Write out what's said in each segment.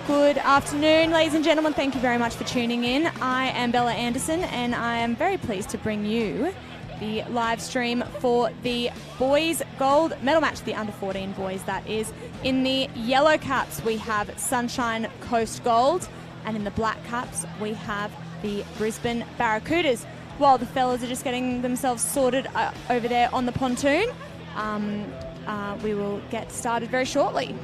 Good afternoon, ladies and gentlemen. Thank you very much for tuning in. I am Bella Anderson, and I am very pleased to bring you the live stream for the boys gold medal match, the under 14 boys, that is. In the yellow caps, we have Sunshine Coast Gold, and in the black caps, we have the Brisbane Barracudas. While the fellas are just getting themselves sorted over there on the pontoon, we will get started very shortly.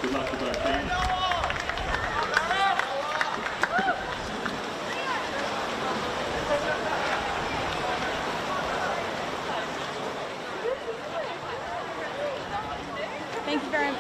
Good luck to both teams. Thank you very much.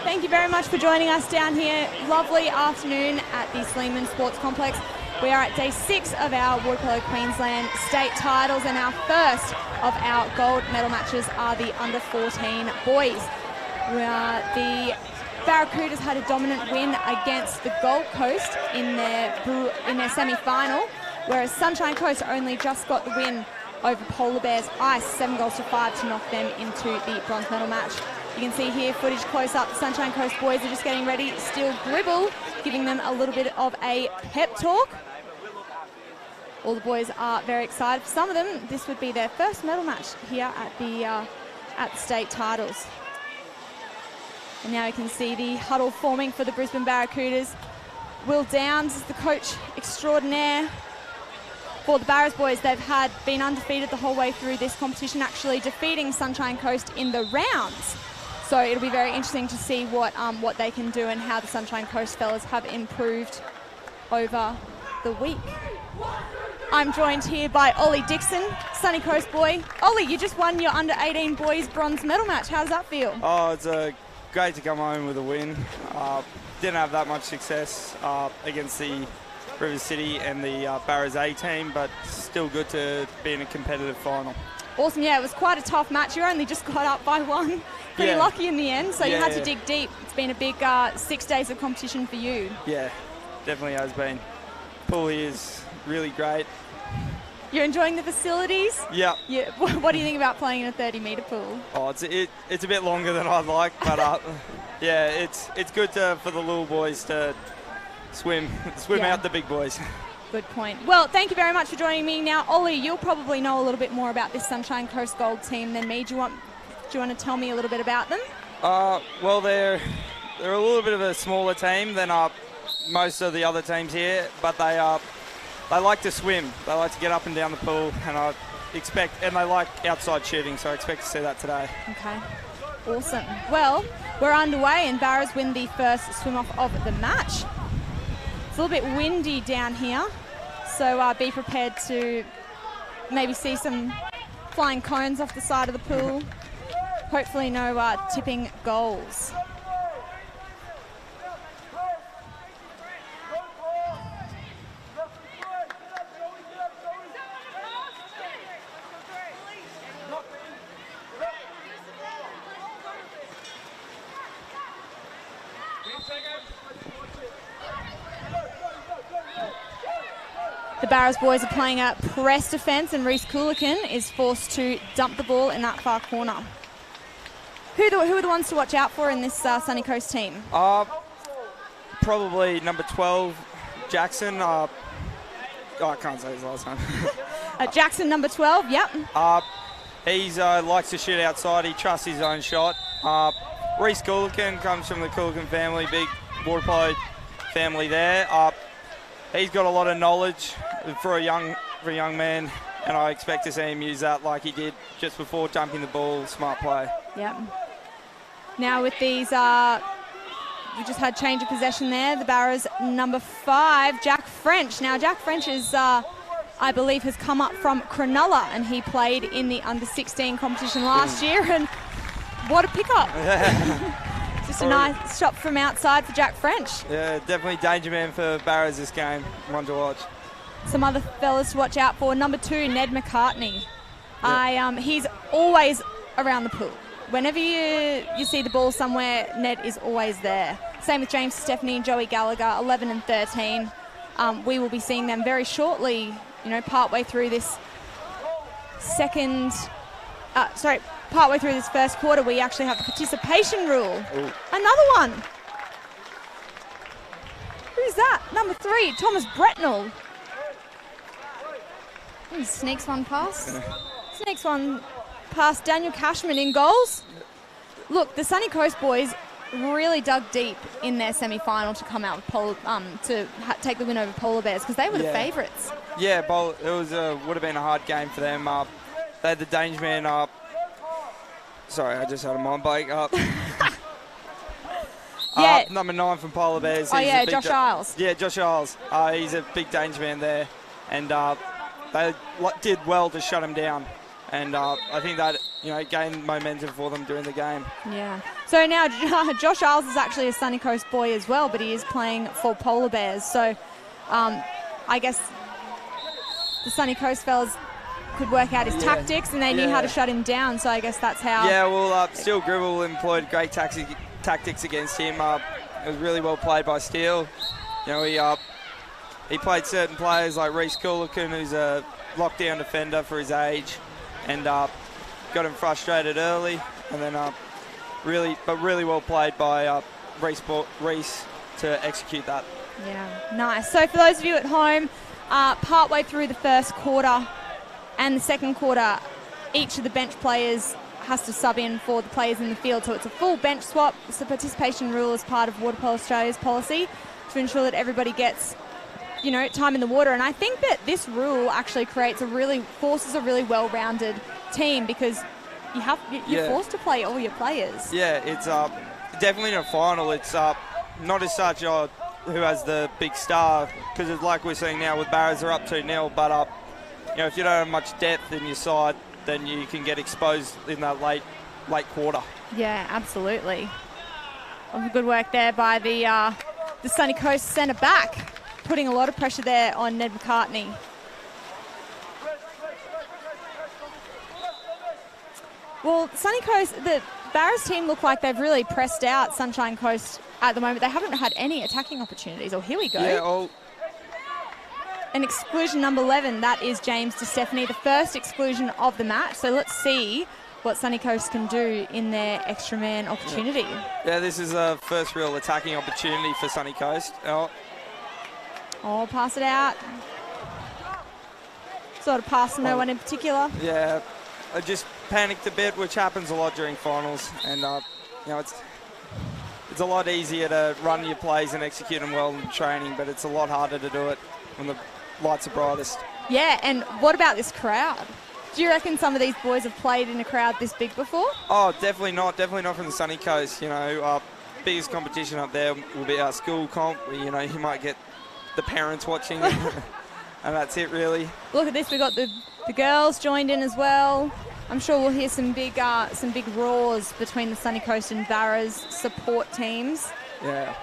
Thank you very much for joining us down here. Lovely afternoon at the Sleeman Sports Complex. We are at day 6 of our Waterpolo Queensland state titles, and our first of our gold medal matches are the under 14 boys. The Barracudas had a dominant win against the Gold Coast in their semi-final, whereas Sunshine Coast only just got the win over Polar Bears Ice, 7-5 to knock them into the bronze medal match. You can see here footage close up. The Sunshine Coast boys are just getting ready. Still Gribble giving them a little bit of a pep talk. All the boys are very excited. For some of them, this would be their first medal match here at the state titles. And now you can see the huddle forming for the Brisbane Barracudas. Will Downs is the coach extraordinaire for the Barras boys. They've been undefeated the whole way through this competition, actually defeating Sunshine Coast in the rounds. So it'll be very interesting to see what they can do and how the Sunshine Coast fellas have improved over the week. I'm joined here by Ollie Dixon, Sunny Coast boy. Ollie, you just won your under 18 boys bronze medal match. How does that feel? Oh, it's great to come home with a win. Didn't have that much success against the River City and the Barras A team, but still good to be in a competitive final. Awesome, yeah, it was quite a tough match. You only just got up by one. Pretty lucky in the end, so you had to dig deep. It's been a big 6 days of competition for you. Yeah, definitely has been. Pool here is really great. You're enjoying the facilities? Yeah. What do you think about playing in a 30-metre pool? Oh, it's a bit longer than I'd like, but yeah, it's good for the little boys to swim out the big boys. Good point. Well, thank you very much for joining me. Now, Ollie, you'll probably know a little bit more about this Sunshine Coast Gold team than me. Do you want to tell me a little bit about them? Well, they're a little bit of a smaller team than most of the other teams here, but they like to swim. They like to get up and down the pool, and they like outside shooting, so I expect to see that today. Okay, awesome. Well, we're underway, and Barras win the first swim-off of the match. It's a little bit windy down here, so be prepared to maybe see some flying cones off the side of the pool. Hopefully no tipping goals. The Barras boys are playing a press defence, and Reece Coolican is forced to dump the ball in that far corner. Who are the ones to watch out for in this Sunny Coast team? Probably number 12, Jackson. I can't say his last name. Jackson, number 12, yep. He likes to shoot outside. He trusts his own shot. Reese Coolican comes from the Coolican family, big Waterpolo family there. He's got a lot of knowledge for a young man, and I expect to see him use that like he did just before jumping the ball. Smart play. Yep. Now with these, we just had change of possession there. The Barras number 5, Jack French. Now Jack French is, I believe, has come up from Cronulla, and he played in the under-16 competition last year, and what a pickup. Just a nice shot from outside for Jack French. Yeah, definitely danger man for Barras this game. One to watch. Some other fellas to watch out for. Number 2, Ned McCartney. Yep. He's always around the pool. Whenever you see the ball somewhere, Ned is always there. Same with James Stephanie and Joey Gallagher, 11 and 13. We will be seeing them very shortly, partway through this partway through this first quarter. We actually have the participation rule. Ooh. Another one. Who's that? Number 3, Thomas Bretnell. He sneaks one past. Sneaks one past Daniel Cashman in goals. Look, the Sunny Coast boys really dug deep in their semi-final to come out with take the win over Polar Bears, because they were the favourites. Yeah, it would have been a hard game for them. They had the danger man up. Sorry, I just had a mind blank up. Number 9 from Polar Bears. Josh Isles. Yeah, Josh Isles. He's a big danger man there, and they did well to shut him down. And I think that gained momentum for them during the game. Yeah. So now Josh Isles is actually a Sunny Coast boy as well, but he is playing for Polar Bears. So I guess the Sunny Coast fellas could work out his tactics, and they knew how to shut him down. So I guess that's how. Yeah. Well, Steele Gribble employed great tactics against him. It was really well played by Steele. He played certain players like Reese Coolican, who's a lockdown defender for his age, and got him frustrated early, and then really well played by Reese to execute that. Yeah, nice. So for those of you at home, partway through the first quarter and the second quarter, each of the bench players has to sub in for the players in the field. So it's a full bench swap. It's a participation rule as part of Waterpolo Australia's policy to ensure that everybody gets time in the water. And I think that this rule actually forces a really well-rounded team, because you're forced to play all your players. Yeah, it's definitely in a final. It's not as such who has the big star, because it's like we're seeing now with Barras, they're up 2-0, but if you don't have much depth in your side, then you can get exposed in that late quarter. Yeah, absolutely. Good work there by the Sunny Coast centre back, putting a lot of pressure there on Ned McCartney. Well, Sunny Coast, the Barras team look like they've really pressed out Sunshine Coast at the moment. They haven't had any attacking opportunities. Oh, here we go. Yeah, an exclusion number 11, that is James DeStefani, the first exclusion of the match. So let's see what Sunny Coast can do in their extra man opportunity. Yeah, this is a first real attacking opportunity for Sunny Coast. Pass it out. Sort of pass no one in particular. Yeah, I just panicked a bit, which happens a lot during finals. And, it's a lot easier to run your plays and execute them well in training, but it's a lot harder to do it when the lights are brightest. Yeah, and what about this crowd? Do you reckon some of these boys have played in a crowd this big before? Oh, definitely not. Definitely not from the Sunny Coast. Biggest competition up there will be our school comp. You might get the parents watching, and that's it, really. Look at this. We've got the girls joined in as well. I'm sure we'll hear some big roars between the Sunny Coast and Barras support teams. Yeah.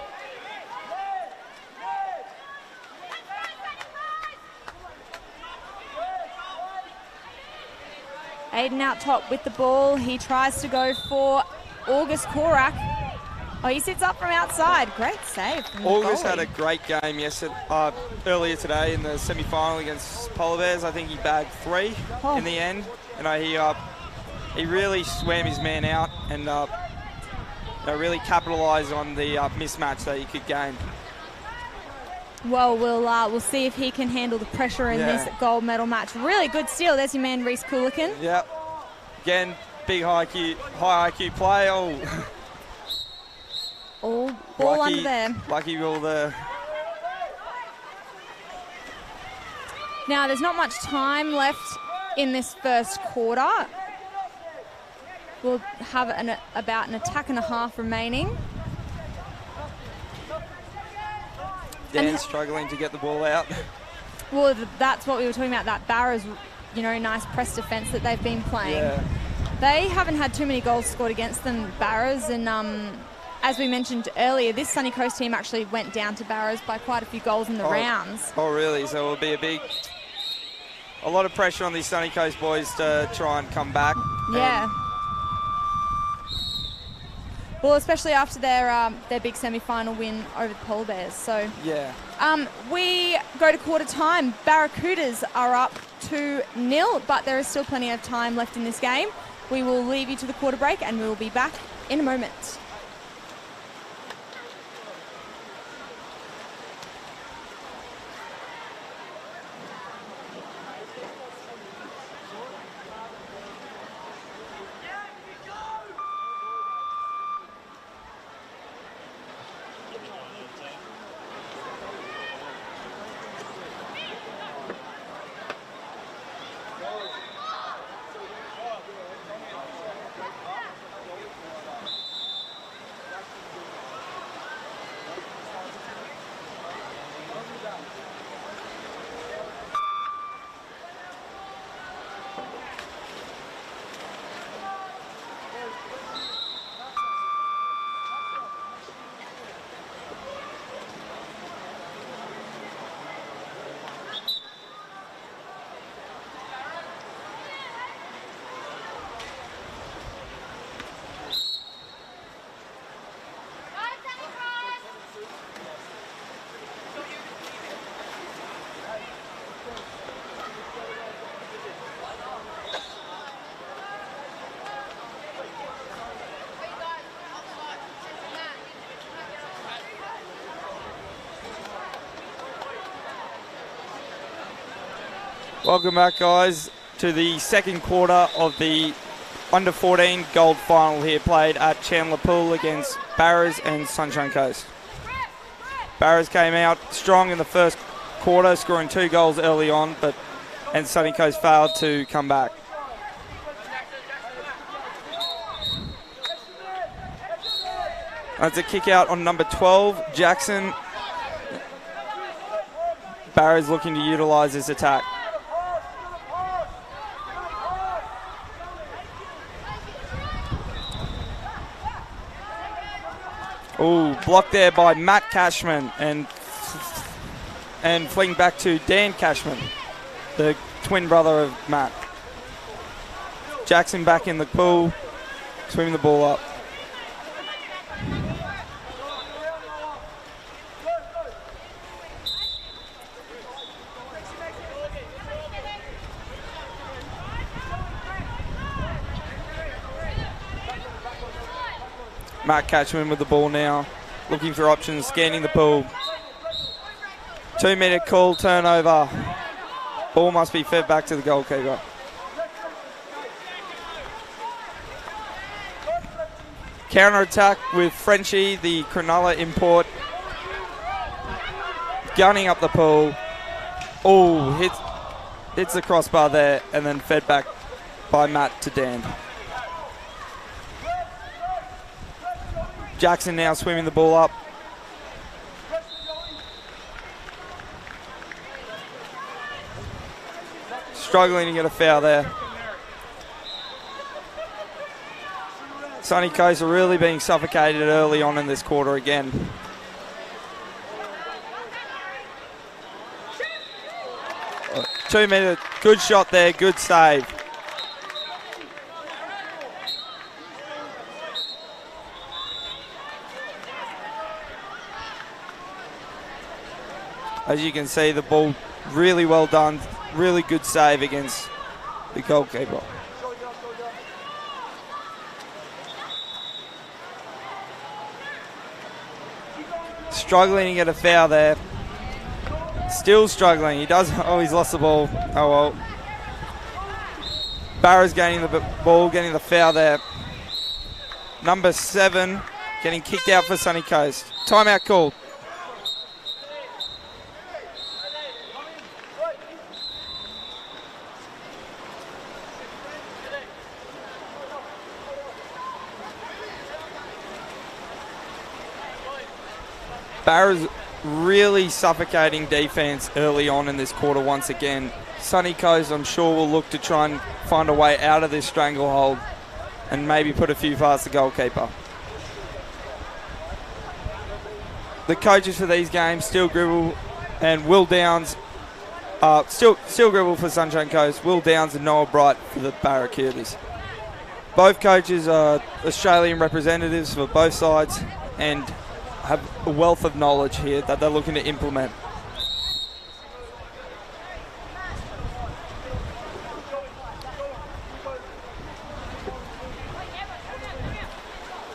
Aiden out top with the ball. He tries to go for August Korak. Oh, he sits up from outside. Great save. August had a great game earlier today in the semi-final against Polar Bears. I think he bagged 3 in the end. He really swam his man out and really capitalised on the mismatch that he could gain. Well, we'll see if he can handle the pressure in this gold medal match. Really good steal. There's your man, Reese Coolican. Yep. Again, big high IQ play. Ball under there. Lucky ball there. Now, there's not much time left in this first quarter. We'll have about an attack and a half remaining. Dan's struggling to get the ball out. Well, that's what we were talking about, that Barra's, nice press defence that they've been playing. Yeah. They haven't had too many goals scored against them, Barras, and as we mentioned earlier, this Sunny Coast team actually went down to Barras by quite a few goals in the rounds. Oh, really? So it'll be a lot of pressure on these Sunny Coast boys to try and come back. Yeah. Well, especially after their big semi-final win over the Polar Bears. So yeah. We go to quarter time. Barracudas are up 2-0, but there is still plenty of time left in this game. We will leave you to the quarter break, and we will be back in a moment. Welcome back, guys, to the second quarter of the Under-14 Gold Final here, played at Chandler Pool against Barras and Sunshine Coast. Barras came out strong in the first quarter, scoring 2 goals early on, and Sunny Coast failed to come back. That's a kick out on number 12, Jackson. Barras looking to utilise this attack. Ooh, blocked there by Matt Cashman and fling back to Dan Cashman, the twin brother of Matt. Jackson back in the pool, swimming the ball up. Matt Catchman with the ball now, looking for options, scanning the pool. 2-metre call, turnover. Ball must be fed back to the goalkeeper. Counter-attack with Frenchie, the Cronulla import. Gunning up the pool. Oh, hits the crossbar there and then fed back by Matt to Dan. Jackson now swimming the ball up. Struggling to get a foul there. Sunny Coast are really being suffocated early on in this quarter again. A 2-metre, good shot there, good save. As you can see, the ball really well done, really good save against the goalkeeper. Struggling to get a foul there. Still struggling. He's lost the ball. Oh well. Barra's gaining the ball, getting the foul there. Number 7, getting kicked out for Sunny Coast. Timeout called. Barra's really suffocating defence early on in this quarter once again. Sunny Coast, I'm sure, will look to try and find a way out of this stranglehold and maybe put a few past the goalkeeper. The coaches for these games, Steele Gribble and Will Downs, Steele Gribble for Sunshine Coast, Will Downs and Noah Bright for the Barracudas. Both coaches are Australian representatives for both sides and have a wealth of knowledge here that they're looking to implement.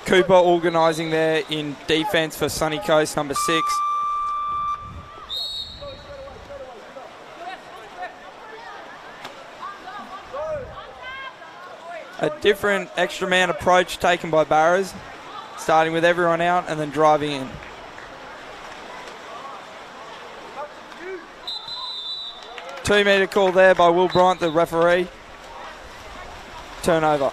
Cooper organising there in defence for Sunny Coast, number 6. A different extra man approach taken by Barras, starting with everyone out and then driving in. Two-metre call there by Will Bryant, the referee. Turnover.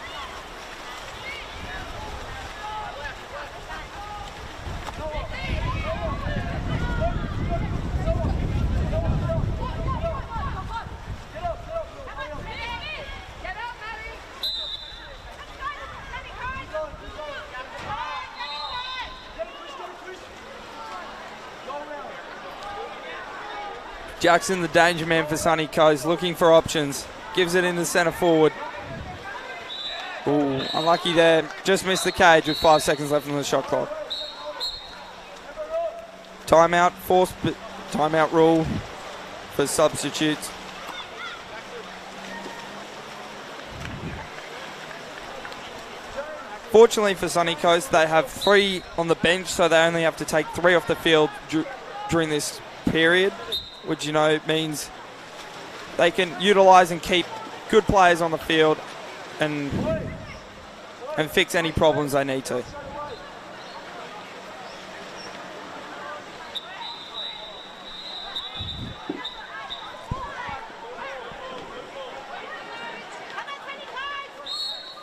Jackson, the danger man for Sunny Coast, looking for options. Gives it in the centre forward. Ooh, unlucky there. Just missed the cage with 5 seconds left on the shot clock. Timeout, forced timeout rule for substitutes. Fortunately for Sunny Coast, they have 3 on the bench, so they only have to take 3 off the field during this period, which, you know, means they can utilise and keep good players on the field and fix any problems they need to.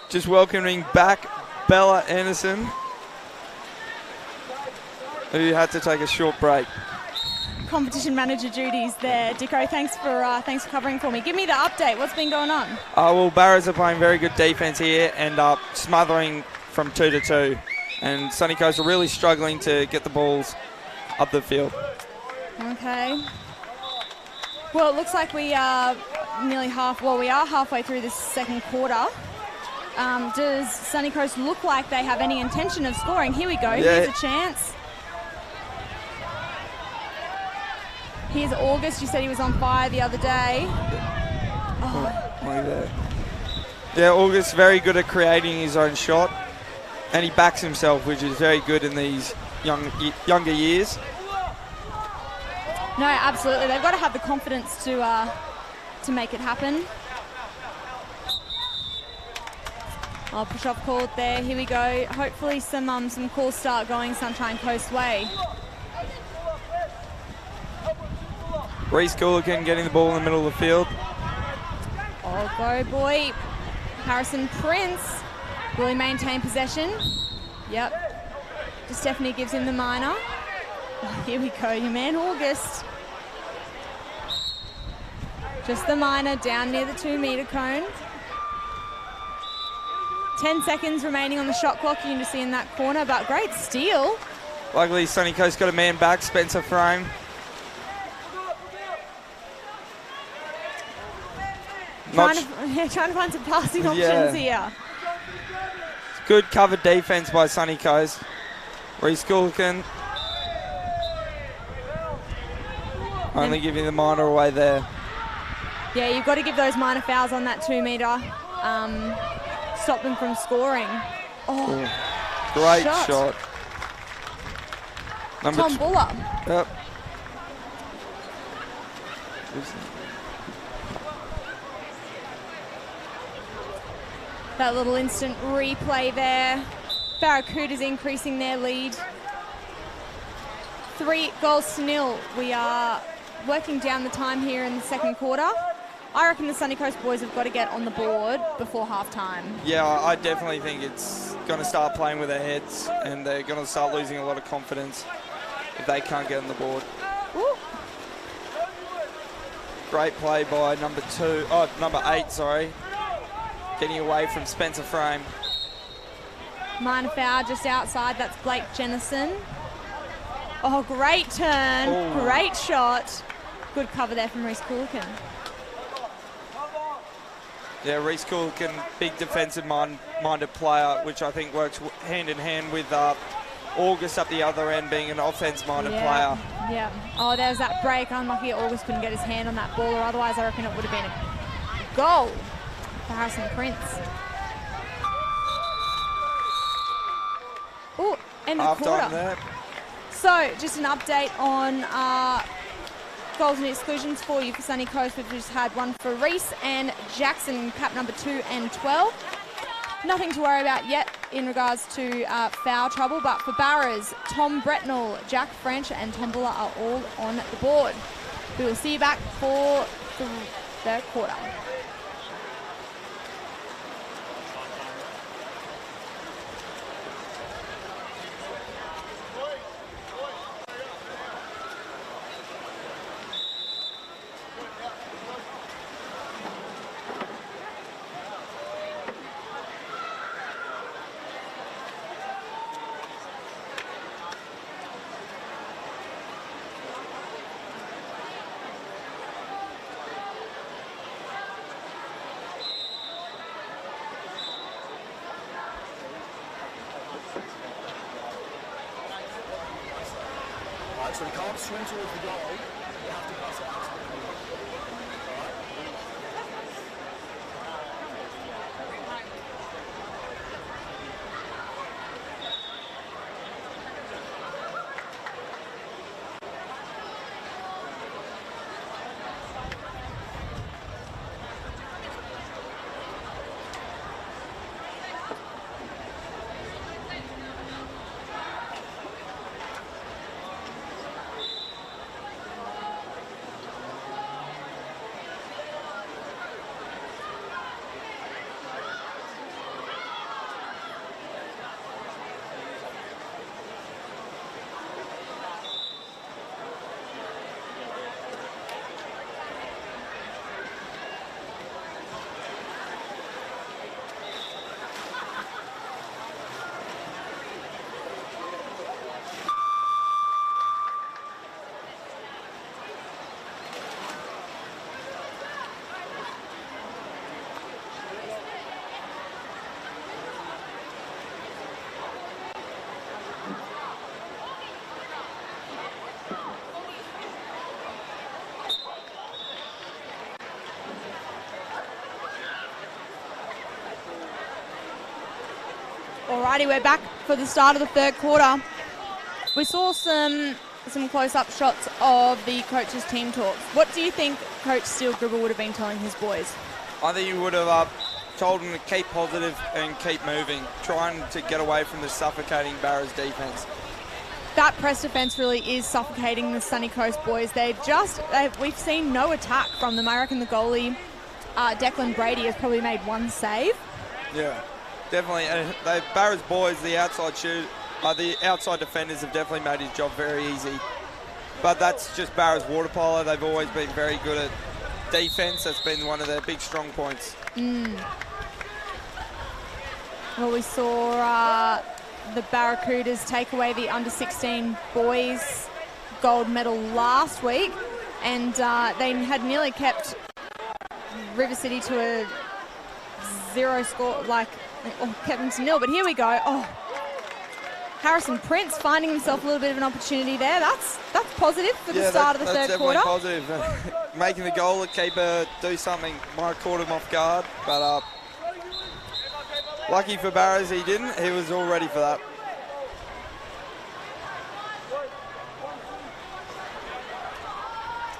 Just welcoming back Bella Anderson, who had to take a short break. Competition manager duties there. Dicko, thanks for covering for me. Give me the update. What's been going on? Well, Barras are playing very good defence here and smothering from 2-2. And Sunny Coast are really struggling to get the balls up the field. Okay. Well, it looks like we are halfway through this second quarter. Does Sunny Coast look like they have any intention of scoring? Here we go. Yeah. Here's a chance. Here's August. You said he was on fire the other day. Yeah, August very good at creating his own shot, and he backs himself, which is very good in these younger years. No, absolutely. They've got to have the confidence to make it happen. Push-off called there. Here we go. Hopefully some calls start going Sunshine Coast way. Reese Coolican getting the ball in the middle of the field. Oh, go boy. Harrison Prince. Will he maintain possession? Yep. Stephanie gives him the minor. Oh, here we go, your man August. Just the minor down near the 2-metre cone. 10 seconds remaining on the shot clock. You can just see in that corner, but great steal. Luckily, Sunny Coast got a man back, Spencer Frame. Trying to find some passing options here. Good covered defence by Sunny Coast. Reese Coolican only giving the minor away there. Yeah, you've got to give those minor fouls on that 2-metre. Stop them from scoring. Oh, great shot. Tom Buller. Yep. That little instant replay there. Barracudas increasing their lead. 3-0. We are working down the time here in the second quarter. I reckon the Sunny Coast boys have got to get on the board before half-time. Yeah, I definitely think it's going to start playing with their heads, and they're going to start losing a lot of confidence if they can't get on the board. Ooh. Great play by number 8, sorry. Getting away from Spencer Frame. Minor foul just outside. That's Blake Jennison. Oh, great turn. Oh. Great shot. Good cover there from Reece Coolican. Yeah, Reece Coolican, big defensive-minded player, which I think works hand-in-hand with August up the other end, being an offense-minded player. Yeah. Oh, there was that break. Unlucky August couldn't get his hand on that ball, or otherwise I reckon it would have been a goal for Harrison Prince. Oh, end of the quarter. There. So, just an update on goals and exclusions for you for Sunny Coast. We've just had one for Reece and Jackson, cap number 2 and 12. Nothing to worry about yet in regards to foul trouble, but for Barras, Tom Bretnell, Jack French and Tom Buller are all on the board. We will see you back for the third quarter. So we can't swim towards the goal. You have to pass it out to the goal. Alrighty, we're back for the start of the third quarter. We saw some close-up shots of the coach's team talks. What do you think Coach Steele Gribble would have been telling his boys? I think he would have told them to keep positive and keep moving, trying to get away from the suffocating Barras defence. That press defence really is suffocating the Sunny Coast boys. We've seen no attack from them. I reckon the goalie, Declan Brady, has probably made one save. Yeah, definitely. The Barras boys, the outside defenders have definitely made his job very easy. But that's just Barras Waterpolo. They've always been very good at defence. That's been one of their big strong points. Well, we saw the Barracudas take away the under-16 boys gold medal last week, and they had nearly kept River City to a 0 score, kept them to 0. But here we go. Oh, Harrison Prince finding himself a little bit of an opportunity there. That's positive for the start of the third quarter. That's definitely positive. Making the goal, the keeper do something, might have caught him off guard, but lucky for Barras he didn't. He was all ready for that.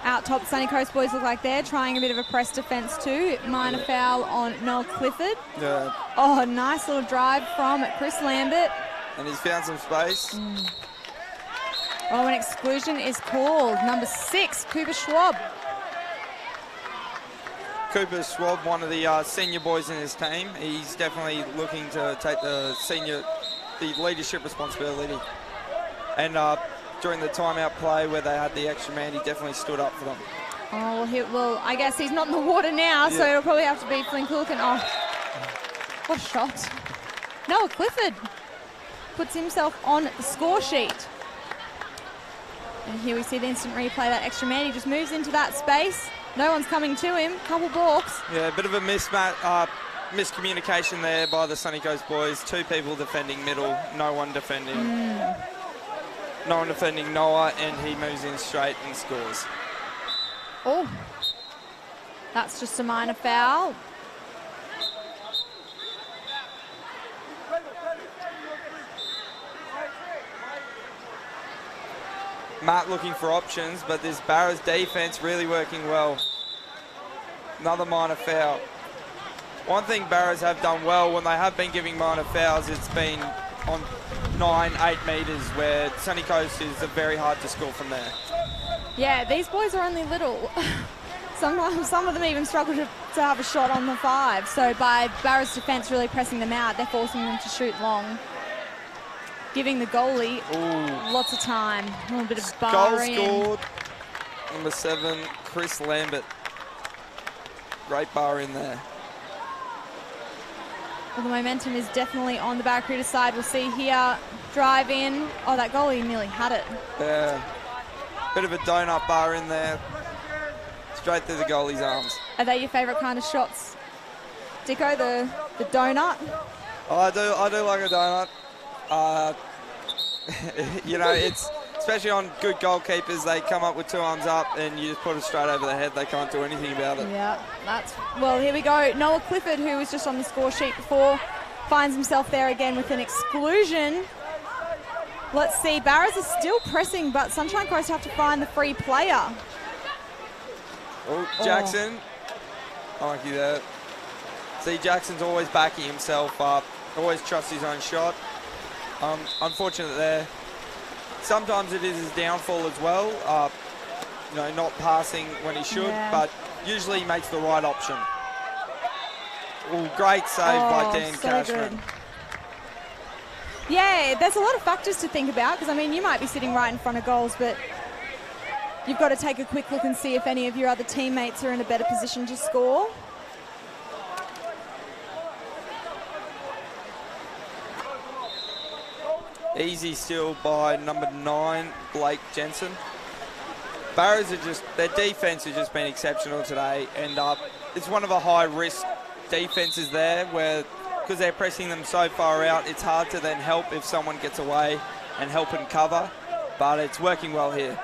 Out top, Sunny Coast boys look like they're trying a bit of a press defence too. Minor foul on Noel Clifford. Yeah. Oh, nice little drive from Chris Lambert. And he's found some space. Oh, an exclusion is called. Number 6, Cooper Schwab. Cooper Schwab, one of the senior boys in his team. He's definitely looking to take the leadership responsibility. And during the timeout play where they had the extra man, he definitely stood up for them. Oh, well, I guess he's not in the water now, so it'll probably have to be Flynn Cook. And oh, what a shot. Noah Clifford puts himself on the score sheet. And here we see the instant replay, that extra man. He just moves into that space. No one's coming to him. Couple balks. Yeah, a bit of a miscommunication there by the Sunny Coast boys. 2 people defending middle, no one defending. No one defending Noah, and he moves in straight and scores. Oh, that's just a minor foul. Matt looking for options, but this Barra's defense really working well. Another minor foul. One thing Barras have done well when they have been giving minor fouls, it's been on 9-8 metres where Sunny Coast is very hard to score from there. Yeah, these boys are only little. Sometimes some of them even struggle to have a shot on the 5. So by Barra's defence really pressing them out, they're forcing them to shoot long. Giving the goalie lots of time. A little bit of barring. Goal scored. Number 7, Chris Lambert. Great bar in there. Well, the momentum is definitely on the Barracuda side. We'll see here, drive in. Oh, that goalie nearly had it. Yeah. Bit of a donut bar in there. Straight through the goalie's arms. Are they your favourite kind of shots, Dicko, the donut? Oh, I do like a donut. You know, it's especially on good goalkeepers, they come up with 2 arms up and you just put it straight over the head. They can't do anything about it. Yeah, well, here we go. Noah Clifford, who was just on the score sheet before, finds himself there again with an exclusion. Let's see, Barras is still pressing, but Sunshine Coast have to find the free player. Oh, Jackson. I like you there. See, Jackson's always backing himself up, always trusts his own shot. Unfortunate there. Sometimes it is his downfall as well. You know, not passing when he should, but usually he makes the right option. Oh, great save by Dan Cashman. Good. Yeah, there's a lot of factors to think about because, I mean, you might be sitting right in front of goals, but you've got to take a quick look and see if any of your other teammates are in a better position to score. Easy steal by number 9, Blake Jensen. Barras their defense has just been exceptional today, and it's one of the high-risk defenses there where, because they're pressing them so far out, it's hard to then help if someone gets away and help and cover, but it's working well here.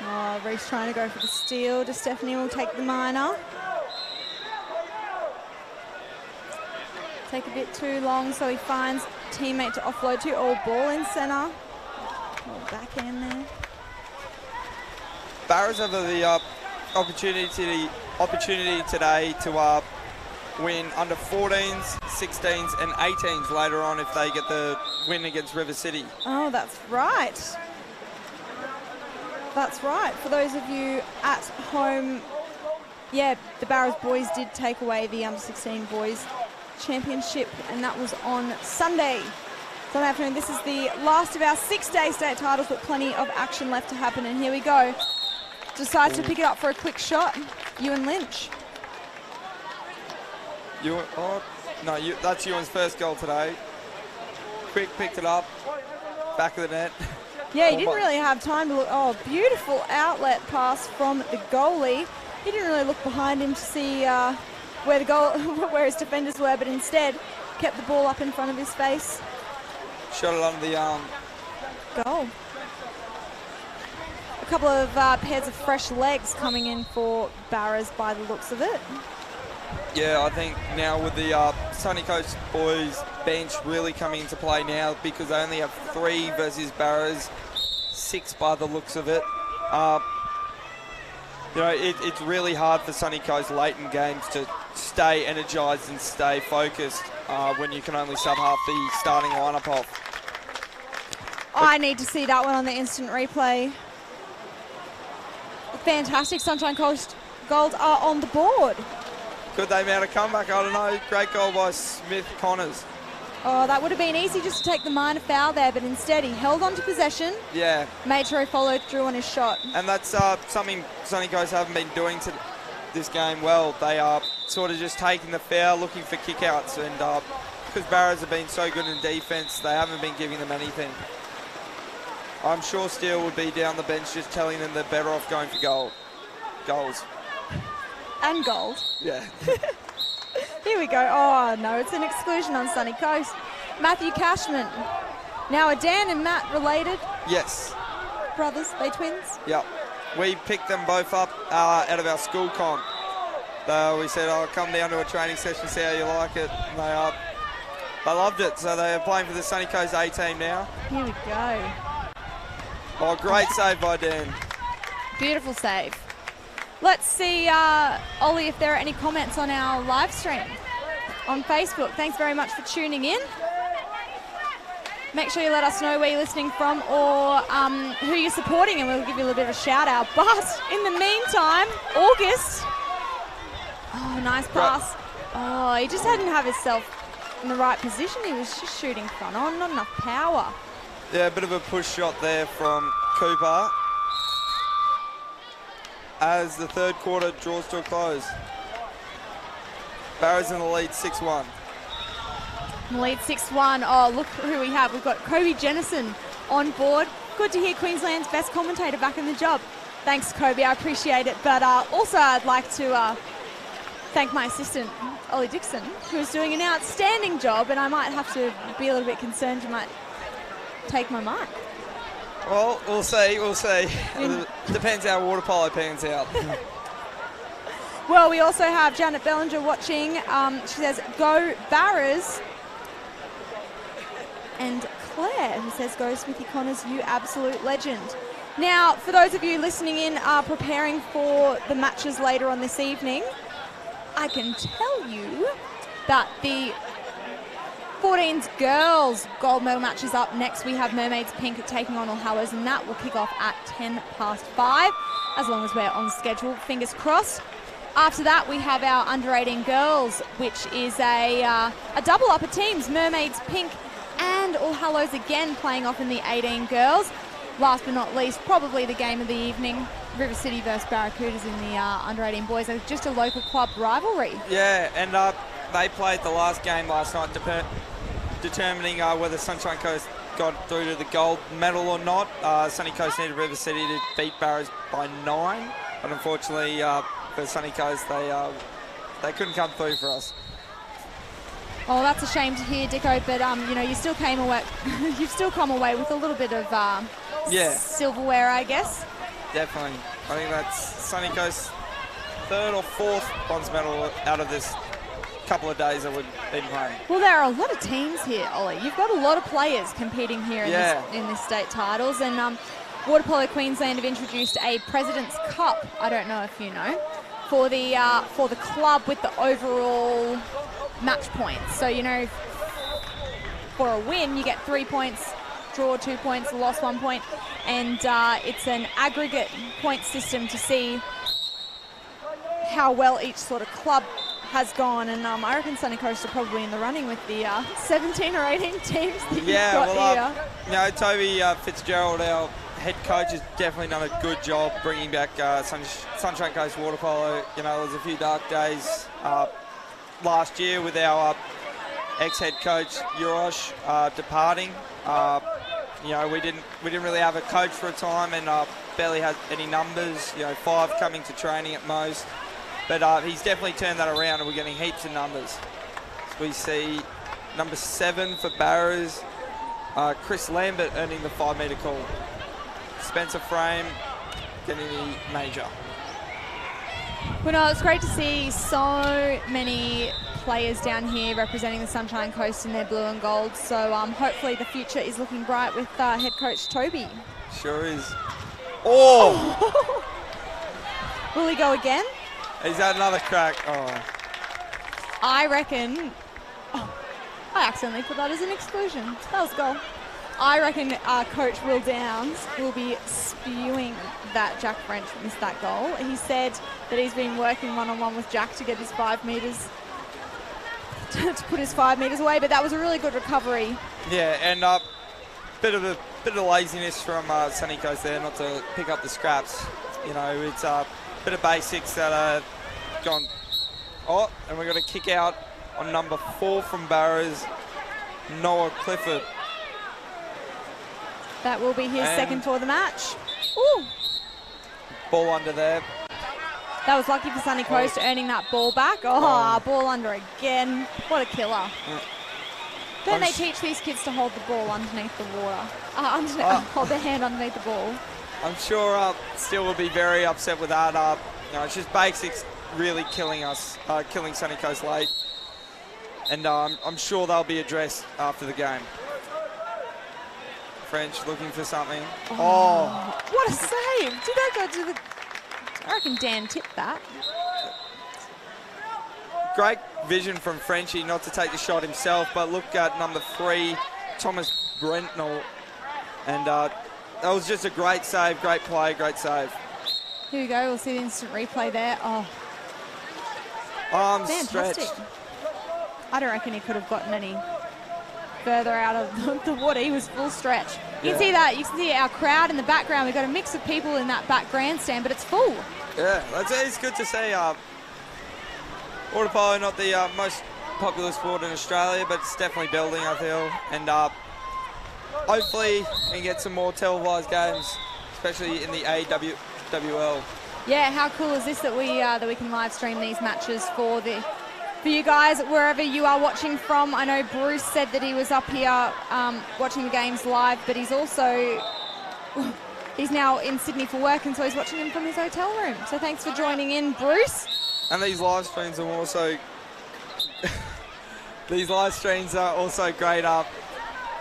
Oh, Reese trying to go for the steal. Stephanie will take the minor. Take a bit too long, so he finds a teammate to offload to. Oh, ball in centre. Oh, back end there. Barras have the opportunity today to win under 14s, 16s and 18s later on if they get the win against River City. Oh, that's right. That's right. For those of you at home, yeah, the Barras boys did take away the under 16 boys championship, and that was on Sunday afternoon. This is the last of our 6-day state titles, but plenty of action left to happen, and here we go. Decides to pick it up for a quick shot. Ewan Lynch. That's Ewan's first goal today. Quick picked it up, back of the net. Yeah, he didn't really have time to look. Oh, beautiful outlet pass from the goalie. He didn't really look behind him to see where his defenders were, but instead kept the ball up in front of his face. Shot it under the arm. Goal. A couple of pairs of fresh legs coming in for Barras by the looks of it. Yeah, I think now with the Sunny Coast boys bench really coming into play now, because they only have 3 versus Barras, 6 by the looks of it. You know, it's really hard for Sunny Coast late in games to stay energised and stay focused. when you can only sub half the starting lineup off. I need to see that one on the instant replay. Fantastic. Sunshine Coast Gold are on the board. Could they mount a comeback? I don't know. Great goal by Smith Connors. Oh, that would have been easy just to take the minor foul there, but instead he held on to possession. Yeah. Made sure he followed through on his shot. And that's something Sunny Coast haven't been doing to this game well. They are sort of just taking the foul, looking for kickouts, and because Barras have been so good in defence, they haven't been giving them anything. I'm sure Steele would be down the bench just telling them they're better off going for goals. And gold. Yeah. Here we go. Oh, no, it's an exclusion on Sunny Coast. Matthew Cashman. Now, are Dan and Matt related? Yes. Brothers, they twins? Yep. We picked them both up out of our school comp. We said, "I'll come down to a training session, see how you like it." And they loved it, so they are playing for the Sunny Coast A team now. Here we go. Oh, great save by Dan. Beautiful save. Let's see, Ollie, if there are any comments on our live stream on Facebook. Thanks very much for tuning in. Make sure you let us know where you're listening from or who you're supporting, and we'll give you a little bit of a shout out. But in the meantime, August. Oh, nice pass. Oh, he just hadn't have himself in the right position. He was just shooting front on, not enough power. Yeah, a bit of a push shot there from Cooper as the third quarter draws to a close. Barras in the lead 6-1. Lead 6-1. Oh, look who we have. We've got Kobe Jennison on board. Good to hear Queensland's best commentator back in the job. Thanks, Kobe. I appreciate it. But also I'd like to thank my assistant, Ollie Dixon, who's doing an outstanding job, and I might have to be a little bit concerned you might take my mic. Well, we'll see. Depends how Waterpolo pans out. Well, we also have Janet Bellinger watching. She says, "Go Barras." And Claire, who says, "Go Smithy Connors, you absolute legend." Now, for those of you listening in, preparing for the matches later on this evening, I can tell you that the 14's girls gold medal match is up next. We have Mermaids Pink taking on All Hallows, and that will kick off at 5:10, as long as we're on schedule, fingers crossed. After that, we have our under 18 girls, which is a double up of teams, Mermaids Pink and All Hallows again playing off in the 18 girls. Last but not least, probably the game of the evening, River City versus Barracudas in the under 18 boys. Just a local club rivalry. Yeah, and they played the last game last night, determining whether Sunshine Coast got through to the gold medal or not. Sunny Coast needed River City to beat Barras by 9, but unfortunately for Sunny Coast, they couldn't come through for us. Oh, that's a shame to hear, Dicko. But you still came away. You've still come away with a little bit of silverware, I guess. Definitely. I think that's Sunny Coast's third or fourth bronze medal out of this couple of days that we've been playing. Well, there are a lot of teams here, Ollie. You've got a lot of players competing here in this state titles, and Waterpolo Queensland have introduced a President's Cup. I don't know if you know, for the club with the overall match points. So for a win you get 3 points, draw 2 points, loss 1 point, and it's an aggregate point system to see how well each sort of club has gone, and I reckon Sunny Coast are probably in the running with the 17 or 18 teams that you've got here. Toby Fitzgerald, our head coach, has definitely done a good job bringing back Sunshine Coast Water Polo. There was a few dark days last year with our ex-head coach Urosh departing. We didn't really have a coach for a time, and barely had any numbers. 5 coming to training at most. But he's definitely turned that around, and we're getting heaps of numbers. So we see number 7 for Barras, Chris Lambert earning the 5-metre call. Spencer Frame getting the major. Well, no, it's great to see so many players down here representing the Sunshine Coast in their blue and gold. So hopefully the future is looking bright with head coach Toby. Sure is. Oh! Will he go again? He's had another crack. Oh. I reckon. accidentally put that as an exclusion. That was a goal. I reckon Coach Will Downs will be spewing that Jack French missed that goal. He said that he's been working one-on-one with Jack to get his 5 metres, to put his 5 metres away, but that was a really good recovery. Yeah, and bit of laziness from Sunny Coast there, not to pick up the scraps. You know, it's a bit of basics that are gone. Oh, and we're going to kick out on number 4 from Barrows, Noah Clifford. That will be his second for the match. Ooh. Ball under there. That was lucky for Sunny Coast earning that ball back. Oh, ball under again. What a killer. Don't they teach these kids to hold the ball underneath the water? Hold their hand underneath the ball. I'm sure Steele will be very upset with that. You know, it's just basics really killing us, killing Sunny Coast late. And I'm sure they'll be addressed after the game. French looking for something. Oh. What a save. Did that go to the... I reckon Dan tipped that. Great vision from Frenchie not to take the shot himself, but look at number 3, Thomas Brentnell. And that was just a great save, great play, great save. Here we go. We'll see the instant replay there. Oh. Arms fantastic. stretched. I don't reckon he could have gotten any further out of the water. He was full stretch. You can see that. You can see our crowd in the background. We've got a mix of people in that back grandstand, but it's full. Yeah, it's good to see. Waterpolo, not the most popular sport in Australia, but it's definitely building, I feel. And hopefully we can get some more televised games, especially in the AWL. Yeah, how cool is this that we can live stream these matches for you guys wherever you are watching from. I know Bruce said that he was up here watching the games live, but he's now in Sydney for work, and so he's watching them from his hotel room. So thanks for joining in, Bruce. And these live streams are also great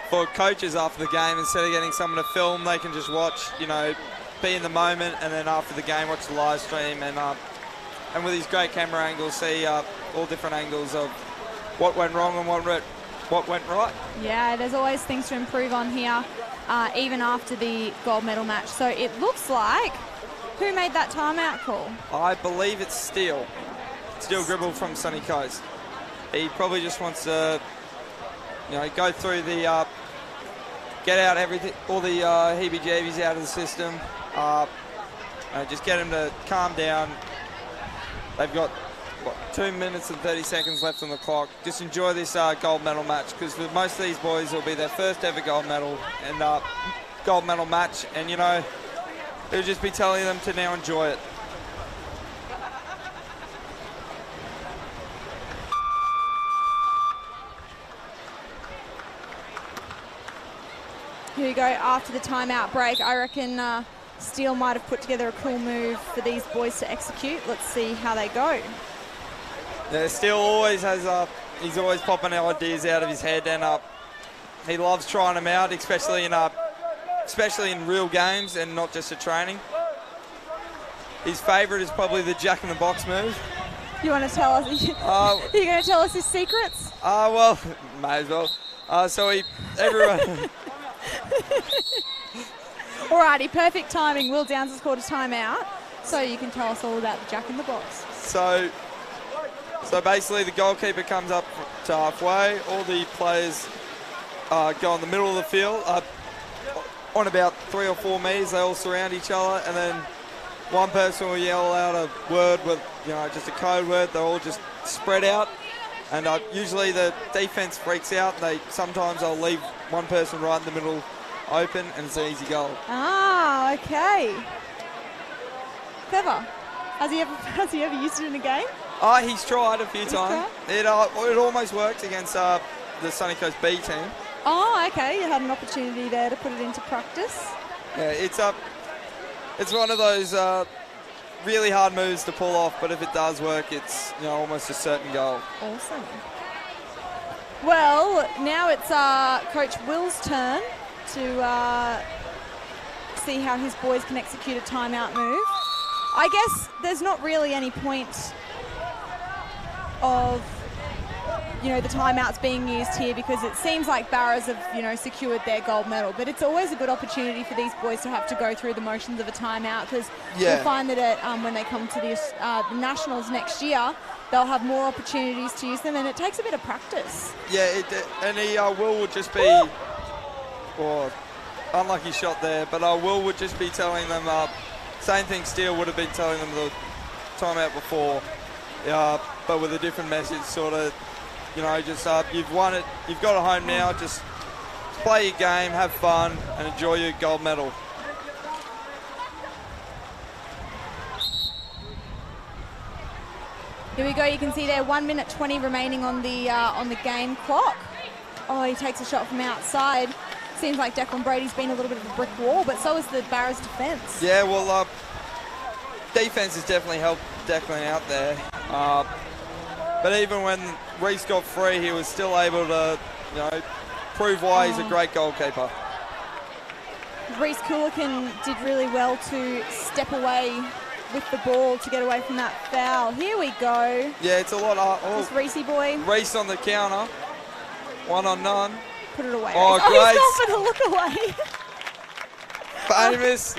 for coaches after the game. Instead of getting someone to film, they can just watch, you know, be in the moment, and then after the game watch the live stream, and with these great camera angles see all different angles of what went wrong and what went right. Yeah, there's always things to improve on here, even after the gold medal match. So it looks like, who made that timeout call? I believe it's Steele Gribble from Sunny Coast. He probably just wants to, you know, go through the, get out everything, all the heebie-jeebies out of the system. Just get him to calm down. They've got, 2 minutes and 30 seconds left on the clock. Just enjoy this gold medal match, because for most of these boys, it'll be their first ever gold medal and gold medal match. And, you know, it'll just be telling them to now enjoy it. Here we go, after the timeout break. I reckon Steele might have put together a cool move for these boys to execute. Let's see how they go. Yeah, Steele always has, he's always popping ideas out of his head, and he loves trying them out, especially in real games and not just at training. His favourite is probably the Jack in the Box move. You want to tell us? Are you going to tell us his secrets? Well, may as well. Everyone. Alrighty, perfect timing. Will Downs has called a timeout, so you can tell us all about the Jack in the Box. So basically the goalkeeper comes up to halfway. All the players go in the middle of the field. On about 3 or 4 metres, they all surround each other, and then one person will yell out a word with, you know, just a code word. They're all just spread out, and usually the defence freaks out. Sometimes they'll leave one person right in the middle open, and it's an easy goal. Ah, okay. Clever. Has he ever used it in a game? He's tried a few times. It almost worked against the Sunny Coast B team. Oh, okay. You had an opportunity there to put it into practice. Yeah, it's one of those really hard moves to pull off, but if it does work, it's, you know, almost a certain goal. Awesome. Well, now it's Coach Will's turn to see how his boys can execute a timeout move. I guess there's not really any point of the timeouts being used here, because it seems like Barras have, secured their gold medal. But it's always a good opportunity for these boys to have to go through the motions of a timeout, because you'll find that when they come to the Nationals next year, they'll have more opportunities to use them, and it takes a bit of practice. Yeah, and he will just be, unlucky shot there, but Will would just be telling them, same thing Steele would have been telling them the timeout before, but with a different message, sort of, just you've won it, you've got it home now, just play your game, have fun, and enjoy your gold medal. Here we go. You can see there 1 minute 20 remaining on the game clock. Oh, he takes a shot from outside. Seems like Declan Brady's been a little bit of a brick wall, but so is the Barras defence. Yeah, well, defence has definitely helped Declan out there. But even when Reese got free, he was still able to, prove why he's a great goalkeeper. Reese Coolican did really well to step away with the ball to get away from that foul. Here we go. Yeah, it's a lot of... This Reese boy. Reese on the counter. 1-on-none. Put it away. Oh, great. He's gone for the look away. Famous.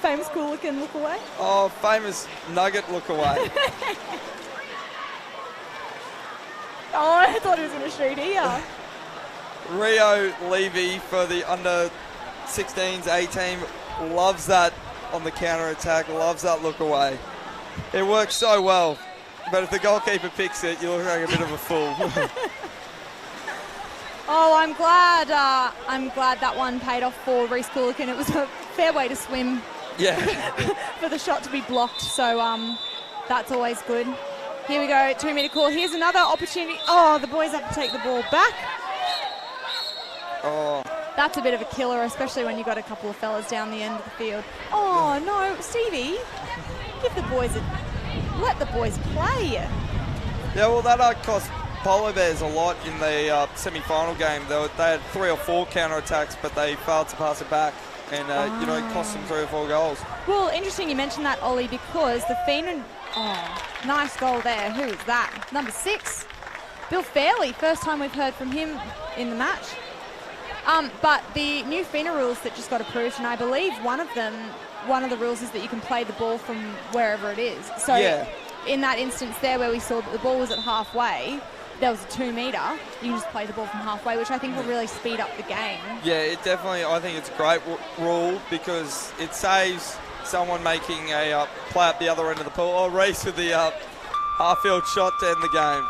Famous Coolican look away. Oh, famous Nugget look away. Oh, I thought he was going to shoot here. Rio Levy for the under-16s A team loves that on the counter-attack, loves that look away. It works so well, but if the goalkeeper picks it, you look like a bit of a fool. Oh, I'm glad that one paid off for Reese Coolican. It was a fair way to swim. Yeah. For the shot to be blocked, so that's always good. Here we go, 2 metre call. Here's another opportunity. Oh, the boys have to take the ball back. Oh. That's a bit of a killer, especially when you've got a couple of fellas down the end of the field. Oh, no, Stevie, let the boys play. Yeah, well, that cost Polo Bears a lot in the semi-final game. They had 3 or 4 counter-attacks, but they failed to pass it back. And, it cost them 3 or 4 goals. Well, interesting you mentioned that, Ollie, because the Phenom... Oh, nice goal there. Who is that? Number 6. Bill Fairley. First time we've heard from him in the match. But the new FINA rules that just got approved, and I believe one of the rules is that you can play the ball from wherever it is. So in that instance there where we saw that the ball was at halfway, there was a 2 metre, you can just play the ball from halfway, which I think will really speed up the game. Yeah, I think it's a great rule because it saves someone making a play up the other end of the pool or race with the half-field shot to end the game.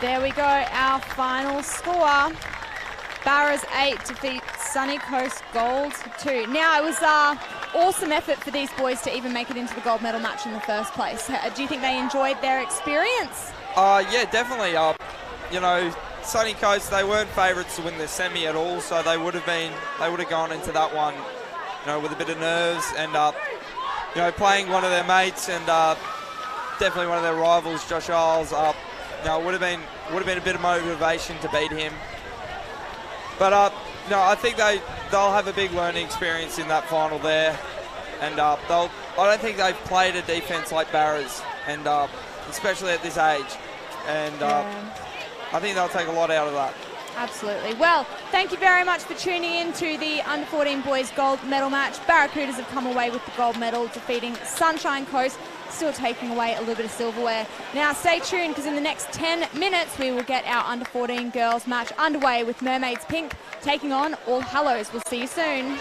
There we go, our final score. Barras 8 defeat Sunny Coast Gold 2. Now, it was awesome effort for these boys to even make it into the gold medal match in the first place. Do you think they enjoyed their experience? Yeah, definitely. Sunny Coast, they weren't favourites to win the semi at all, so they would have gone into that one, with a bit of nerves and, playing one of their mates and definitely one of their rivals, Josh Isles, it would have been a bit of motivation to beat him. But I think they'll have a big learning experience in that final there, and I don't think they've played a defence like Barras, and especially at this age, and I think they'll take a lot out of that. Absolutely. Well, thank you very much for tuning in to the Under-14 Boys Gold Medal match. Barracudas have come away with the gold medal, defeating Sunshine Coast, still taking away a little bit of silverware. Now, stay tuned, because in the next 10 minutes, we will get our Under-14 girls match underway with Mermaids Pink taking on All Hallows. We'll see you soon.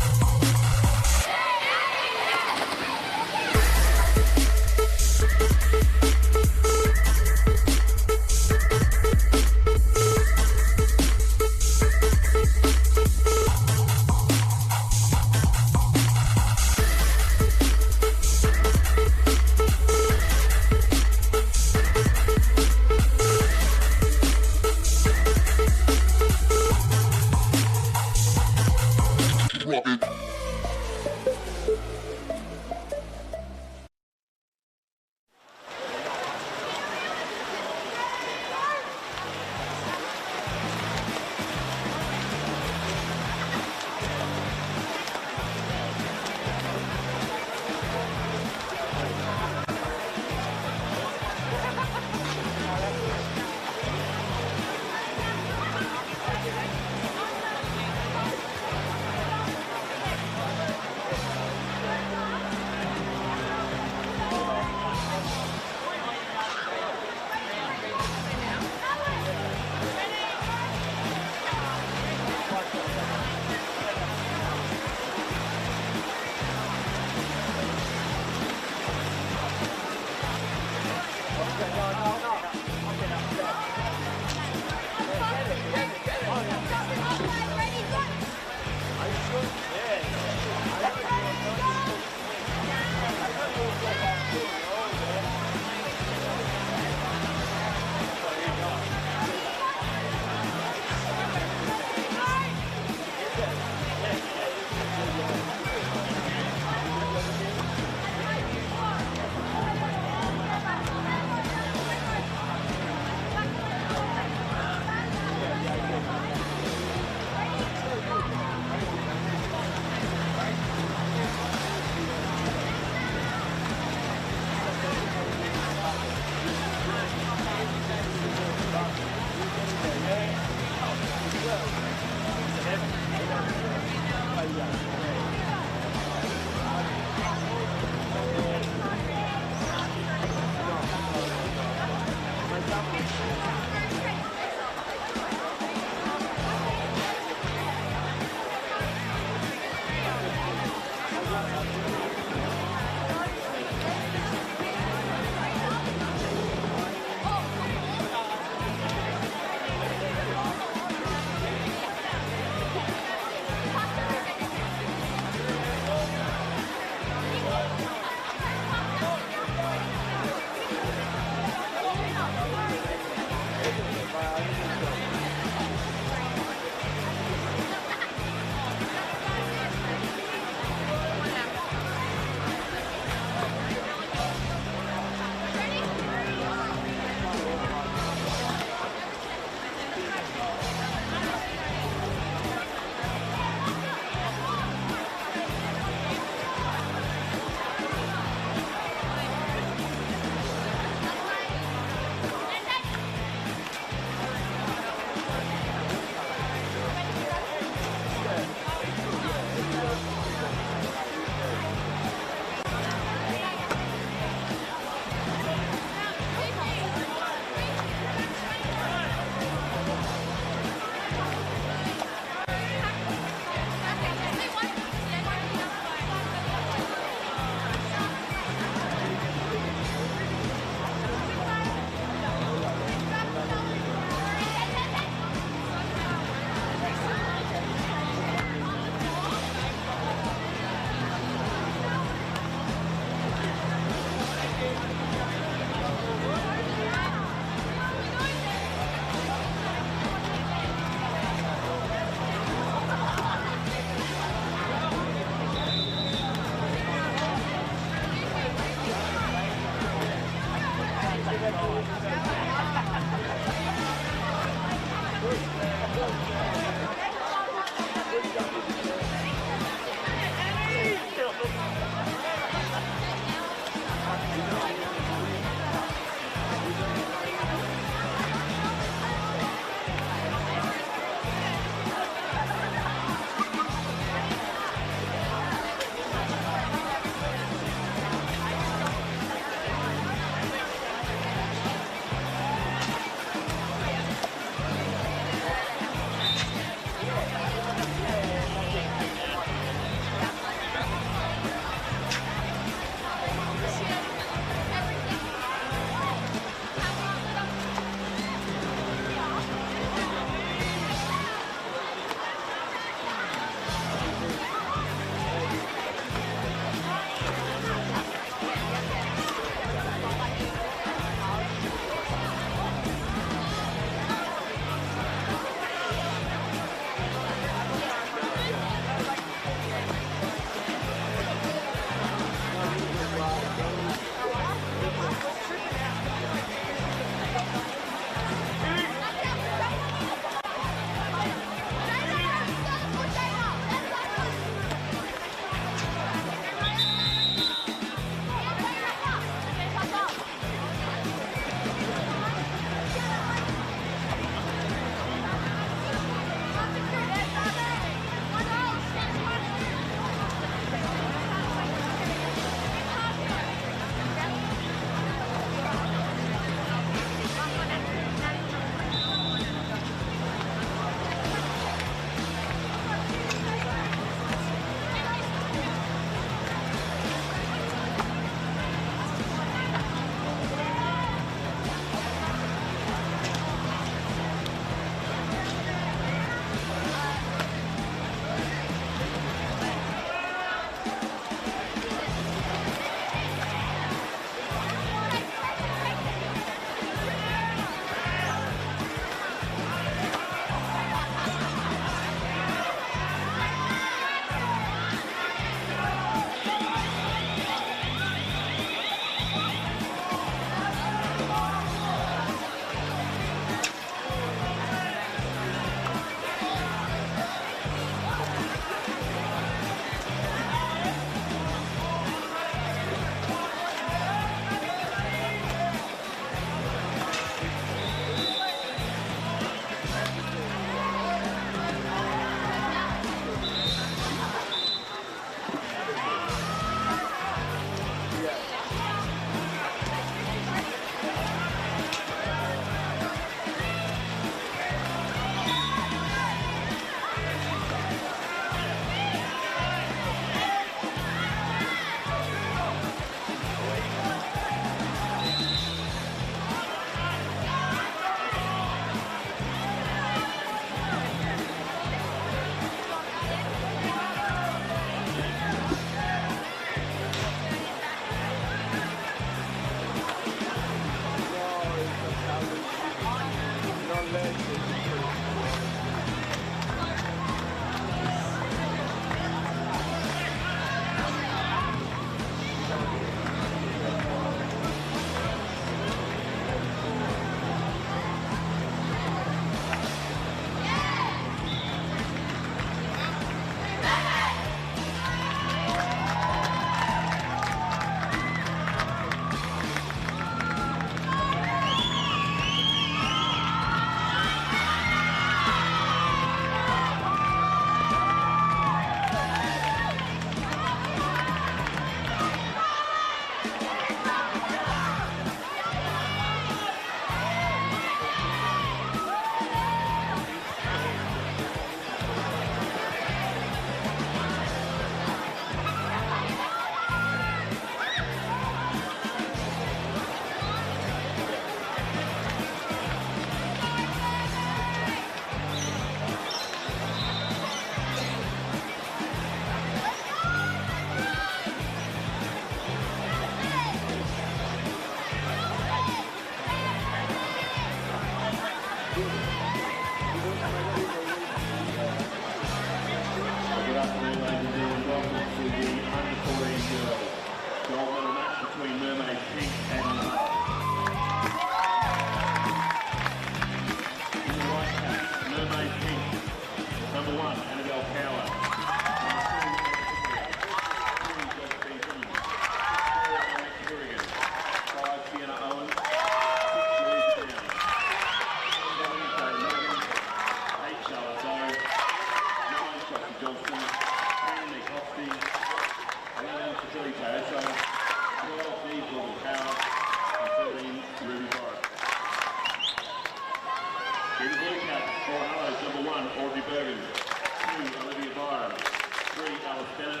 Alice Bennett.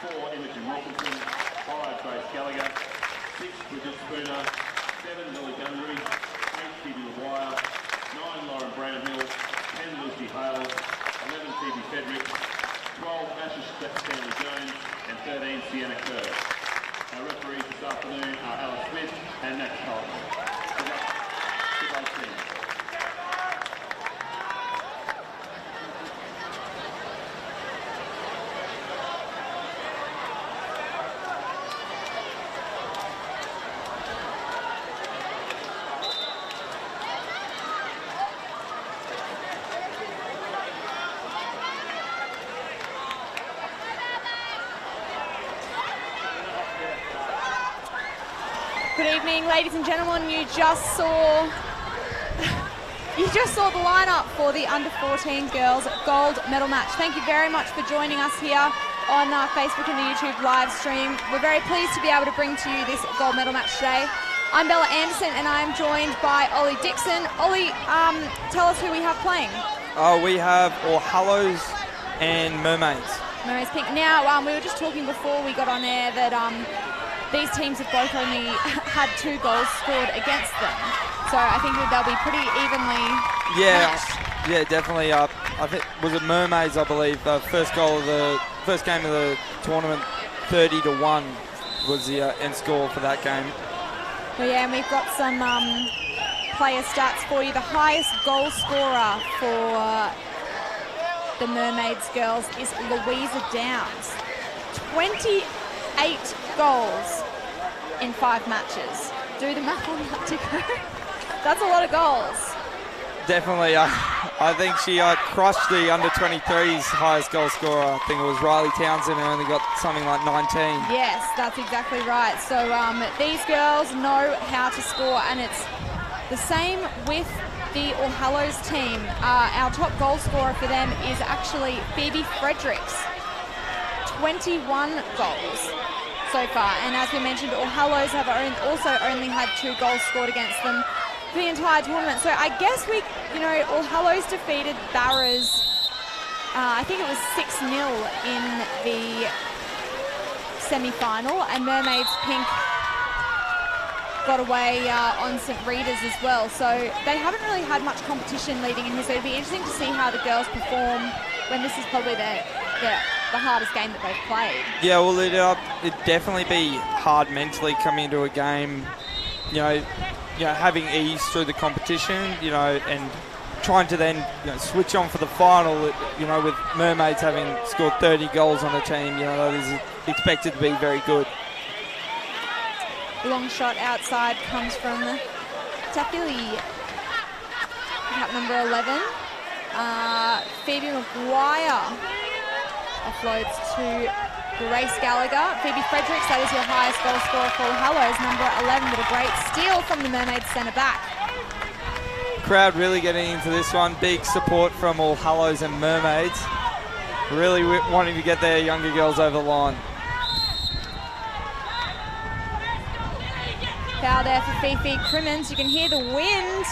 4, Imogen Wilkinson. 5, Grace Gallagher. 6, Bridget Spooner. 7, Lily Gunnery. 8, Phoebe Maguire. 9, Lauren Brownhill. 10, Lucy Hale. 11, Phoebe Fedrick. 12, Asha Stanley Jones. And 13, Sienna Kerr. Our referees this afternoon are Alice Smith and Max Collins. Good luck to both teams. Good evening, ladies and gentlemen. You just saw the lineup for the under-14 girls gold medal match. Thank you very much for joining us here on Facebook and the YouTube live stream. We're very pleased to be able to bring to you this gold medal match today. I'm Bella Anderson and I'm joined by Ollie Dixon. Ollie, tell us who we have playing. We have All Hallows and Mermaids. Mermaids Pink. Now, we were just talking before we got on air that these teams have both only had 2 goals scored against them. So I think they'll be pretty evenly matched. Yeah, definitely. I think, was it Mermaids, I believe, first game of the tournament, 30-1 was the end score for that game. Well, yeah, and we've got some player stats for you. The highest goal scorer for the Mermaids girls is Louisa Downs. 28 goals in 5 matches. Do the math on that, Dicko. That's a lot of goals. Definitely. I think she crushed the under-23's highest goal scorer. I think it was Riley Townsend, who only got something like 19. Yes, that's exactly right. So these girls know how to score, and it's the same with the All Hallows team. Our top goal scorer for them is actually Phoebe Fredericks. 21 goals so far, and as we mentioned, All Hallows have also only had 2 goals scored against them for the entire tournament. So I guess All Hallows defeated Barras, I think it was 6-0 in the semi-final, and Mermaids Pink got away on St Rita's as well. So they haven't really had much competition leading in here, so it'd be interesting to see how the girls perform when this is probably the hardest game that they've played. Yeah, well, it'd definitely be hard mentally coming into a game, having ease through the competition, and trying to then switch on for the final, with Mermaids having scored 30 goals on the team, that is expected to be very good. Long shot outside comes from Tafili, cap number 11. Phoebe Maguire offloads to Grace Gallagher. Phoebe Fredericks, that is your highest goal scorer for All Hallows, number 11, with a great steal from the Mermaids centre back. Crowd really getting into this one. Big support from All Hallows and Mermaids. Really wanting to get their younger girls over the line. Foul there for Fifi Crimmins. You can hear the wind.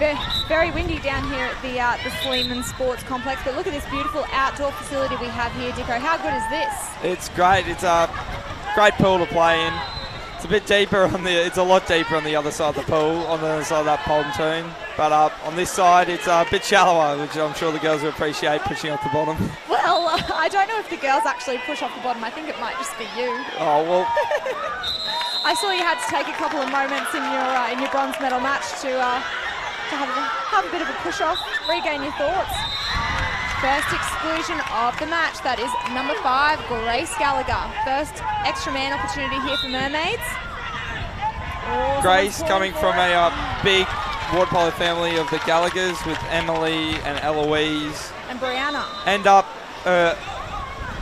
It's very windy down here at the Sleeman Sports Complex, but look at this beautiful outdoor facility we have here, Dicko. How good is this? It's great. It's a great pool to play in. It's a bit deeper it's a lot deeper on the other side of the pool, on the other side of that pontoon. But on this side, it's a bit shallower, which I'm sure the girls will appreciate pushing off the bottom. Well, I don't know if the girls actually push off the bottom. I think it might just be you. Oh, well. I saw you had to take a couple of moments in your bronze medal match to have a bit of a push off, regain your thoughts. First exclusion of the match. That is number 5, Grace Gallagher. First extra man opportunity here for Mermaids. Grace coming from a big Waterpolo family of the Gallaghers with Emily and Eloise. And Brianna. And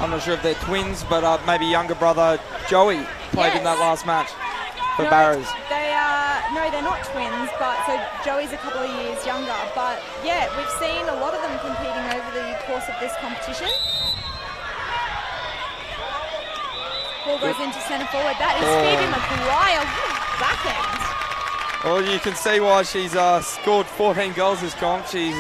I'm not sure if they're twins, but maybe younger brother Joey played in that last match for Barras. They're not twins, but so Joey's a couple of years younger. But yeah, we've seen a lot of them competing over the course of this competition. Ball goes into centre forward. That is Phoebe Maguire. Backhand. Well, you can see why she's scored 14 goals this comp. She's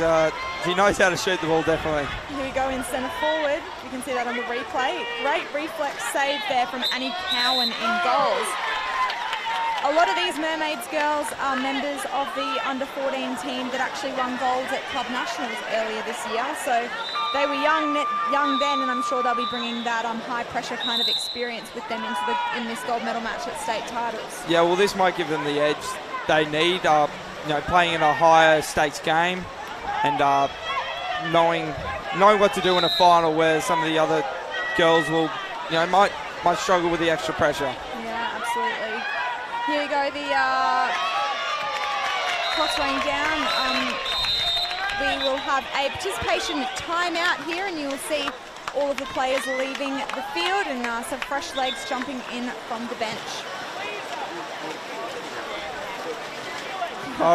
He knows how to shoot the ball, definitely. Here we go in centre forward. You can see that on the replay. Great reflex save there from Annie Cowan in goals. A lot of these Mermaids girls are members of the under-14 team that actually won golds at Club Nationals earlier this year. So they were young then, and I'm sure they'll be bringing that high-pressure kind of experience with them in this gold medal match at state titles. Yeah, well, this might give them the edge they need. Playing in a higher stakes game and knowing what to do in a final where some of the other girls will, might struggle with the extra pressure. Yeah, absolutely. Here we go, the clock's running down. We will have a participation timeout here, and you will see all of the players leaving the field and some fresh legs jumping in from the bench.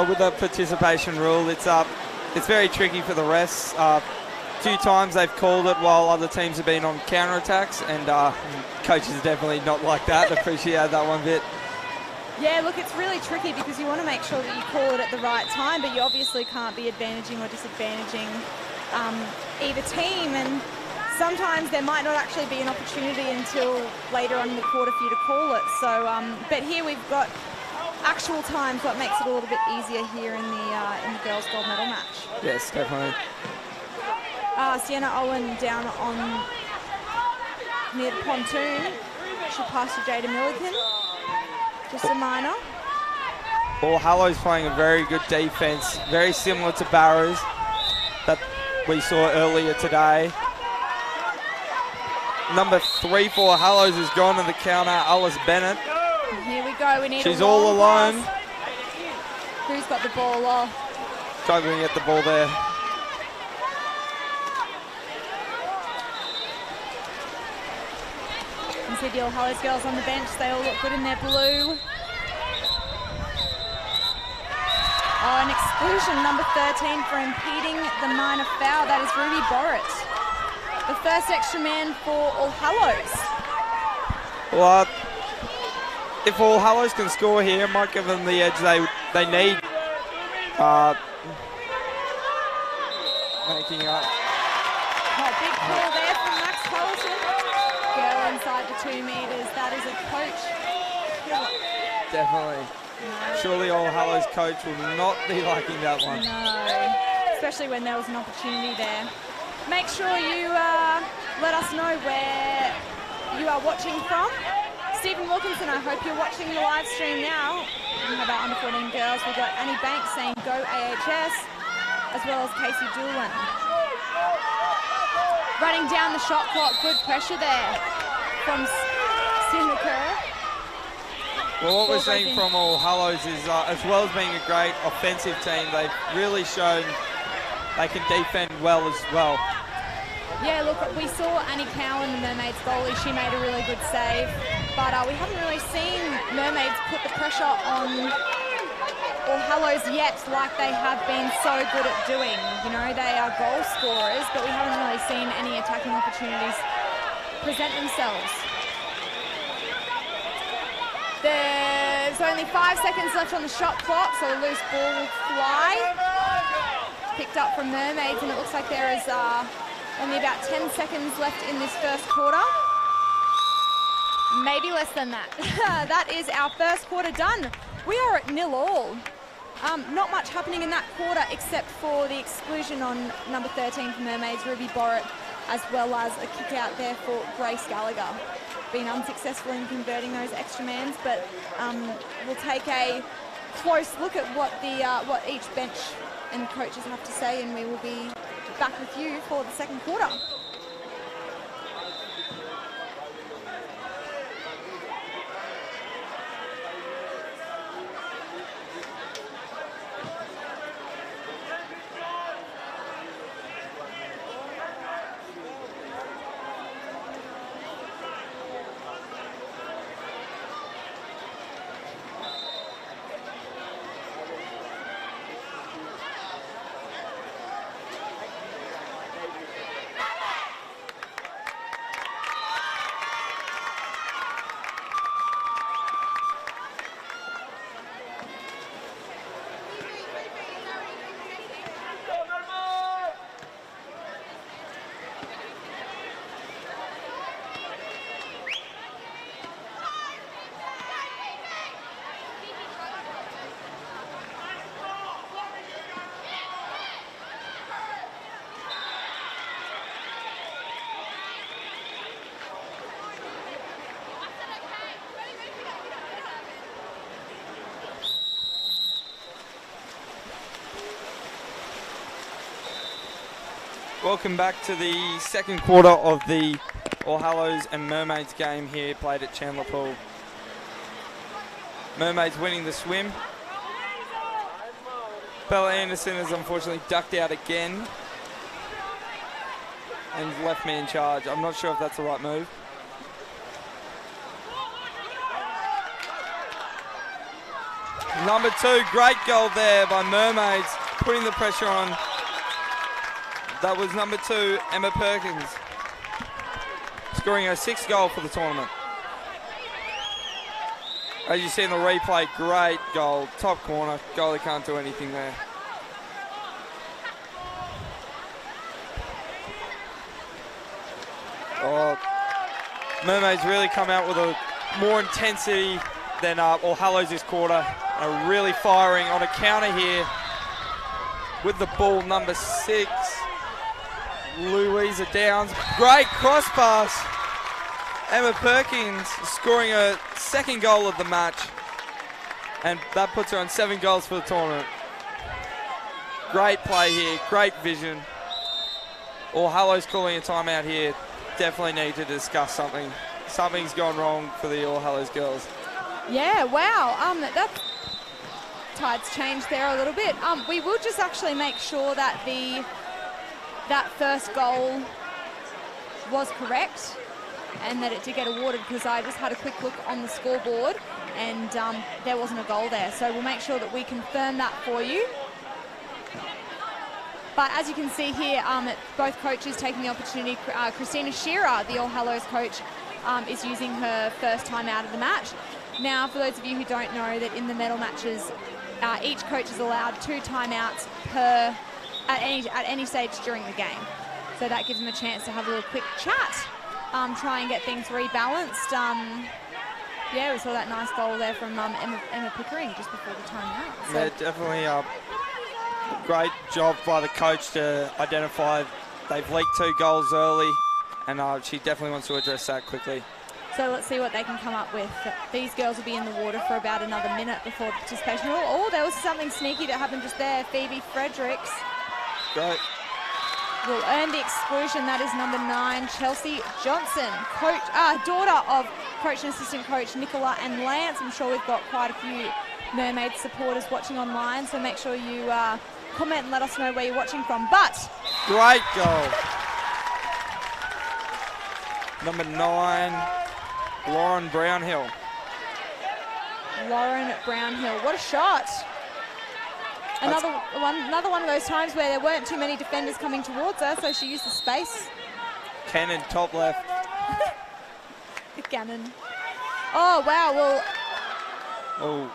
With the participation rule, it's very tricky for the refs. Few times they've called it while other teams have been on counter-attacks, and coaches are definitely not like that. Appreciate that one bit. Yeah, look, it's really tricky because you want to make sure that you call it at the right time, but you obviously can't be advantaging or disadvantaging either team, and sometimes there might not actually be an opportunity until later on in the quarter for you to call it. So, but here we've got actual time, so it makes it a little bit easier here in the girls' gold medal match. Yes, definitely. Sienna Owen down on near the pontoon. She'll pass to Jada Milliken. Just a minor. All Hallows playing a very good defense, very similar to Barrows that we saw earlier today. Number 3 for Hallows has gone to the counter, Alice Bennett. Here we go, we need She's a all alone. Pass. Who's got the ball off? Struggling to get the ball there. You can see the All Hallows girls on the bench, they all look good in their blue. Oh, an exclusion, number 13, for impeding the minor foul. That is Ruby Borrett. The first extra man for All Hallows. Well, if All Hallows can score here, it might give them the edge they need. Making up. Oh, big call there from Max Collison. Girl inside the 2 meters. That is a coach killer. Definitely. No. Surely All Hallows coach will not be liking that one. No, especially when there was an opportunity there. Make sure you let us know where you are watching from. Stephen Wilkinson, I hope you're watching the live stream now. We have our under-14 girls. We've got Annie Banks saying go AHS, as well as Casey Doolan. Running down the shot clock, good pressure there from Cindy Kerr. Well, what we're seeing from All Hallows is, as well as being a great offensive team, they've really shown they can defend well as well. Yeah, look, we saw Annie Cowan, the Mermaids goalie. She made a really good save, but we haven't really seen Mermaids put the pressure on All Hallows yet, like they have been so good at doing. You know, they are goal scorers, but we haven't really seen any attacking opportunities present themselves. There's only 5 seconds left on the shot clock, so a loose ball will fly. Picked up from Mermaids, and it looks like there is only about 10 seconds left in this first quarter. Maybe less than that. That is our first quarter done. We are at 0-all. Not much happening in that quarter except for the exclusion on number 13 for Mermaids, Ruby Borrett, as well as a kick out there for Grace Gallagher. Been unsuccessful in converting those extra mans, but we'll take a close look at what each bench and coaches have to say, and we will be back with you for the second quarter. Welcome back to the second quarter of the All Hallows and Mermaids game here, played at Chandler Pool. Mermaids winning the swim. Bella Anderson has unfortunately ducked out again and left me in charge. I'm not sure if that's the right move. Number 2, great goal there by Mermaids, putting the pressure on. That was number 2, Emma Perkins, scoring her 6th goal for the tournament. As you see in the replay, great goal, top corner, goalie can't do anything there. Oh, Mermaids really come out with a more intensity than All Hallows this quarter. Are really firing on a counter here with the ball, number 6, Louisa Downs. Great cross pass. Emma Perkins scoring her 2nd goal of the match, and that puts her on 7 goals for the tournament. Great play here, great vision. All Hallows calling a timeout here. Definitely need to discuss something. Something's gone wrong for the All Hallows girls. Yeah, wow. That tide's changed there a little bit. We will just actually make sure that that first goal was correct and that it did get awarded, because I just had a quick look on the scoreboard and there wasn't a goal there. So we'll make sure that we confirm that for you. But as you can see here, both coaches taking the opportunity. Christina Shearer, the All Hallows coach, is using her first time out of the match. Now, for those of you who don't know, that in the medal matches, each coach is allowed 2 timeouts at any stage during the game. So that gives them a chance to have a little quick chat, try and get things rebalanced. Yeah, we saw that nice goal there from Emma Pickering just before the timeout. So. Yeah, definitely great job by the coach to identify they've leaked 2 goals early, and she definitely wants to address that quickly. So let's see what they can come up with. These girls will be in the water for about another minute before the participation. Oh, there was something sneaky that happened just there. Phoebe Fredericks Great. will earn the exclusion. That is number 9, Chelsea Johnson, daughter of coach and assistant coach Nicola and Lance. I'm sure we've got quite a few Mermaid supporters watching online, so make sure you comment and let us know where you're watching from. But great goal. Number 9, Lauren Brownhill. Lauren Brownhill, what a shot. Another one of those times where there weren't too many defenders coming towards her, so she used the space. Cannon, top left. Cannon. Oh, wow, well. Oh,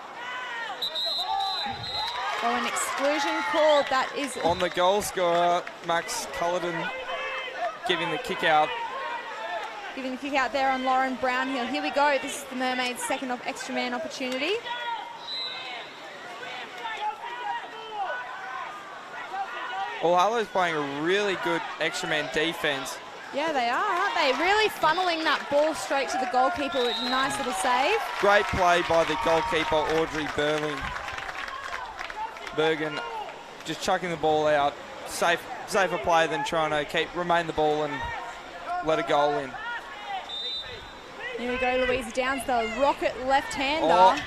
an exclusion called. That is on the goal scorer, Max Culloden, giving the kick out. Giving the kick out there on Lauren Brownhill. Here we go. This is the Mermaids' second extra man opportunity. All Hallows playing a really good extra man defence. Yeah, they are, aren't they? Really funneling that ball straight to the goalkeeper, which is a nice little save. Great play by the goalkeeper, Audrey Bergen, just chucking the ball out. Safer play than trying to remain the ball and let a goal in. Here we go, Louisa Downs, the rocket left-hander.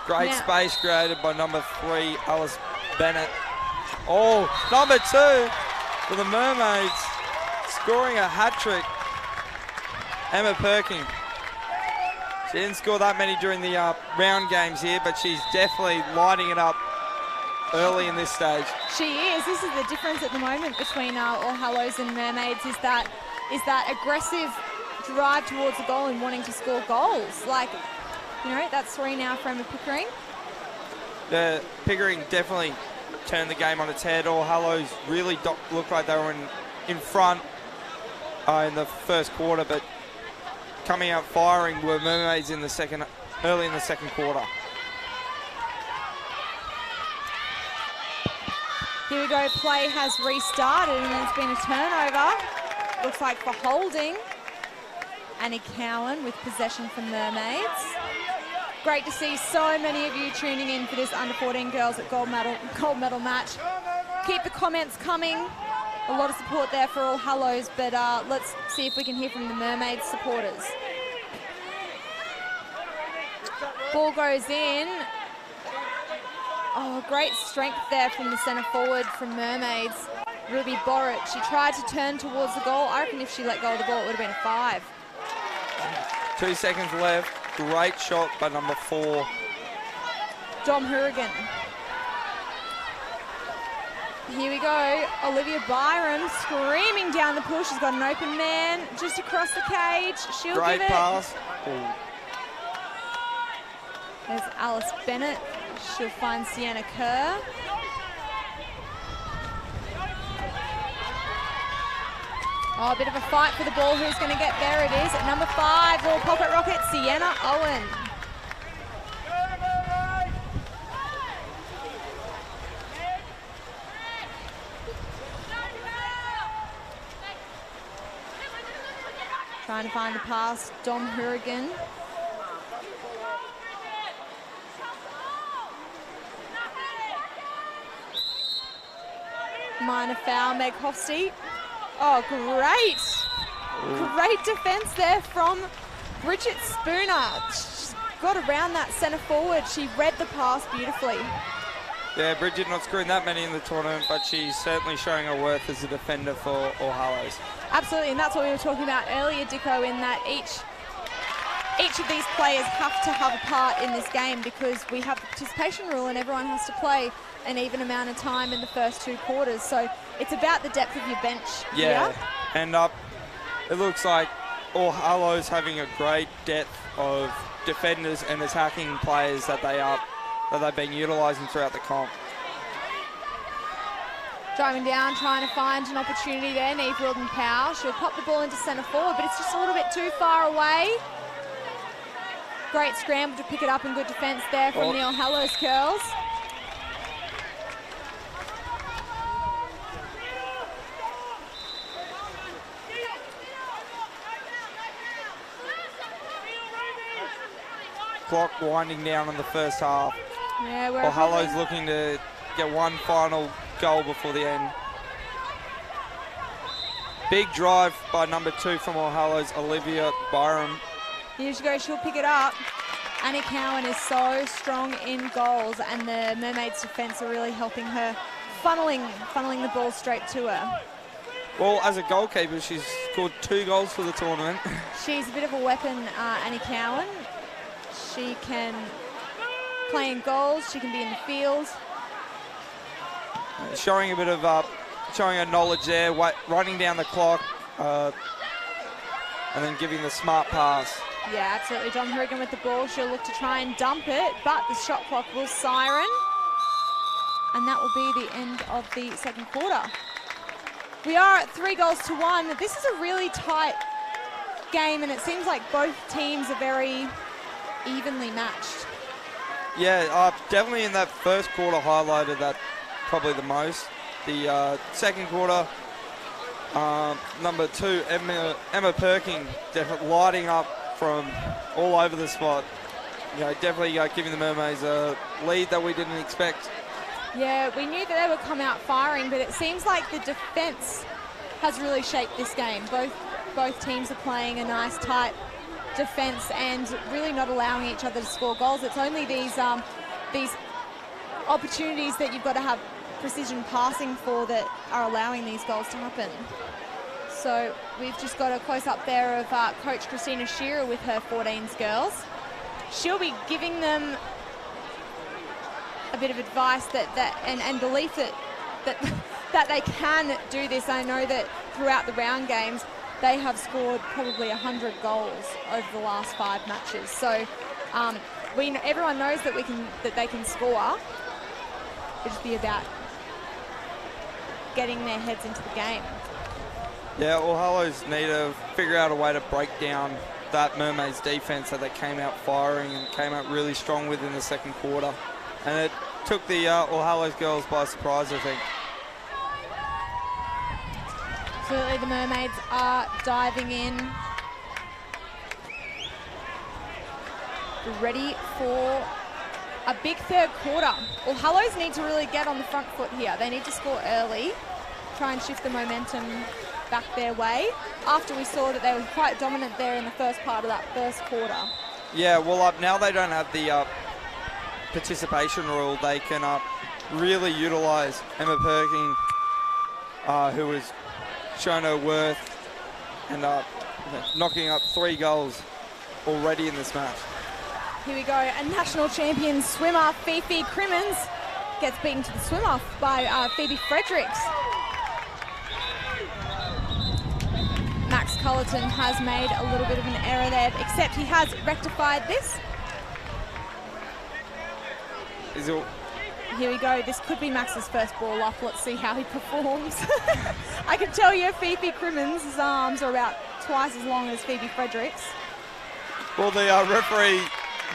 Great space created by number 3, Alice Bennett. Oh, number 2 for the Mermaids, scoring a hat-trick. Emma Perkins. She didn't score that many during the round games here, but she's definitely lighting it up early in this stage. She is. This is the difference at the moment between All Hallows and Mermaids, is that aggressive drive towards the goal and wanting to score goals. Like, you know, that's 3 now for Emma Pickering. Pickering definitely turned the game on its head. All Hallows really looked like they were in front in the first quarter, but coming out firing were Mermaids early in the second quarter. Here we go, play has restarted and there's been a turnover. Looks like for holding. Annie Cowan with possession from Mermaids. Great to see so many of you tuning in for this under-14 girls at gold medal match. Keep the comments coming. A lot of support there for All Hallows, but let's see if we can hear from the Mermaids supporters. Ball goes in. Oh, great strength there from the centre forward from Mermaids, Ruby Borrett. She tried to turn towards the goal. I reckon if she let go of the ball, it would have been a 5. 2 seconds left. Great shot by number 4. Dom Hourigan. Here we go. Olivia Byram screaming down the pool. She's got an open man just across the cage. She'll Great give it. pass. There's Alice Bennett. She'll find Sienna Kerr. Oh, a bit of a fight for the ball. Who's going to get there? It is at number 5, little pocket rocket, Sienna Owen. Trying to find the pass, Dom Hourigan. Minor foul, Meg Hofstedt. Oh, great defence there from Bridget Spooner. She's got around that centre forward. She read the pass beautifully. Yeah, Bridget not screwing that many in the tournament, but she's certainly showing her worth as a defender for All Hallows. Absolutely, and that's what we were talking about earlier, Dicko, in that each of these players have to have a part in this game because we have the participation rule and everyone has to play an even amount of time in the first 2 quarters. So it's about the depth of your bench here. And it looks like All Hallows having a great depth of defenders and attacking players that they've been utilising throughout the comp. Driving down, trying to find an opportunity there, Neve Wilden-Powell. She'll pop the ball into centre forward, but it's just a little bit too far away. Great scramble to pick it up and good defence there from the All Hallows girls. Clock winding down on the first half. Yeah, All Hallows looking to get one final goal before the end. Big drive by number 2 from All Hallows, Olivia Byram. Here she goes, she'll pick it up. Annie Cowan is so strong in goals, and the Mermaids defence are really helping her, funneling the ball straight to her. Well, as a goalkeeper, she's scored 2 goals for the tournament. She's a bit of a weapon, Annie Cowan. She can play in goals, she can be in the field. Showing a bit of, showing her knowledge there, running down the clock, and then giving the smart pass. Yeah, absolutely. Dom Hourigan with the ball. She'll look to try and dump it, but the shot clock will siren. And that will be the end of the second quarter. We are at 3-1. This is a really tight game, and it seems like both teams are very evenly matched. Yeah, definitely in that first quarter highlighted that probably the most. The second quarter, number 2, Emma Perking, definitely lighting up from all over the spot. You know, definitely giving the Mermaids a lead that we didn't expect. Yeah, we knew that they would come out firing, but it seems like the defence has really shaped this game. Both teams are playing a nice tight defence and really not allowing each other to score goals. It's only these opportunities that you've got to have precision passing for that are allowing these goals to happen. So we've just got a close-up there of Coach Christina Shearer with her 14s girls. She'll be giving them a bit of advice and belief that they can do this. I know that throughout the round games, they have scored probably 100 goals over the last 5 matches. So everyone knows that they can score. It'll just be about getting their heads into the game. Yeah, All Hallows need to figure out a way to break down that Mermaids defence that they came out firing and came out really strong with in the second quarter. And it took the All Hallows girls by surprise, I think. Absolutely, the Mermaids are diving in. Ready for a big third quarter. All Hallows need to really get on the front foot here. They need to score early. try and shift the momentum back their way after we saw that they were quite dominant there in the first part of that first quarter. Yeah, well, now they don't have the participation rule. They can really utilise Emma Perkins, who has shown her worth and knocking up 3 goals already in this match. Here we go, a national champion swimmer, Fifi Crimmins, gets beaten to the swim-off by Phoebe Fredericks. Max Cullerton has made a little bit of an error there, except he has rectified this. Here we go, this could be Max's first ball up. Let's see how he performs. I can tell you Fifi Crimmins' arms are about twice as long as Phoebe Fredericks. Well, the referee,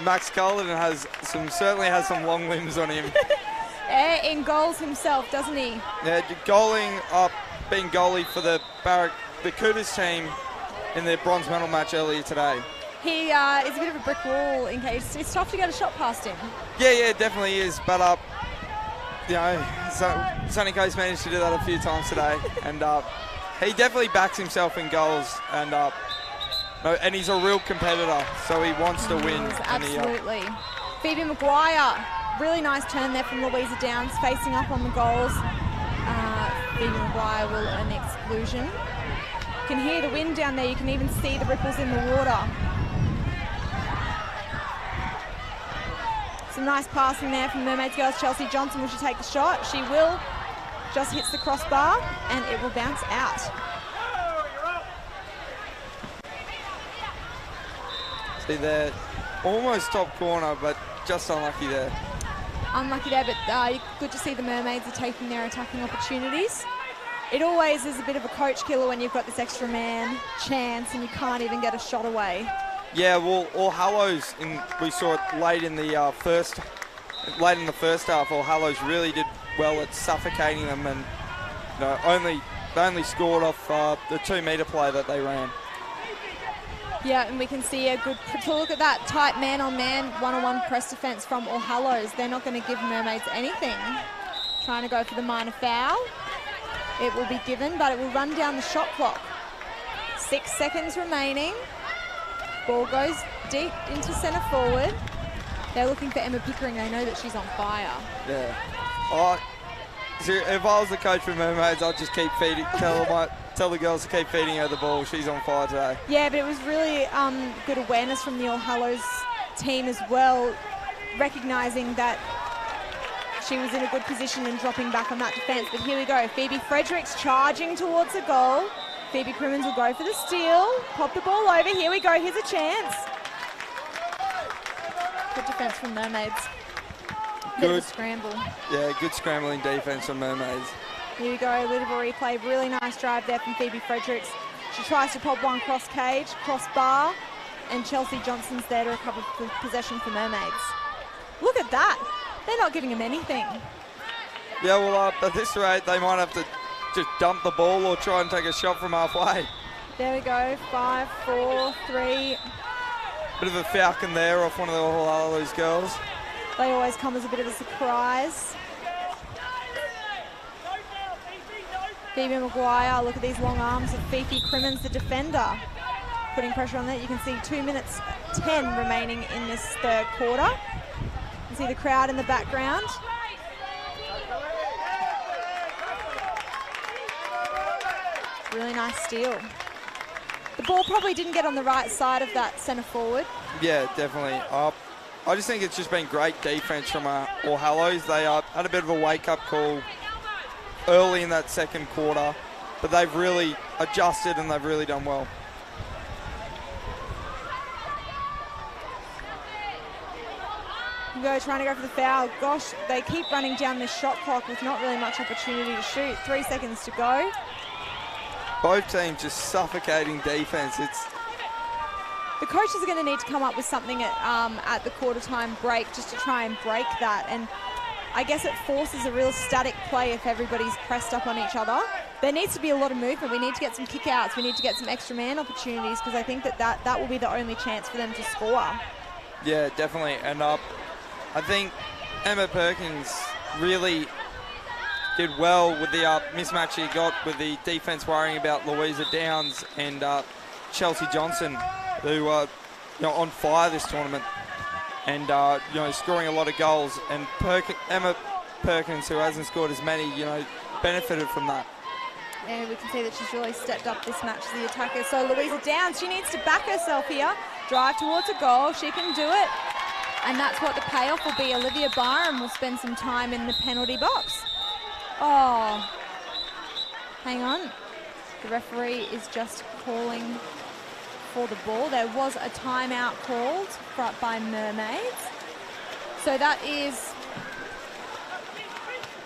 Max Cullerton, certainly has some long limbs on him. In goals himself, doesn't he? Yeah, being goalie for the Cougars team in their bronze medal match earlier today. He is a bit of a brick wall in case it's tough to get a shot past him. Yeah, it definitely is. But Sunny Coast managed to do that a few times today, and he definitely backs himself in goals, and he's a real competitor, so he wants to win. Absolutely. Phoebe Maguire, really nice turn there from Louisa Downs, facing up on the goals. Phoebe Maguire will earn the exclusion. You can hear the wind down there. You can even see the ripples in the water. Some nice passing there from Mermaids girls. Chelsea Johnson, will she take the shot? She will. Just hits the crossbar and it will bounce out. See there, almost top corner, but just unlucky there. Unlucky there, but good to see the Mermaids are taking their attacking opportunities. It always is a bit of a coach killer when you've got this extra man chance and you can't even get a shot away. Yeah, well, All Hallows, we saw it late in the first half. All Hallows really did well at suffocating them, and they only scored off the 2-metre play that they ran. Yeah, and we can see a good look at that tight man-on-man, one-on-one press defence from All Hallows. They're not going to give Mermaids anything. Trying to go for the minor foul. It will be given, but it will run down the shot clock. 6 seconds remaining. Ball goes deep into centre forward. They're looking for Emma Pickering. They know that she's on fire. Yeah. If I was the coach for Mermaids, I'd just keep feeding. Tell the girls to keep feeding her the ball. She's on fire today. Yeah, but it was really good awareness from the All Hallows team as well, recognising that she was in a good position and dropping back on that defence. But here we go. Phoebe Fredericks charging towards the goal. Phoebe Crimmins will go for the steal. Pop the ball over. Here we go. Here's a chance. Good defence from Mermaids. Good scramble. Yeah, good scrambling defence from Mermaids. Here we go. A little bit of replay. Really nice drive there from Phoebe Fredericks. She tries to pop one cross cage, cross bar, and Chelsea Johnson's there to recover possession for Mermaids. Look at that. They're not giving them anything. Yeah, well, at this rate, they might have to just dump the ball or try and take a shot from halfway. There we go. 5, 4, 3. Bit of a falcon there off one of the All Hallows girls. They always come as a bit of a surprise. Phoebe Maguire, look at these long arms of Fifi Crimmins, the defender. Putting pressure on that. You can see 2 minutes 10 remaining in this third quarter. You can see the crowd in the background. Really nice steal. The ball probably didn't get on the right side of that centre forward. Yeah, definitely. I just think it's just been great defence from All Hallows. They had a bit of a wake-up call early in that second quarter, but they've really adjusted and they've really done well. Trying to go for the foul. Gosh, they keep running down this shot clock with not really much opportunity to shoot. 3 seconds to go. Both teams just suffocating defence. The coaches are going to need to come up with something at the quarter time break just to try and break that. And I guess it forces a real static play if everybody's pressed up on each other. There needs to be a lot of movement. We need to get some kick-outs. We need to get some extra man opportunities because I think that will be the only chance for them to score. Yeah, definitely. And I think Emma Perkins really did well with the mismatch he got with the defence worrying about Louisa Downs and Chelsea Johnson, who are on fire this tournament and scoring a lot of goals. And Emma Perkins, who hasn't scored as many, benefited from that. And we can see that she's really stepped up this match as the attacker. So Louisa Downs, she needs to back herself here, drive towards a goal. She can do it. And that's what the payoff will be. Olivia Byram will spend some time in the penalty box. Oh, hang on. The referee is just calling for the ball. There was a timeout called by Mermaids. So that is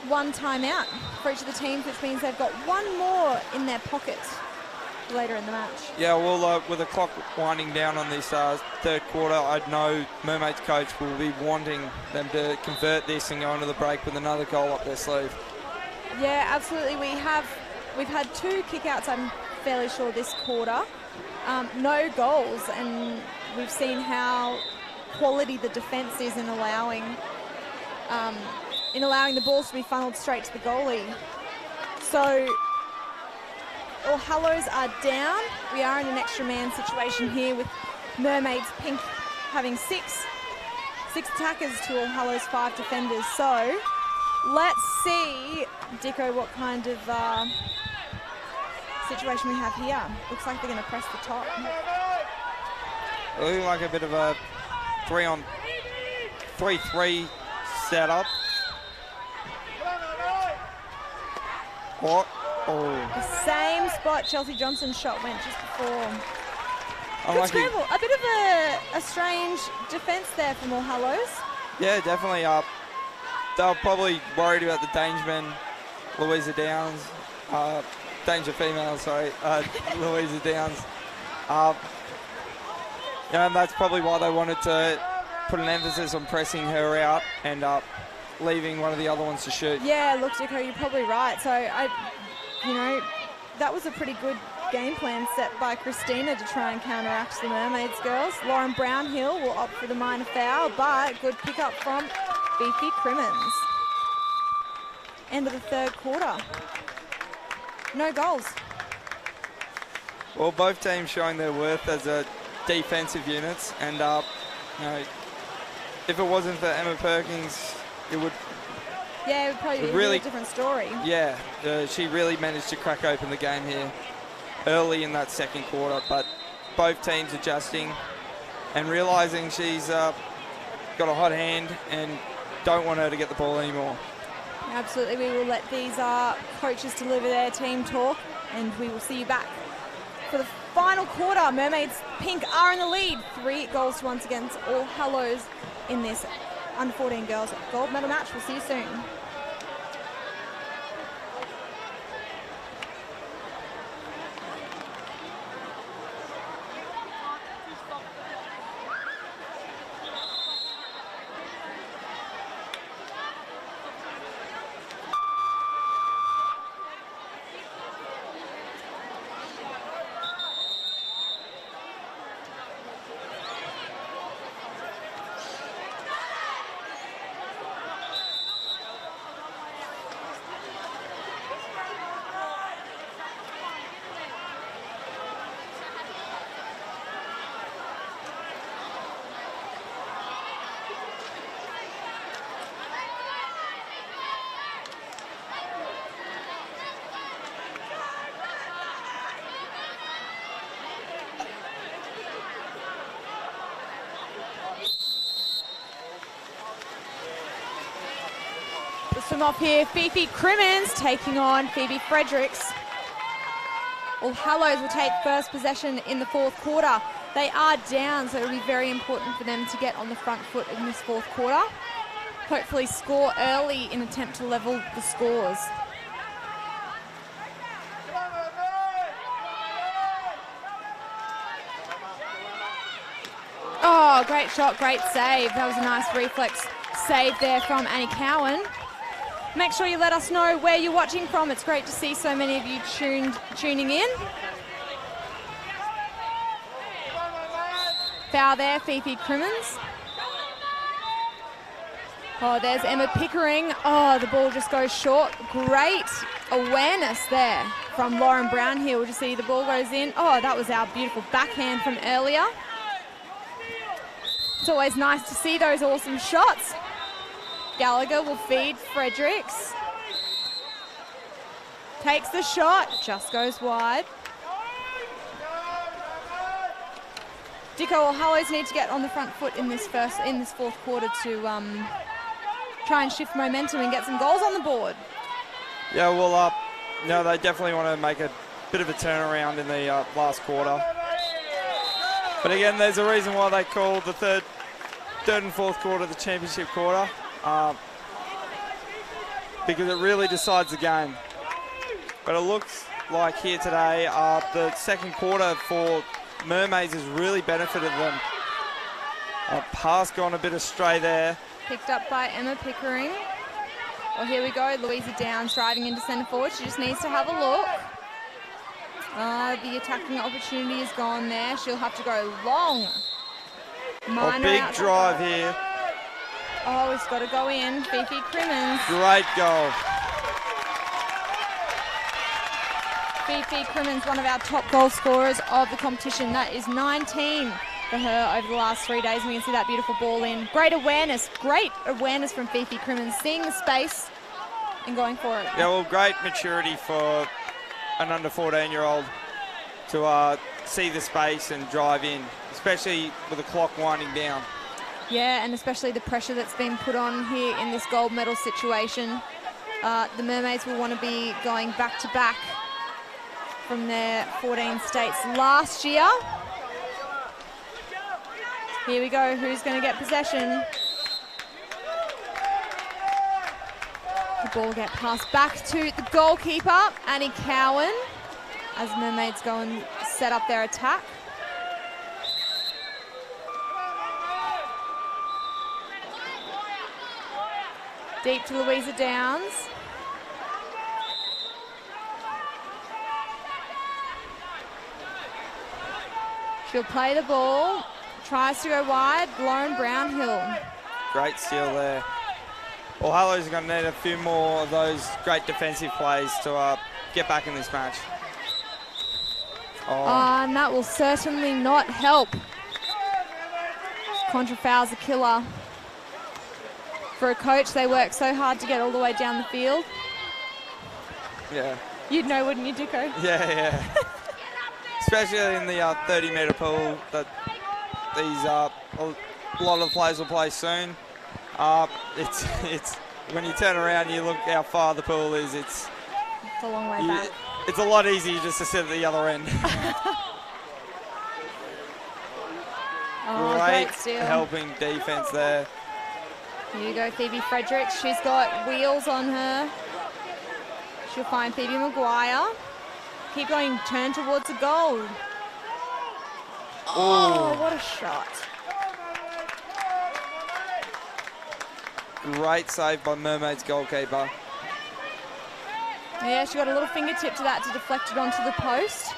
one timeout for each of the teams, which means they've got one more in their pocket later in the match. Yeah, well, with the clock winding down on this third quarter, I'd know Mermaids coach will be wanting them to convert this and go into the break with another goal up their sleeve. Yeah, absolutely. We've had 2 kickouts, I'm fairly sure, this quarter. No goals, and we've seen how quality the defence is in allowing the balls to be funneled straight to the goalie. So All Hallows are down. We are in an extra man situation here with Mermaids Pink having 6 attackers to All Hallows 5 defenders. So let's see, Dicko, what kind of situation we have here. Looks like they're going to press the top. It looks like a bit of a 3-on-3 setup. What? Oh. The same spot Chelsea Johnson's shot went just before. Good scramble. A bit of a strange defence there from All Hallows. Yeah, definitely. They were probably worried about the Dangerman, Louisa Downs. Danger female, sorry. Louisa Downs. And that's probably why they wanted to put an emphasis on pressing her out and leaving one of the other ones to shoot. Yeah, look, Dicko, you're probably right. So, that was a pretty good game plan set by Christina to try and counteract the Mermaids girls. Lauren Brownhill will opt for the minor foul, but good pick up from Fifi Crimmins. End of the third quarter. No goals. Well, both teams showing their worth as a defensive units, and if it wasn't for Emma Perkins, it would. Yeah, it would probably be a really different story. Yeah, she really managed to crack open the game here early in that second quarter, but both teams adjusting and realising she's got a hot hand and don't want her to get the ball anymore. Absolutely, we will let these coaches deliver their team talk, and we will see you back for the final quarter. Mermaids Pink are in the lead, 3 goals to 1 against All Hallows in this under 14 girls gold medal match. We'll see you soon. Swim off here, Fifi Crimmins taking on Phoebe Fredericks. All Hallows will take first possession in the fourth quarter. They are down, so it'll be very important for them to get on the front foot in this fourth quarter. Hopefully score early in an attempt to level the scores. Oh, great shot, great save. That was a nice reflex save there from Annie Cowan. Make sure you let us know where you're watching from. It's great to see so many of you tuning in. Foul there, Fifi Crimmins. Oh, there's Emma Pickering. Oh, the ball just goes short. Great awareness there from Lauren Brownhill to see the ball goes in. Oh, that was our beautiful backhand from earlier. It's always nice to see those awesome shots. Gallagher will feed Fredericks. Takes the shot, just goes wide. Dicko or Hallows need to get on the front foot in this fourth quarter to try and shift momentum and get some goals on the board. Yeah, well, no, they definitely want to make a bit of a turnaround in the last quarter. But again, there's a reason why they call the third and fourth quarter the championship quarter, because it really decides the game. But it looks like here today, the second quarter for Mermaids has really benefited them. Pass gone a bit astray there. Picked up by Emma Pickering. Well, here we go. Louisa Downs driving into centre forward. She just needs to have a look. The attacking opportunity is gone there. She'll have to go long. A big drive here. Oh, it's got to go in. Fifi Crimmins. Great goal. Fifi Crimmins, one of our top goal scorers of the competition. That is 19 for her over the last 3 days. We can see that beautiful ball in. Great awareness from Fifi Crimmins, seeing the space and going for it. Yeah, well, great maturity for an under 14-year-old to see the space and drive in, especially with the clock winding down. Yeah, and especially the pressure that's been put on here in this gold medal situation. The Mermaids will want to be going back-to-back from their 14 states last year. Here we go, who's going to get possession? The ball get passed back to the goalkeeper, Annie Cowan, as Mermaids go and set up their attack. Deep to Louisa Downs. She'll play the ball, tries to go wide, Lauren Brownhill. Great steal there. Well, Hallows are going to need a few more of those great defensive plays to get back in this match. And that will certainly not help. Contra foul's a killer. For a coach, they work so hard to get all the way down the field. Yeah. You'd know, wouldn't you, Dicko? Yeah. Especially in the 30-metre pool that these a lot of the players will play soon. It's when you turn around, you look how far the pool is. It's a long way back. It's a lot easier just to sit at the other end. Great steal. Helping defense there. Here you go, Phoebe Fredericks. She's got wheels on her. She'll find Phoebe Maguire. Keep going, turn towards the goal. Oh, what a shot. Great save by Mermaids goalkeeper. Yeah, she got a little fingertip to that to deflect it onto the post.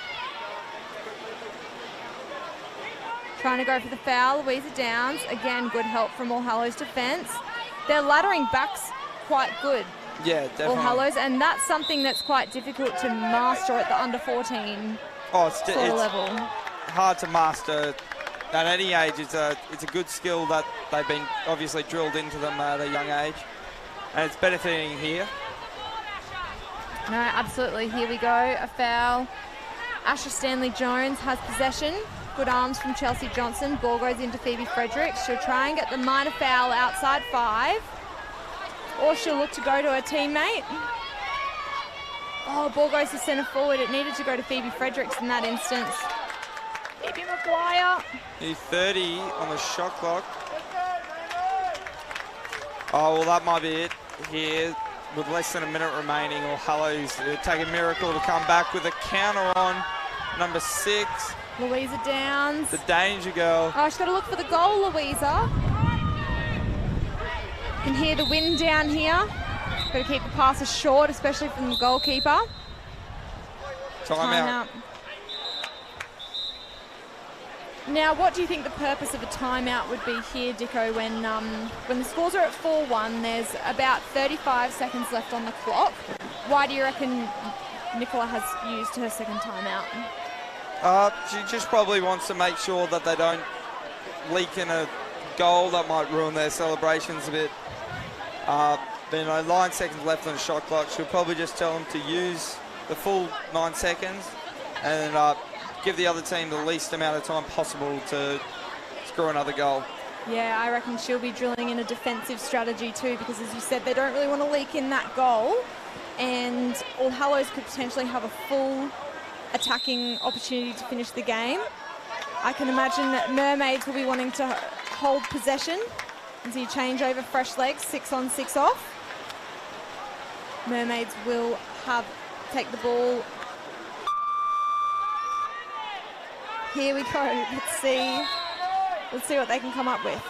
Trying to go for the foul, Louisa Downs. Again, good help from All Hallows defence. Their laddering back's quite good. Yeah, definitely. All Hallows, and that's something that's quite difficult to master at the under 14 it's level. Hard to master at any age. It's a good skill that they've been obviously drilled into them at a young age, and it's benefiting here. No, absolutely. Here we go, a foul. Asher Stanley-Jones has possession. Good arms from Chelsea Johnson. Ball goes into Phoebe Fredericks. She'll try and get the minor foul outside 5. Or she'll look to go to her teammate. Oh, ball goes to centre forward. It needed to go to Phoebe Fredericks in that instance. Phoebe Maguire. He's 30 on the shot clock. Oh, well, that might be it here. With less than a minute remaining, All Hallows take a miracle to come back with a counter on number 6. Louisa Downs. The danger girl. Oh, she's got to look for the goal, Louisa. You can hear the wind down here. Got to keep the passes short, especially from the goalkeeper. Time out. Now, what do you think the purpose of a timeout would be here, Dicko, when the scores are at 4-1, there's about 35 seconds left on the clock? Why do you reckon Nicola has used her second timeout? She just probably wants to make sure that they don't leak in a goal that might ruin their celebrations a bit. 9 seconds left on the shot clock. She'll probably just tell them to use the full 9 seconds and give the other team the least amount of time possible to score another goal. Yeah, I reckon she'll be drilling in a defensive strategy too, because as you said, they don't really want to leak in that goal, and All Hallows could potentially have a full attacking opportunity to finish the game. I can imagine that Mermaids will be wanting to hold possession and see change over fresh legs, 6 on 6 off. Mermaids will take the ball. Here we go. Let's see what they can come up with.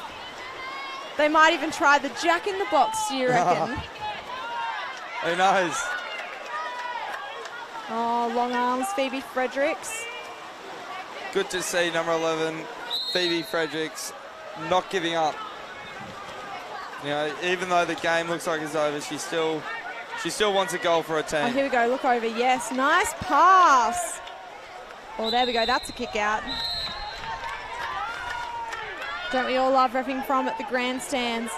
They might even try the jack in the box, do you reckon? Who knows? Oh, long arms, Phoebe Fredericks. Good to see number 11, Phoebe Fredericks, not giving up. You know, even though the game looks like it's over, she still wants a goal for her team. Oh, here we go. Look over. Yes, nice pass. Oh, there we go. That's a kick out. Don't we all love reffing from at the grandstands?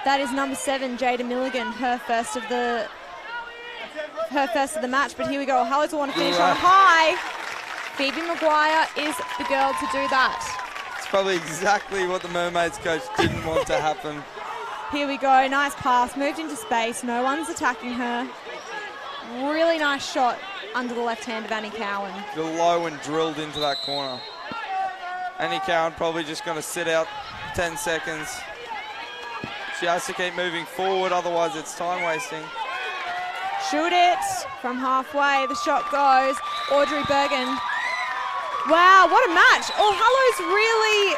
That is number 7, Jada Milligan, her first of the match. But here we go. Hallows will want to finish on high. Phoebe Maguire is the girl to do that. It's probably exactly what the Mermaids coach didn't want to happen. Here we go. Nice pass. Moved into space. No one's attacking her. Really nice shot under the left hand of Annie Cowan. Low and drilled into that corner. Annie Cowan probably just going to sit out 10 seconds. She has to keep moving forward, otherwise it's time wasting. Shoot it from halfway. The shot goes. Audrey Bergen. Wow, what a match. All Hallows really,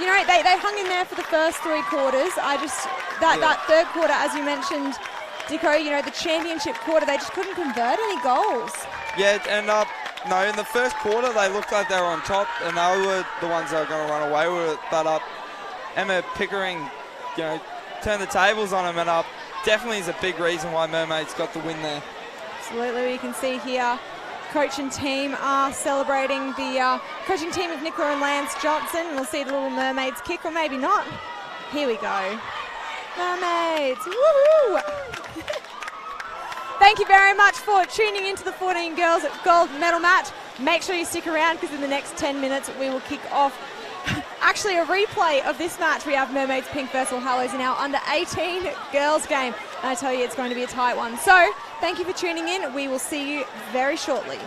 you know, they hung in there for the first 3 quarters. That third quarter, as you mentioned, Dicko, you know, the championship quarter, they just couldn't convert any goals. Yeah, and no, in the first quarter, they looked like they were on top, and they were the ones that were going to run away with it. But Emma Pickering, you know, turned the tables on them, and definitely is a big reason why Mermaids got the win there. Absolutely, you can see here, coach and team are celebrating. The coaching team of Nicola and Lance Johnson. We'll see the Little Mermaids kick, or maybe not. Here we go. Mermaids, woohoo! Thank you very much for tuning into the 14 Girls Gold Medal match. Make sure you stick around, because in the next 10 minutes we will kick off actually a replay of this match. We have Mermaids Pink versus All Hallows in our under-18 girls game. And I tell you, it's going to be a tight one. So thank you for tuning in. We will see you very shortly.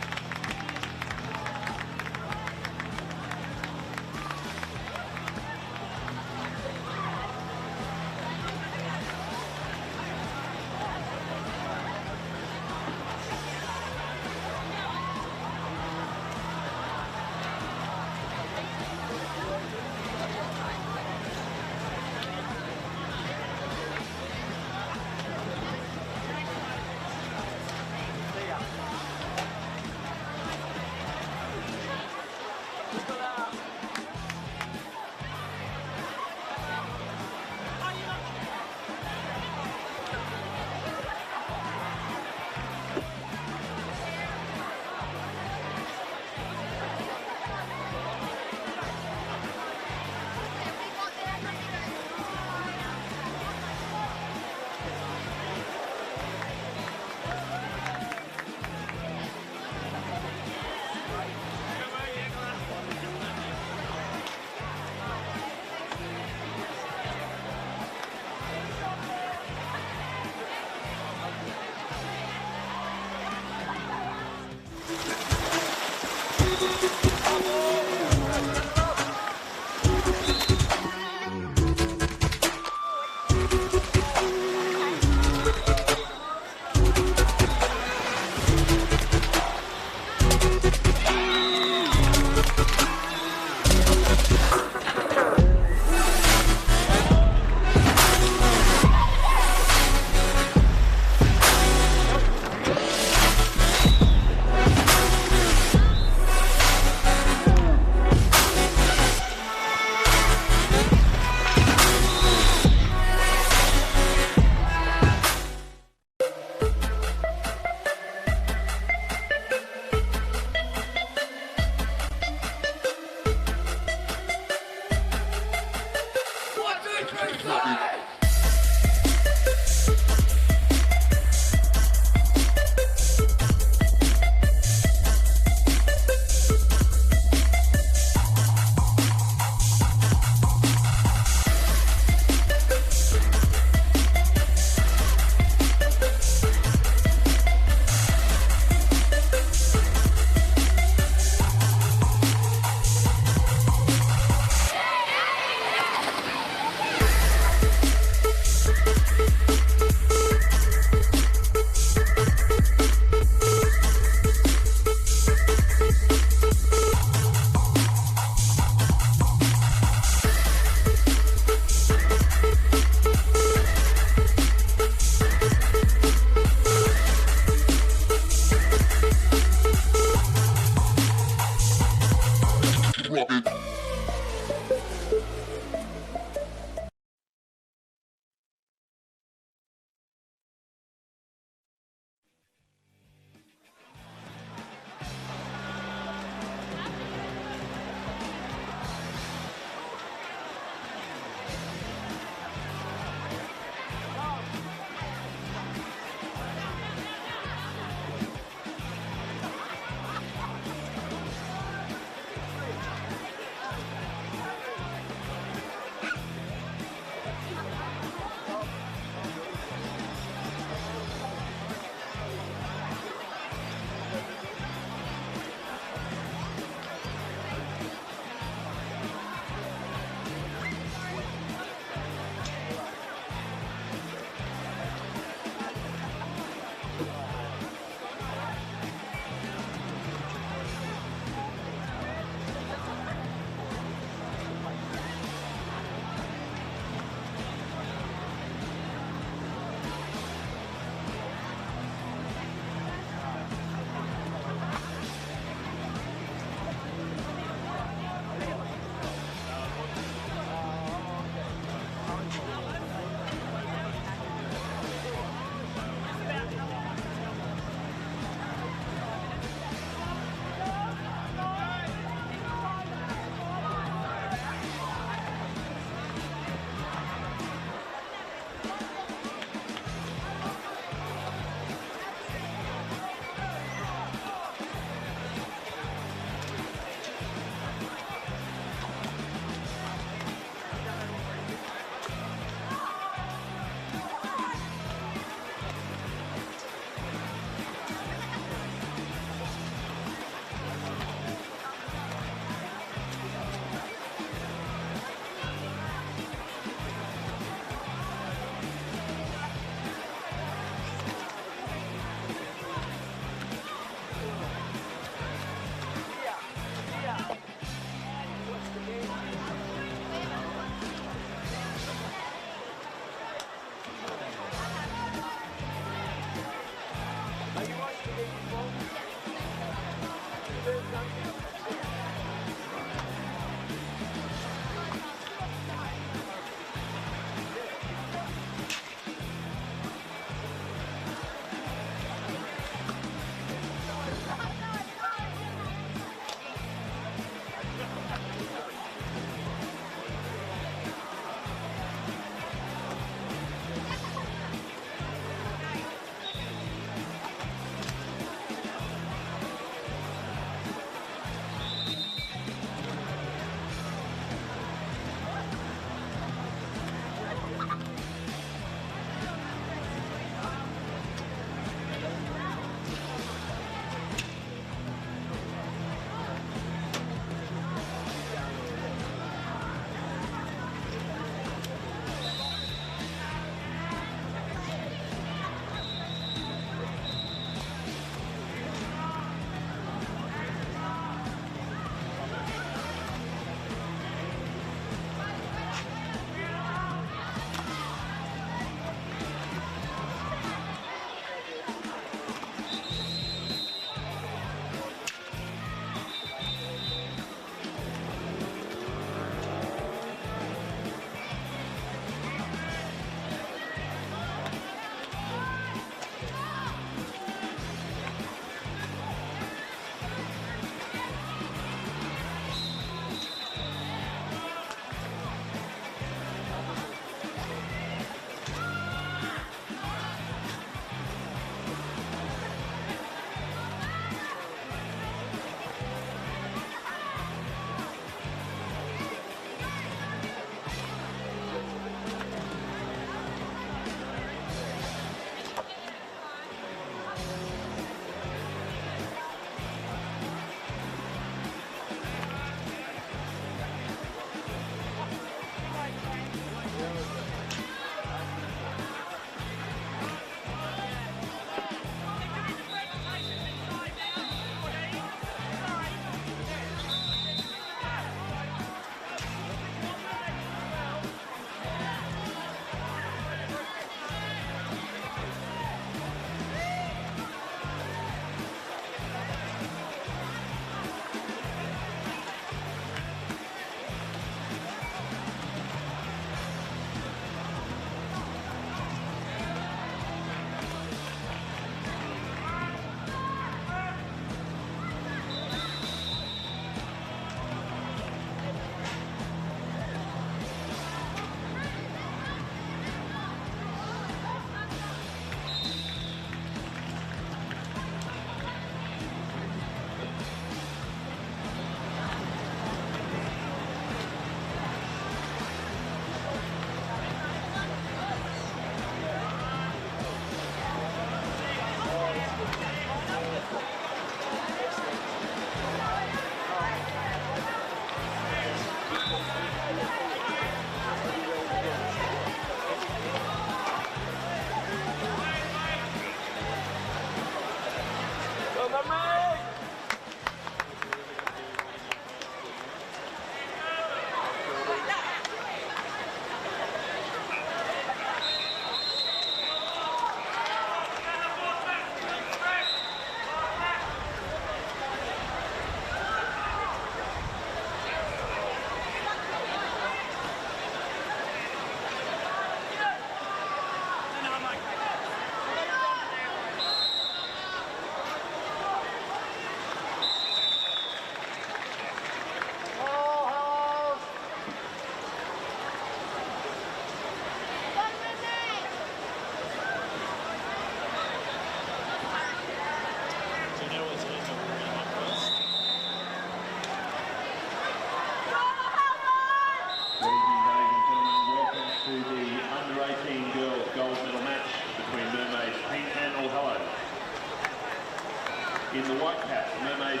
In the white caps, Mermaid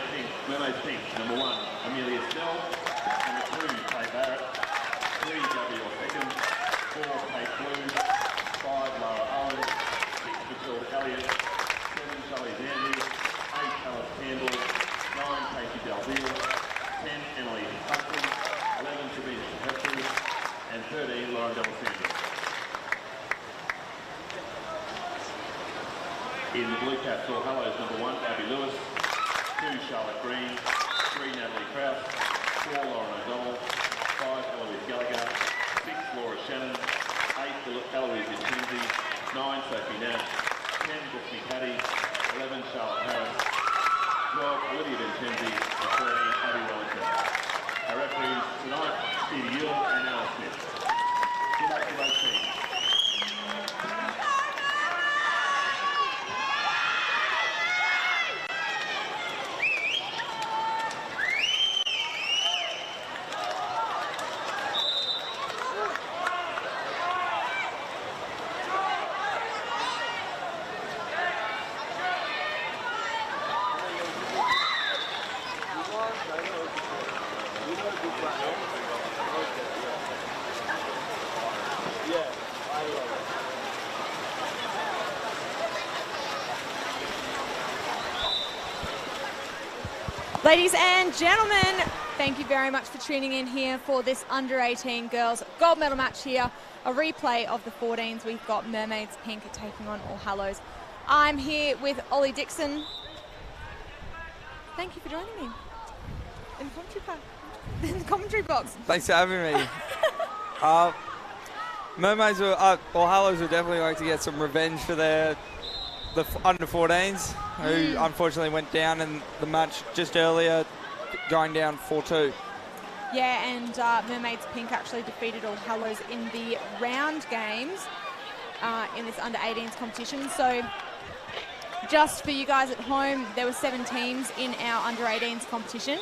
Pink, number 1, Amelia Snell. Number 2, Kay Barrett. 3, Gabby Second. 4, Kate Blue. 5, Lara Owen. 6, Matilda Elliott. 7, Shelley Zandy. 8, Alice Campbell. 9, Casey Dalville. 10, Emily Hudson. 11, Sabina Shapescu. And 13, Lauren D'Alessandro. In the blue caps, All Hallows, number 1, Abby Lewis. 2, Charlotte Green. 3, Natalie Krause. 4, Lauren O'Donnell. 5, Eloise Gallagher. 6, Laura Shannon. 8, Eloise Mackenzie. 9, Sophie Nash. 10, Bethany Caddy. 11, Charlotte Harris. 12, Olivia Vincenzi. And 13, Abby Wellington. Our referees tonight, Stevie Ewell and Alice Smith. Good luck to both teams. Ladies and gentlemen, thank you very much for tuning in here for this under-18 girls gold medal match here. A replay of the 14s. We've got Mermaids Pink taking on All Hallows. I'm here with Ollie Dixon. Thank you for joining me in the commentary box. Thanks for having me. Mermaids will, All Hallows will definitely like to get some revenge for the under 14s, who unfortunately went down in the match just earlier, going down 4-2. Yeah, and Mermaids Pink actually defeated All Hallows in the round games in this under 18s competition. So just for you guys at home, there were 7 teams in our under 18s competition.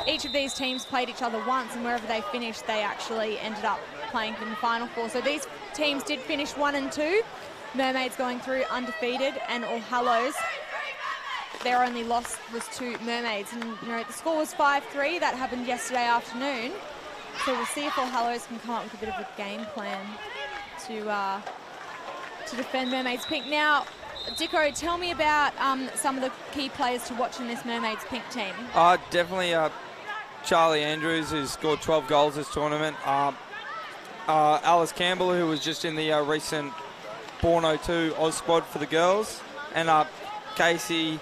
Each of these teams played each other once, and wherever they finished, they actually ended up playing in the final 4. So these teams did finish 1 and 2. Mermaids going through undefeated, and All Hallows, their only loss was to Mermaids. And you know, the score was 5-3. That happened yesterday afternoon. So we'll see if All Hallows can come up with a bit of a game plan to defend Mermaids Pink. Now, Dicko, tell me about some of the key players to watch in this Mermaids Pink team. Definitely Charlie Andrews, who scored 12 goals this tournament. Alice Campbell, who was just in the recent Born 02 Oz squad for the girls, and Casey,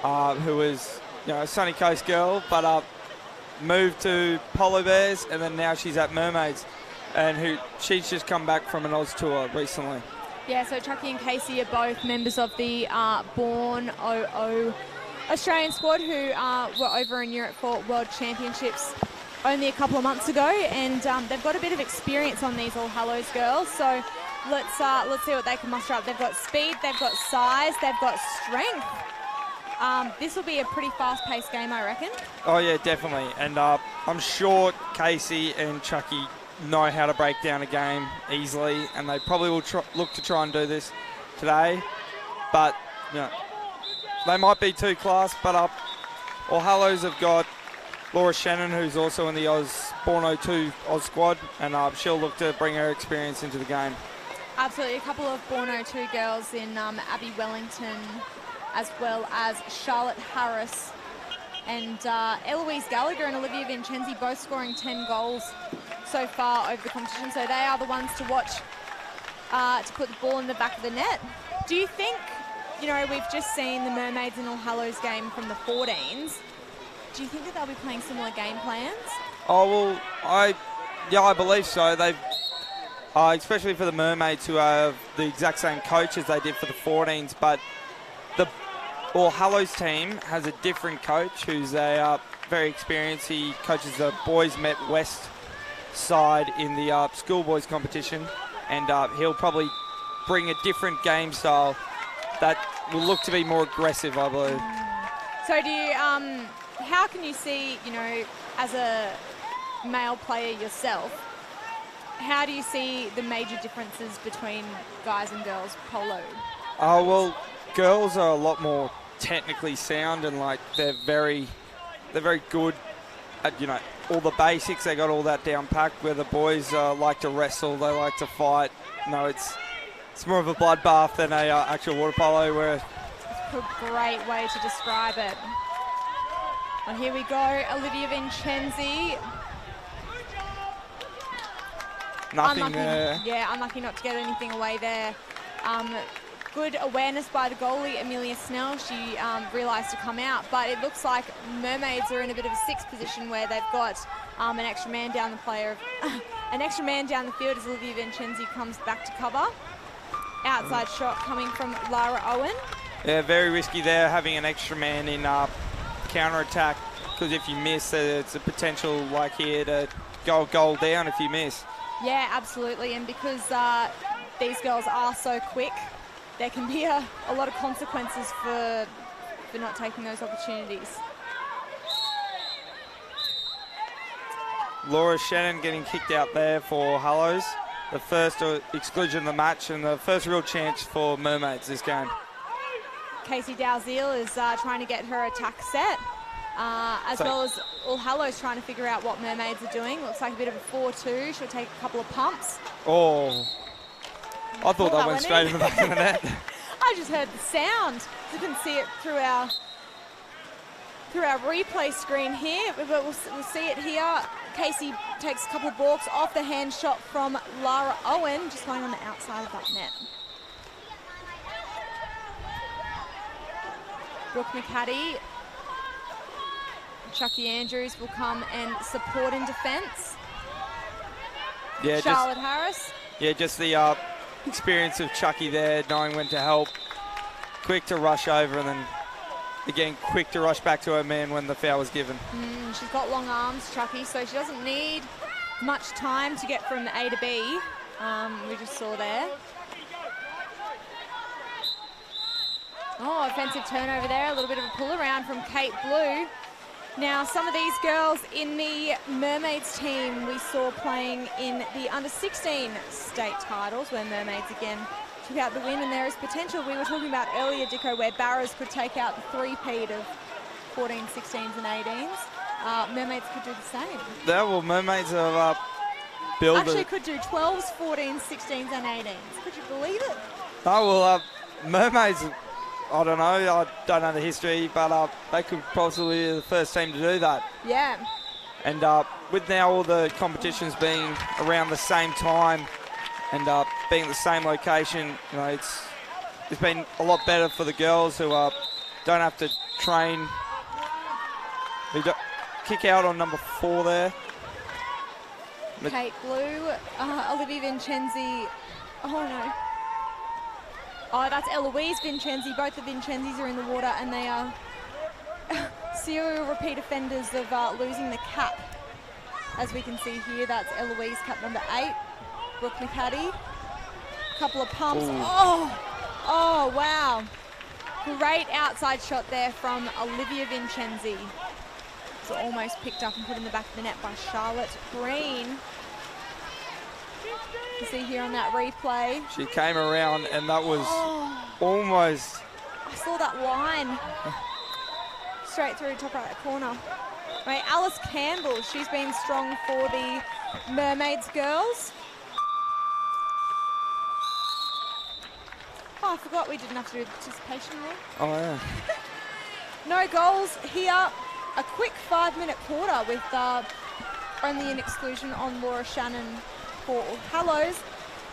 who was a Sunny Coast girl, but moved to Polo Bears, and then now she's at Mermaids, and she's just come back from an Oz tour recently. Yeah, so Chucky and Casey are both members of the Born 00 Australian squad, who were over in Europe for World Championships only a couple of months ago, and they've got a bit of experience on these All Hallows girls. So let's see what they can muster up. They've got speed, they've got size, they've got strength. This will be a pretty fast-paced game, I reckon. Oh yeah, definitely. And I'm sure Casey and Chucky know how to break down a game easily, and they probably will look to try and do this today. But they might be too class. But All Hallows have got Laura Shannon, who's also in the Born 02 Oz squad, and she'll look to bring her experience into the game. Absolutely. A couple of Born 02 girls in Abby Wellington, as well as Charlotte Harris and Eloise Gallagher and Olivia Vincenzi, both scoring 10 goals so far over the competition. So they are the ones to watch to put the ball in the back of the net. Do you think, we've just seen the Mermaids and All Hallows game from the 14s. Do you think that they'll be playing similar game plans? Oh, well, I believe so. They've, especially for the Mermaids, who have the exact same coach as they did for the 14s, but the All Hallows team has a different coach who's very experienced. He coaches the Boys Met West side in the schoolboys competition, and he'll probably bring a different game style that will look to be more aggressive, I believe. So do you, how can you see, as a male player yourself, how do you see the major differences between guys and girls polo? Well, girls are a lot more technically sound, and like they're very good at, you know, all the basics. They got all that down packed. Where the boys like to wrestle, they like to fight. No, it's more of a bloodbath than a actual water polo. Where a great way to describe it. And here we go, Olivia Vincenzi. nothing Unlucky, there. yeah, unlucky not to get anything away there. Good awareness by the goalie, Amelia Snell. She realised to come out, but it looks like Mermaids are in a bit of a sixth position where they've got an extra man down the an extra man down the field as Olivia Vincenzi comes back to cover. Outside shot coming from Lara Owen. Yeah, very risky there, having an extra man in counter-attack, because if you miss, it's a potential, like here, to go goal down if you miss. Yeah, absolutely, and because these girls are so quick, there can be a lot of consequences for not taking those opportunities. Laura Shannon getting kicked out there for Hallows. The first exclusion of the match and the first real chance for Mermaids this game. Casey Dalziel is trying to get her attack set, well as All Hallows trying to figure out what Mermaids are doing. Looks like a bit of a 4-2. She'll take a couple of pumps. Oh, I thought that went straight in the back of the net. I just heard the sound. I couldn't see it through our replay screen here, but we'll see it here. Casey takes a couple of balks off the hand shot from Lara Owen, just going on the outside of that net. Brooke McCaddy, Chucky Andrews will come and support in defence. Yeah, Charlotte Harris. Yeah, just the experience of Chucky there, knowing when to help. Quick to rush over, and then again quick to rush back to her man when the foul was given. She's got long arms, Chucky, so she doesn't need much time to get from A to B. We just saw there. Oh, offensive turnover there. A little bit of a pull around from Kate Blue. Now, some of these girls in the Mermaids team we saw playing in the under-16 state titles, where Mermaids again took out the win, and there is potential. We were talking about earlier, Dicko, where Barras could take out the three-peat of 14, 16s and 18s. Mermaids could do the same. Well, Mermaids have built Actually could do 12s, 14s, 16s and 18s. Could you believe it? Oh, well, Mermaids, I don't know. I don't know the history, but they could possibly be the first team to do that. Yeah. And with now all the competitions being around the same time and being at the same location, you know, it's been a lot better for the girls who don't have to train. Kick out on number 4 there. Kate Blue, Olivia Vincenzi. Oh no. Oh, that's Eloise Vincenzi. Both the Vincenzis are in the water, and they are serial repeat offenders of losing the cap. As we can see here, that's Eloise, cap number 8. Brooke McCaddy. Couple of pumps. Oh, wow. Great outside shot there from Olivia Vincenzi. It's almost picked up and put in the back of the net by Charlotte Green. You see here on that replay. She came around, and that was almost... I saw that line. Straight through top right corner. Right, Alice Campbell, she's been strong for the Mermaids girls. Oh, I forgot we didn't have to do the participation there. Oh, yeah. No goals here. A quick 5-minute quarter with only an exclusion on Laura Shannon for Hallows.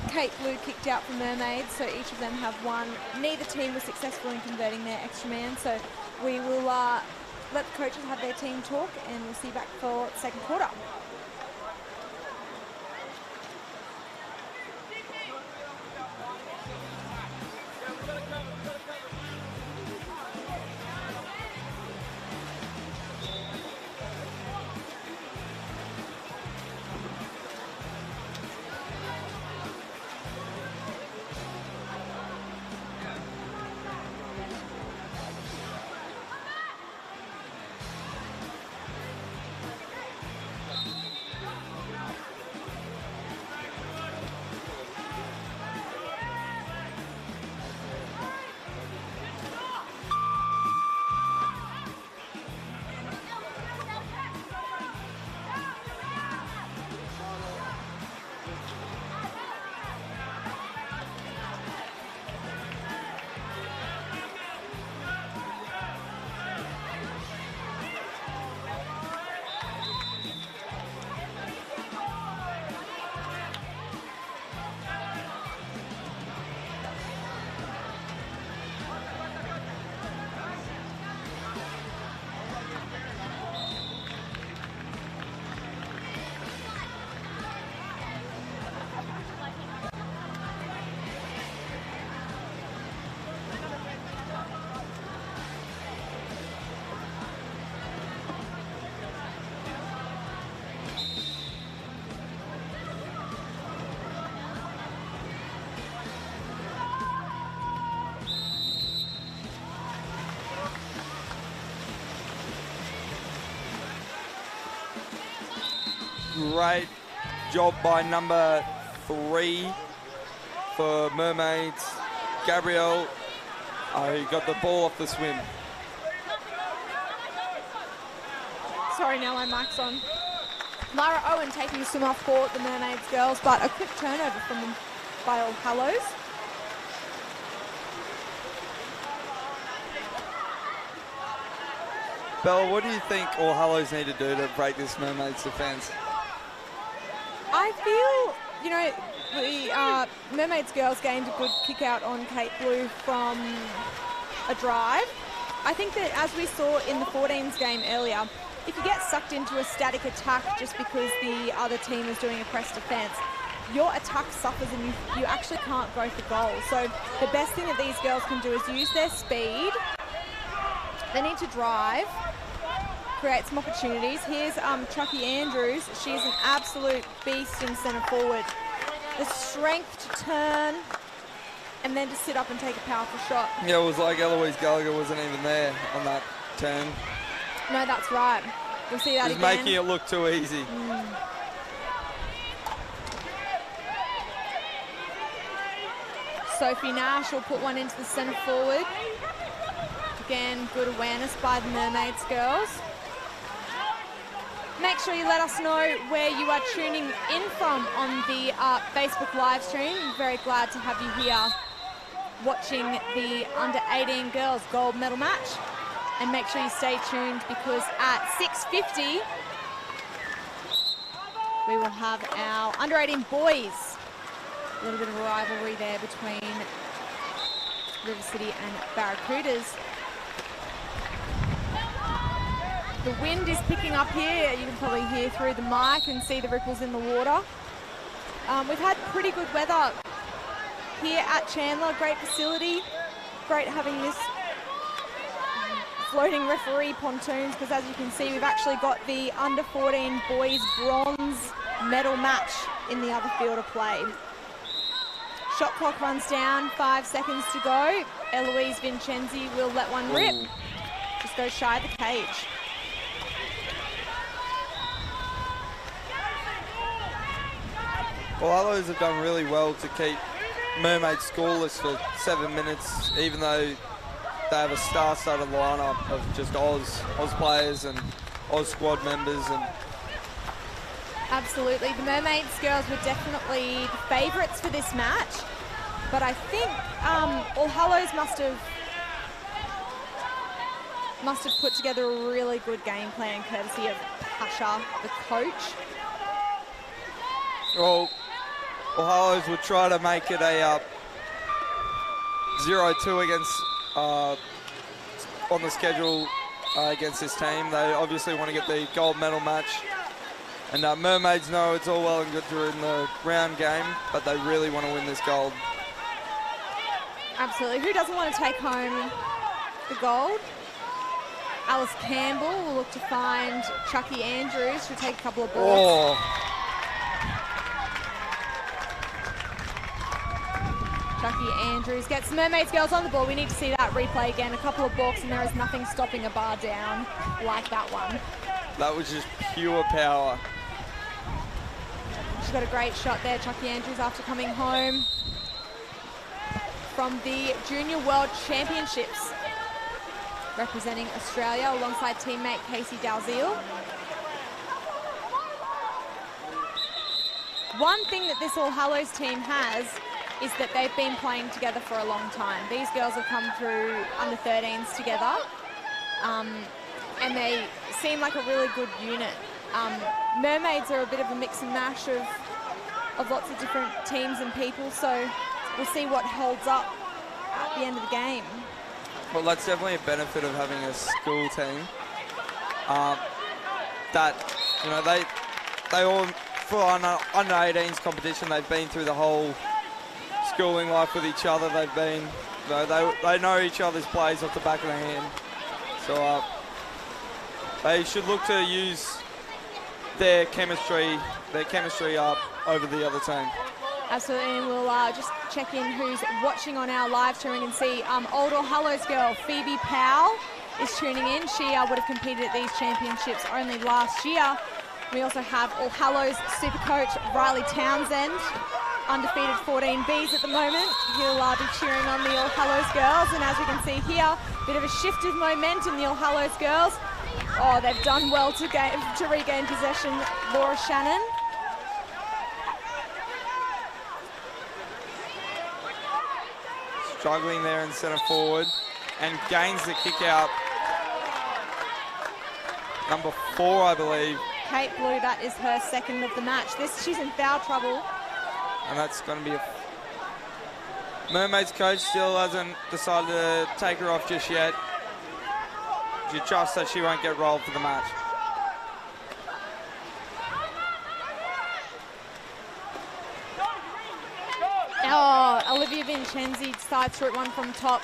Kate Blue kicked out for Mermaids, so each of them have one. Neither team was successful in converting their extra man, so we will let the coaches have their team talk, and we'll see you back for the second quarter. great job by number 3 for Mermaids, Gabrielle, who got the ball off the swim. Sorry, now my mic's on. Lara Owen taking the swim off for the Mermaids girls, but a quick turnover from them by All Hallows. Belle, what do you think All Hallows need to do to break this Mermaids defence? I feel, you know, the Mermaids girls gained a good kick out on Kate Blue from a drive. I think that as we saw in the 14s game earlier, if you get sucked into a static attack just because the other team is doing a press defence, your attack suffers and you actually can't go for goal. So the best thing that these girls can do is use their speed. They need to drive, create some opportunities. Here's Chucky Andrews. She's an absolute beast in centre forward. The strength to turn and then to sit up and take a powerful shot. Yeah, it was like Eloise Gallagher wasn't even there on that turn. No, that's right. We'll see that Just again. making it look too easy. Sophie Nash will put one into the centre forward. Again, good awareness by the Mermaids girls. Make sure you let us know where you are tuning in from on the Facebook live stream. I'm very glad to have you here watching the under-18 girls gold medal match. And make sure you stay tuned because at 6:50 we will have our under-18 boys. A little bit of a rivalry there between River City and Barracudas. The wind is picking up here. You can probably hear through the mic and see the ripples in the water. We've had pretty good weather here at Chandler. Great facility. Great having this floating referee pontoons because as you can see, we've actually got the under-14 boys bronze medal match in the other field of play. Shot clock runs down, 5 seconds to go. Eloise Vincenzi will let one rip. Just goes shy of the cage. Well, Hallows have done really well to keep Mermaids scoreless for 7 minutes, even though they have a star-studded lineup of just Oz players and Oz squad members. And absolutely, the Mermaids girls were definitely the favourites for this match, but I think All Hallows must have put together a really good game plan courtesy of Pasha, the coach. well, All Hallows would try to make it a 0-2 against on the schedule against this team. They obviously want to get the gold medal match. And Mermaids know it's all well and good during the round game, but they really want to win this gold. Absolutely. Who doesn't want to take home the gold? Alice Campbell will look to find Chucky Andrews. She'll take a couple of balls. Oh, Chucky Andrews gets the Mermaids girls on the ball. We need to see that replay again. A couple of balks and there is nothing stopping a bar down like that one. that was just pure power. She's got a great shot there, Chucky Andrews, after coming home from the Junior World Championships, representing Australia alongside teammate Casey Dalziel. One thing that this All Hallows team has is that they've been playing together for a long time. These girls have come through under 13s together, and they seem like a really good unit. Mermaids are a bit of a mix and mash of lots of different teams and people, so we'll see what holds up at the end of the game. Well, that's definitely a benefit of having a school team. That, you know, they all, for under 18s competition, they've been through the whole schooling life with each other. They've been, you know, they know each other's plays off the back of the hand. So they should look to use their chemistry up over the other team. Absolutely, and we'll just check in who's watching on our live streaming and see old All Hallows girl Phoebe Powell is tuning in. She would have competed at these championships only last year. We also have All Hallows super coach Riley Townsend, undefeated 14Bs at the moment. He'll be cheering on the All Hallows girls, and as we can see here, a bit of a shift of momentum, the All Hallows girls. Oh, they've done well to regain possession, Laura Shannon. Struggling there in centre forward, and gains the kick out. Number 4, I believe. Kate Blue, that is her second of the match. She's in foul trouble. And that's going to be a... Mermaids coach still hasn't decided to take her off just yet. She trusts that she won't get rolled for the match. Oh, Olivia Vincenzi sides through it one from top.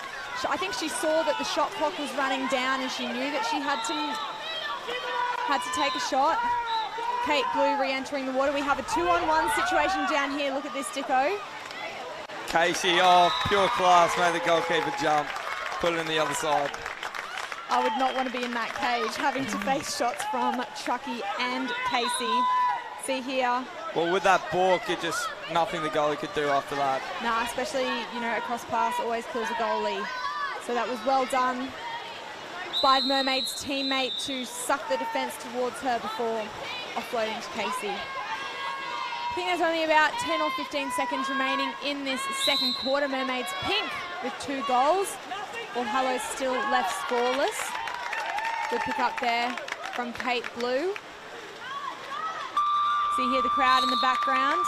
I think she saw that the shot clock was running down and she knew that she had to take a shot. Kate Blue re-entering the water. We have a 2-on-1 situation down here. Look at this, Dicko. Casey, oh, pure class, made the goalkeeper jump. Put it in the other side. I would not want to be in that cage, having to face shots from Chucky and Casey. See here. Well, with that balk, it just nothing the goalie could do after that. Nah, especially, you know, a cross pass always kills a goalie. So that was well done by Mermaid's teammate to suck the defence towards her before offloading to Casey. I think there's only about 10 or 15 seconds remaining in this second quarter. Mermaids pink with 2 goals. All Hallows still left scoreless. Good pick up there from Kate Blue. See here the crowd in the background.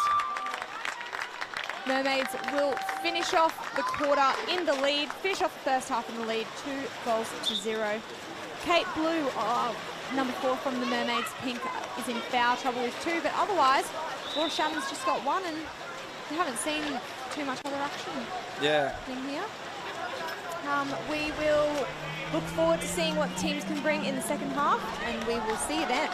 Mermaids will finish off the quarter in the lead, finish off the first half in the lead, 2-0. Kate Blue, number 4 from the Mermaids pink, is in foul trouble with 2, but otherwise, Laura Shannon's just got 1 and we haven't seen too much other action in here. We will look forward to seeing what teams can bring in the second half, and we will see you then.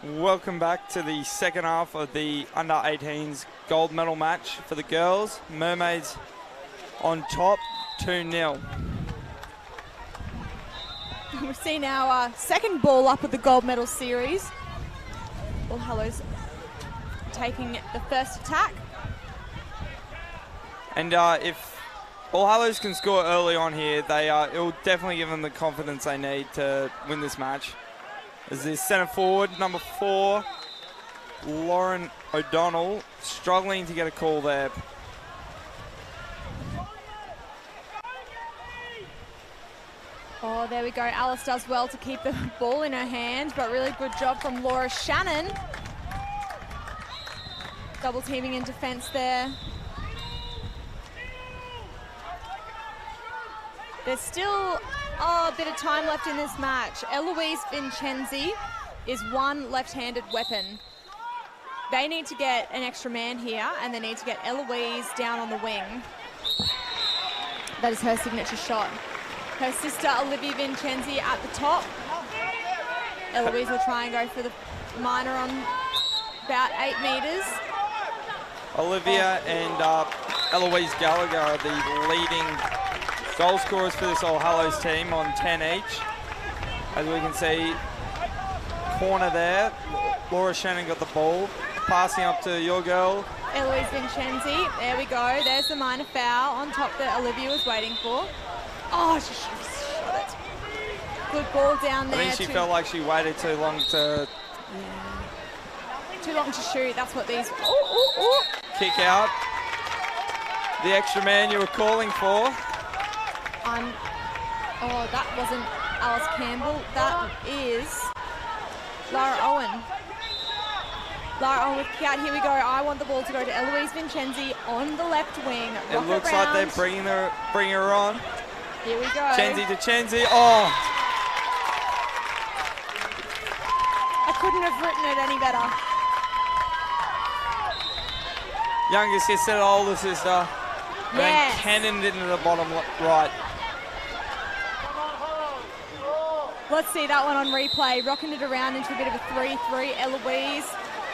Welcome back to the second half of the under-18s gold medal match for the girls. Mermaids on top, 2-0. We've seen our second ball up with the gold medal series. All Hallows taking the first attack. And if All Hallows can score early on here. It will definitely give them the confidence they need to win this match. As this centre forward, number 4, Lauren O'Donnell, struggling to get a call there. Oh, there we go. Alice does well to keep the ball in her hand, but really good job from Laura Shannon. Double teaming in defence there. There's still a bit of time left in this match. Eloise Vincenzi is one left-handed weapon. They need to get an extra man here, and they need to get Eloise down on the wing. That is her signature shot. Her sister, Olivia Vincenzi, at the top. Eloise will try and go for the minor on about 8 metres. Olivia and Eloise Gallagher are the leading goal scorers for this All Hallows team on 10 each. As we can see, corner there, Laura Shannon got the ball, passing up to your girl. Eloise Vincenzi, there we go. There's the minor foul on top that Olivia was waiting for. Oh, she shot it. Good ball down there. I think she felt like she waited too long to... Too long to shoot, that's what these... Ooh, ooh, ooh. Kick out. The extra man you were calling for. Oh, that wasn't Alice Campbell. That is Lara Owen. Lara Owen with kick out. Here we go. I want the ball to go to Eloise Vincenzi on the left wing. It looks like they're bringing her on. Here we go. Chenzi to Chenzi. Oh! I couldn't have written it any better. Younger sister, older sister. And then cannoned into the bottom right. Let's see that one on replay. Rocking it around into a bit of a 3-3. Eloise,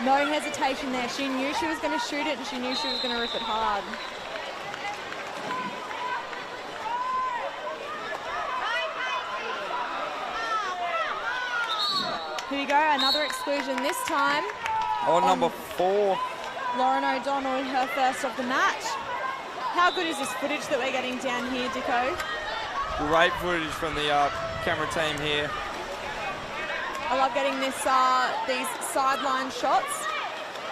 no hesitation there. She knew she was going to shoot it, and she knew she was going to rip it hard. Here we go, another exclusion this time. On number 4. Lauren O'Donnell, her first of the match. How good is this footage that we're getting down here, Dicko? Great footage from the camera team here. I love getting this these sideline shots.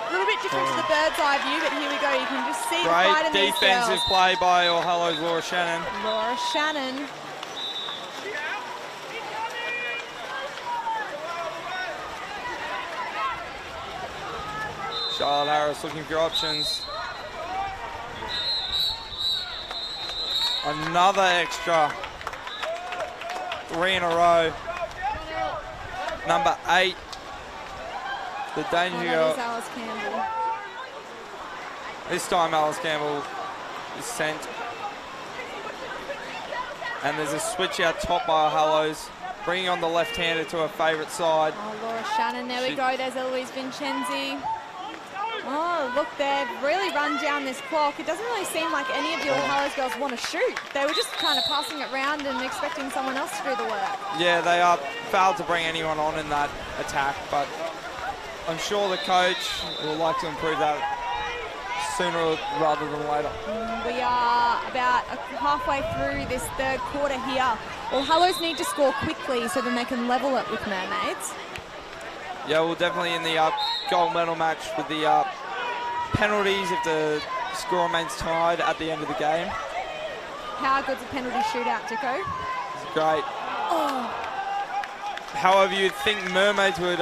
A little bit different to the bird's eye view, but here we go. You can just see the fight in these girls. Great defensive play by All Hallows Laura Shannon. Laura Shannon. Charlotte Harris looking for options. Another extra. 3 in a row. Number 8. The danger girl. That is Alice Campbell. This time Alice Campbell is sent. And there's a switch out top by Hallows, bringing on the left-hander to her favourite side. Oh, Laura Shannon, there we go. There's Eloise Vincenzi. Oh, look, they've really run down this clock. It doesn't really seem like any of the All Hallows girls want to shoot. They were just kind of passing it round and expecting someone else to do the work. Yeah, they failed to bring anyone on in that attack, but I'm sure the coach will like to improve that sooner rather than later. We are about halfway through this third quarter here. All Hallows need to score quickly so then they can level it with Mermaids. Yeah, well, definitely in the gold medal match with the penalties if the score remains tied at the end of the game. How good's a penalty shootout, Dicko? It's great. Oh. However, you'd think Mermaids would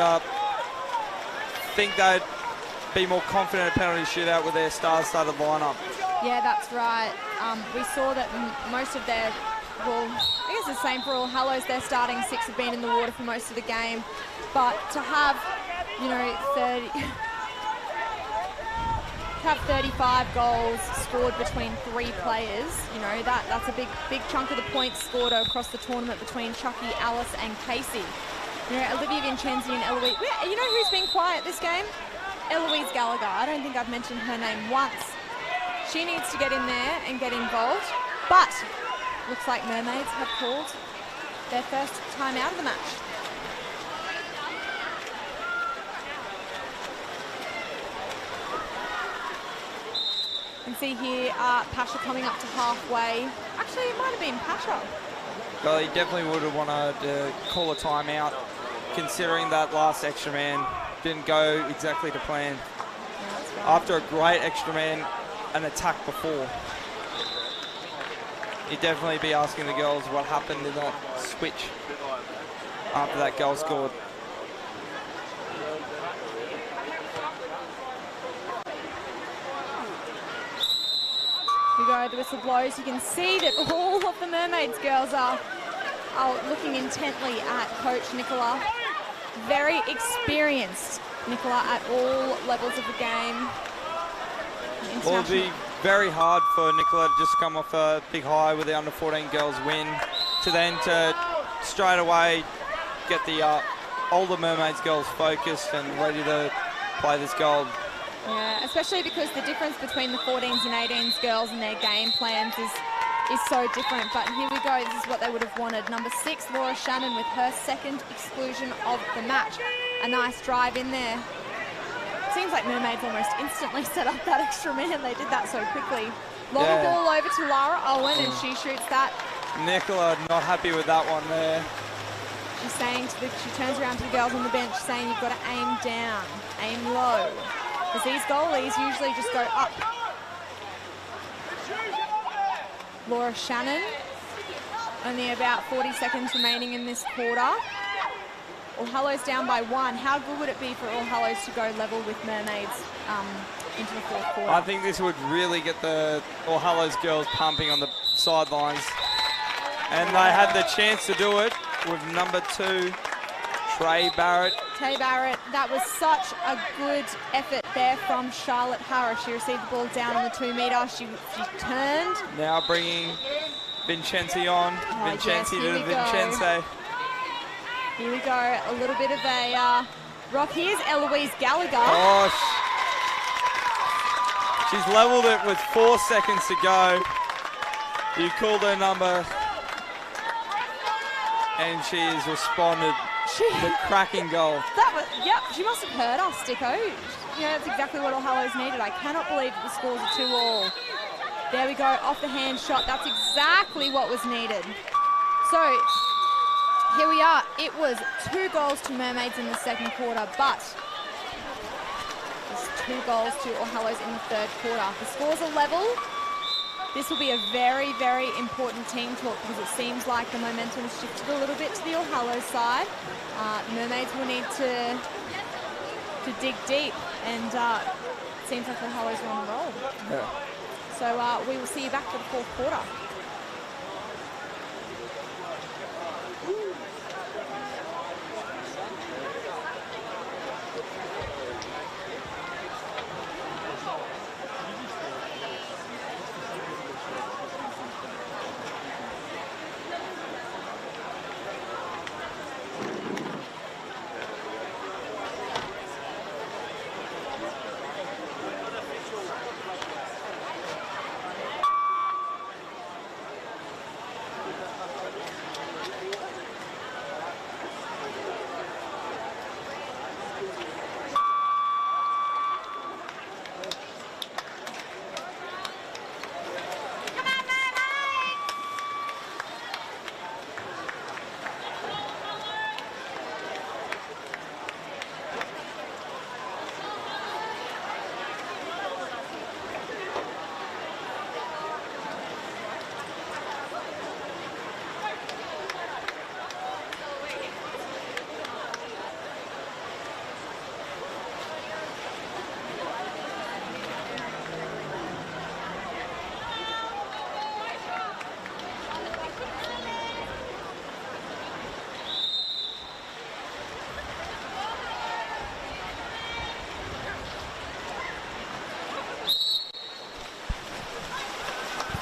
think they'd be more confident at penalty shootout with their star-studded lineup. Yeah, that's right. We saw that most of their, well, I guess the same for All Hallows. Their starting 6 have been in the water for most of the game. But to have, you know, 35 goals scored between 3 players, you know, that's a big chunk of the points scored across the tournament between Chucky, Alice and Casey. You know, Olivia Vincenzi and Eloise. You know who's been quiet this game? Eloise Gallagher. I don't think I've mentioned her name once. She needs to get in there and get involved. But looks like Mermaids have called their first time out of the match. You can see here Pasha coming up to halfway. Actually, it might have been Pasha. Well, he definitely would have wanted to call a timeout, considering that last extra man didn't go exactly to plan. Yeah, that's right. After a great extra man, an attack before. He'd definitely be asking the girls what happened in that switch after that goal scored. We go, the whistle blows. You can see that all of the Mermaids girls are looking intently at Coach Nicola. Very experienced Nicola at all levels of the game. Well, it'll be very hard for Nicola to just come off a big high with the under-14 girls win to then to straight away get the older Mermaids girls focused and ready to play this goal. Yeah, especially because the difference between the 14s and 18s girls and their game plans is so different. But here we go, this is what they would have wanted. Number 6, Laura Shannon, with her second exclusion of the match. A nice drive in there. Seems like Mermaids almost instantly set up that extra man. They did that so quickly. Long ball over to Lara Owen, and she shoots that. Nicola not happy with that one there. She's saying she turns around to the girls on the bench saying you've got to aim down, aim low. Because these goalies usually just go up. Laura Shannon, only about 40 seconds remaining in this quarter. All Hallows down by 1. How good would it be for All Hallows to go level with Mermaids into the fourth quarter? I think this would really get the All Hallows girls pumping on the sidelines. And they had the chance to do it with number 2, Tay Barrett. Tay Barrett, that was such a good effort there from Charlotte Harris. She received the ball down on the 2 metre. She turned. Now bringing Vincenzi on. Vincenzi to Vincenze. Here we go, a little bit of a rock. Here's Eloise Gallagher. Oh, she's levelled it with 4 seconds to go. You called her number, and she has responded. The cracking goal. That was, yep, she must have heard us, Dicko. You know, that's exactly what All Hallows needed. I cannot believe that the scores are 2-2. There we go, off the hand shot. That's exactly what was needed. So, here we are. It was 2 goals to Mermaids in the second quarter, but there's 2 goals to All Hallows in the third quarter. The scores are level. This will be a very, very important team talk because it seems like the momentum has shifted a little bit to the All Hallows side. The Mermaids will need to dig deep, and it seems like All Hallows are on the roll. Yeah. So we will see you back for the fourth quarter.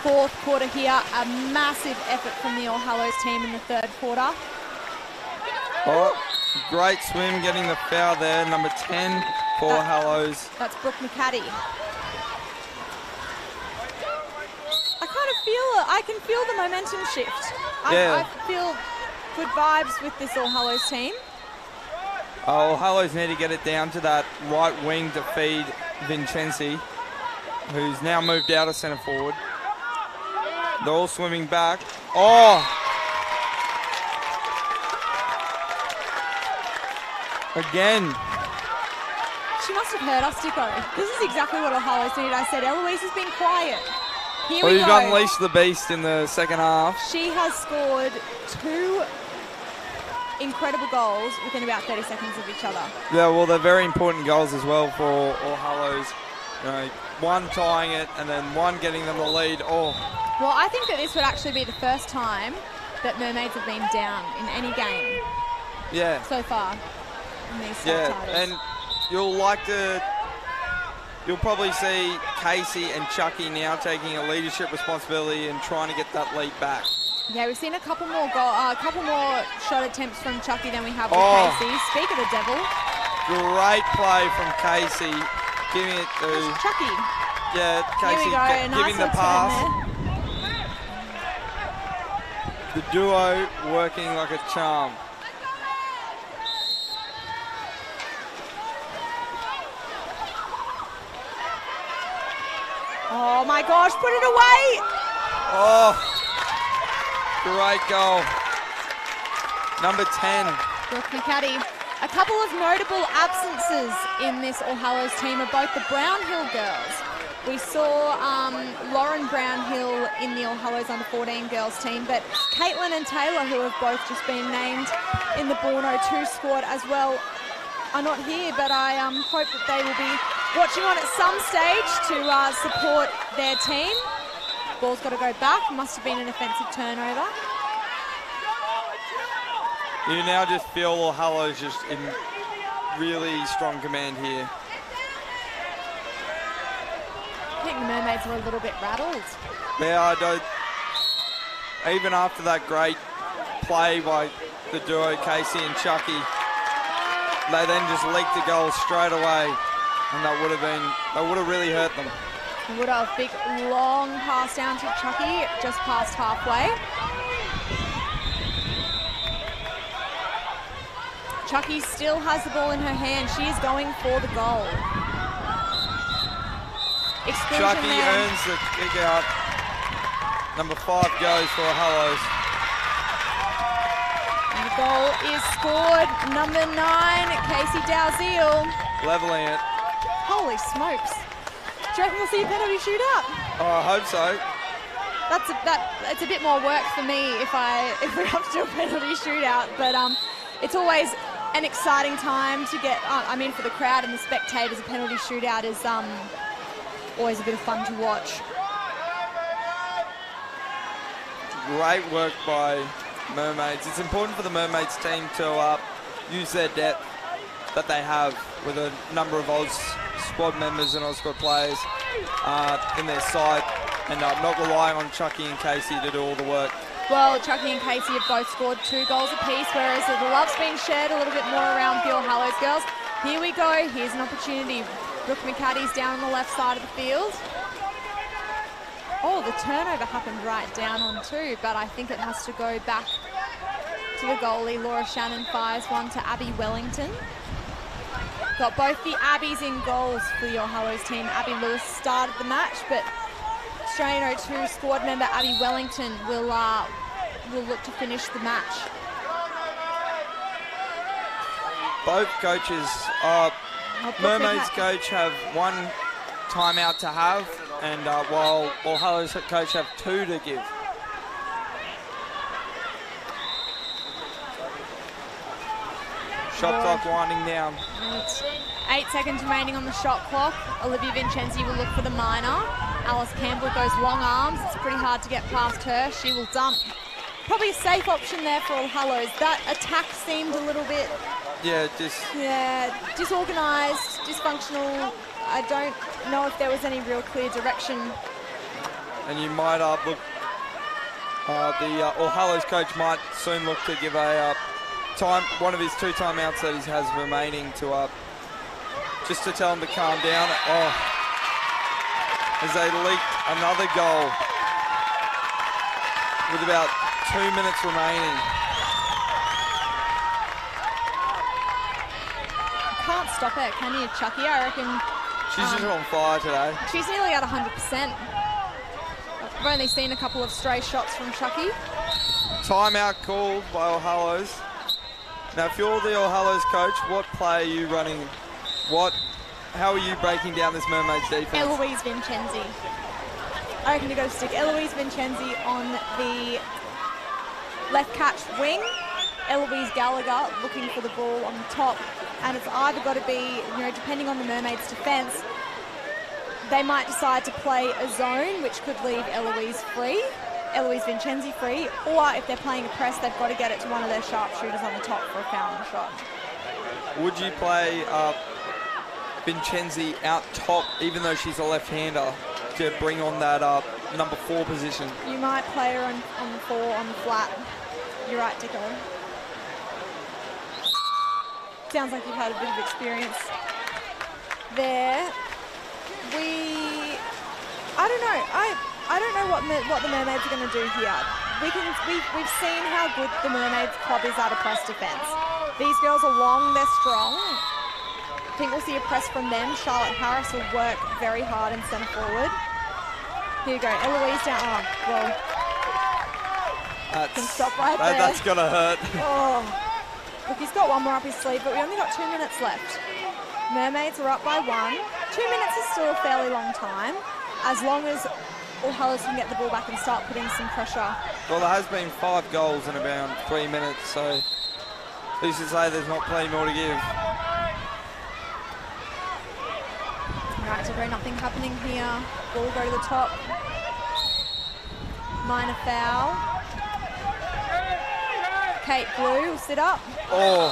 Fourth quarter here, a massive effort from the All Hallows team in the third quarter. Oh, great swim getting the foul there. Number 10 for Hallows. That's Brooke McCaddy. I can feel the momentum shift. I feel good vibes with this All Hallows team. Oh, Hallows need to get it down to that right wing to feed Vincenzi. who's now moved out of centre forward. They're all swimming back. Oh! Again. She must have heard us, Dicko. This is exactly what Ohalo's need. I said Eloise has been quiet. Here we We've go. unleashed the beast in the second half. She has scored 2 incredible goals within about 30 seconds of each other. Yeah, well, they're very important goals as well for Ohalo's. You know, one tying it and then one getting them the lead. Oh, Well, I think that this would actually be the first time that Mermaids have been down in any game yeah. so far in these Yeah, titles. and you'll probably see Casey and Chucky now taking a leadership responsibility and trying to get that lead back. Yeah, we've seen a couple more shot attempts from Chucky than we have with Oh. Casey. Speak of the devil, Great play from Casey, giving it to Chucky. yeah Here Casey we go, a nice giving the little pass. turn The duo working like a charm. Oh my gosh, put it away! Oh, great goal. Number 10. Brooke McCaddy. A couple of notable absences in this All Hallows team are both the Brownhill girls. We saw Lauren Brownhill in the All Hallows under 14 girls team, but Caitlin and Taylor, who have both just been named in the Born 02 squad as well, are not here, but I hope that they will be watching on at some stage to support their team. Ball's got to go back. Must have been an offensive turnover. You now just feel All Hallows just in really strong command here. I think the Mermaids were a little bit rattled. Yeah, even after that great play by the duo Casey and Chucky, they then just leaked the goal straight away, and that would have really hurt them. Would have big long pass down to Chucky, just past halfway. Chucky still has the ball in her hand. She is going for the goal. Exclusion Chucky there. earns the kick out. Number 5 goes for Hallows. And the goal is scored. Number 9, Casey Dalziel. Leveling it. Holy smokes. Do you reckon we'll see a penalty shootout? Oh, I hope so. It's a bit more work for me if we have to do a penalty shootout, but it's always an exciting time to get. For the crowd and the spectators, a penalty shootout is always a bit of fun to watch. Great work by Mermaids. It's important for the Mermaids team to use their depth that they have with a number of Oz squad members and Oz squad players in their side, and not relying on Chucky and Casey to do all the work. Well, Chucky and Casey have both scored 2 goals apiece, whereas the love's been shared a little bit more around the All Hallows girls. Here we go. Here's an opportunity. Brooke McCaddy's down on the left side of the field. Oh, the turnover happened right down on 2, but I think it has to go back to the goalie. Laura Shannon fires one to Abby Wellington. Got both the Abbies in goals for the All Hallows team. Abby Lewis started the match, but Australian 02 squad member Abby Wellington will look to finish the match. Both coaches, Mermaids coach have 1 timeout to have, and while All Hallows coach have 2 to give. Shot clock winding down. 8 seconds remaining on the shot clock. Olivia Vincenzi will look for the minor. Alice Campbell goes long arms. It's pretty hard to get past her. She will dump. Probably a safe option there for All Hallows. That attack seemed a little bit disorganised, dysfunctional. I don't know if there was any real clear direction. And you might look. The All Hallows coach might soon look to give a one of his 2 timeouts that he has remaining to just to tell him to calm down. Oh, as they leaked another goal with about 2 minutes remaining. Can't stop it, can you, Chucky? I reckon She's just on fire today. She's nearly at 100%. I've only seen a couple of stray shots from Chucky. Timeout called by All Hallows. Now, if you're the All Hallows coach, what play are you running? How are you breaking down this Mermaids defense? Eloise Vincenzi. I reckon you've got to stick Eloise Vincenzi on the left catch wing. Eloise Gallagher looking for the ball on the top. And it's either got to be, depending on the Mermaids' defence, they might decide to play a zone, which could leave Eloise Vincenzi free, or if they're playing a press, they've got to get it to one of their sharpshooters on the top for a fouling shot. Would you play Vincenzi out top, even though she's a left-hander, to bring on that number 4 position? You might play her on the 4 on the flat. You're right, Dicko. Sounds like you've had a bit of experience there. I don't know what the Mermaids are going to do here. We've seen how good the Mermaids club is at a press defence. These girls are long, they're strong. I think we'll see a press from them. Charlotte Harris will work very hard in centre forward. Here you go, Eloise down. Oh, well. Can stop right there. That's going to hurt. Oh. Look, he's got one more up his sleeve, but we only got 2 minutes left. Mermaids are up by 1. 2 minutes is still a fairly long time, as long as All Hallows can get the ball back and start putting some pressure. Well, there has been 5 goals in about 3 minutes, so who's to say there's not plenty more to give? Right, so very nothing happening here. Ball go to the top. Minor foul. Kate Blue will sit up. Oh.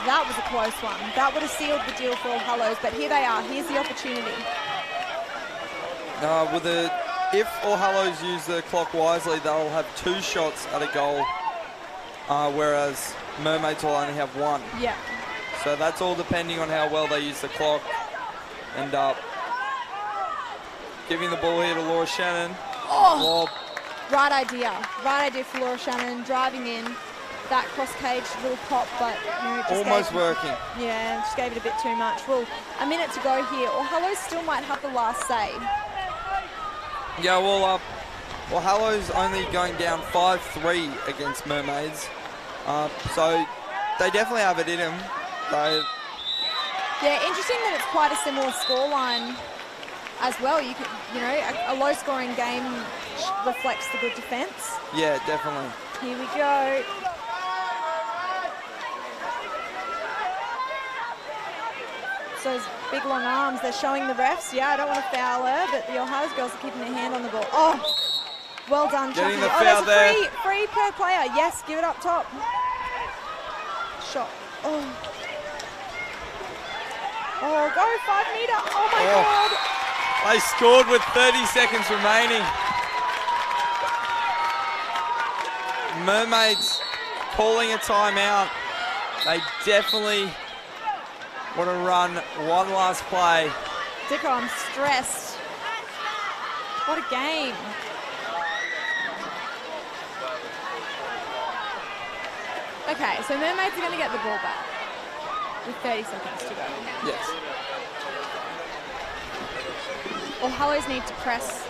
That was a close one. That would have sealed the deal for All Hallows, but here they are. Here's the opportunity. If All Hallows use the clock wisely, they'll have 2 shots at a goal, whereas Mermaids will only have 1. Yeah. So that's all depending on how well they use the clock. And giving the ball here to Laura Shannon. Oh! Right idea. Right idea for Laura Shannon, driving in. That cross-cage little pop, but just almost working. Yeah, just gave it a bit too much. Well, a minute to go here. All Hallows still might have the last say. Yeah, well, Hallows only going down 5-3 against Mermaids, so they definitely have it in them. Yeah, interesting that it's quite a similar scoreline as well. You could, a low-scoring game reflects the good defence. Yeah, definitely. Here we go. So those big long arms, they're showing the refs. Yeah, I don't want to foul her, but the All Hallows girls are keeping their hand on the ball. Oh, well done, Chucky. The foul there's a free per player. Yes, give it up top. Shot. Oh, go 5 metre. Oh my God. They scored with 30 seconds remaining. Mermaids calling a timeout. They definitely want to run one last play. Dicko, I'm stressed. What a game. Okay, so Mermaids are going to get the ball back with 30 seconds to go. Yes. All Hallows need to press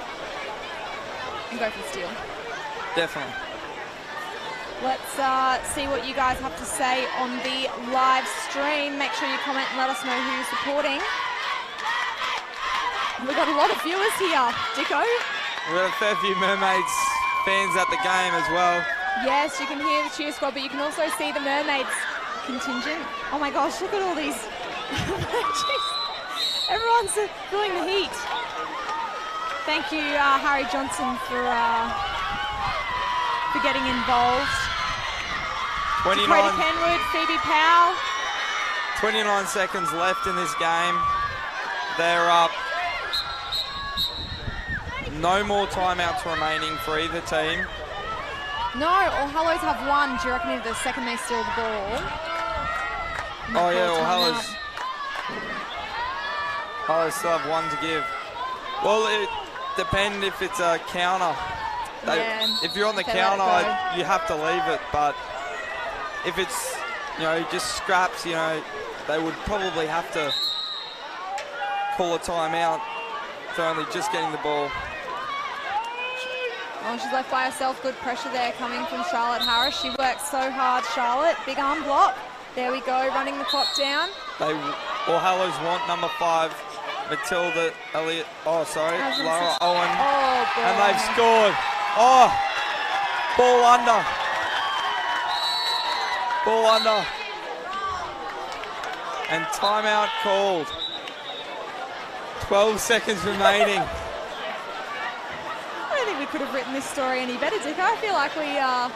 and go for steal. Definitely. Let's see what you guys have to say on the live stream. Make sure you comment and let us know who you're supporting. We've got a lot of viewers here, Dicko. We've got a fair few Mermaids fans at the game as well. Yes, you can hear the cheer squad, but you can also see the Mermaids contingent. Oh my gosh, look at all these. Jeez. Everyone's feeling the heat. Thank you, Harry Johnson, for getting involved. 29 Dakota Kenwood, Phoebe Powell. 29 seconds left in this game. They're up. No more timeouts remaining for either team. No, All Hallows have 1. Do you reckon the second they steal the ball? Oh yeah, All Hallows. Hallows still have 1 to give. Well, it depends if it's a counter. If you're on the counter, you have to leave it. But if it's, just scraps, they would probably have to call a timeout for only just getting the ball. Oh, she's left by herself. Good pressure there coming from Charlotte Harris. She works so hard, Charlotte. Big arm block. There we go, running the clock down. All Hallows want number 5, Matilda Elliott. Oh, sorry, Lara Owen. Oh, boy. And they've scored. Oh, ball under. Ball under. And timeout called. 12 seconds remaining. I don't think we could have written this story any better, Dick. I feel like we have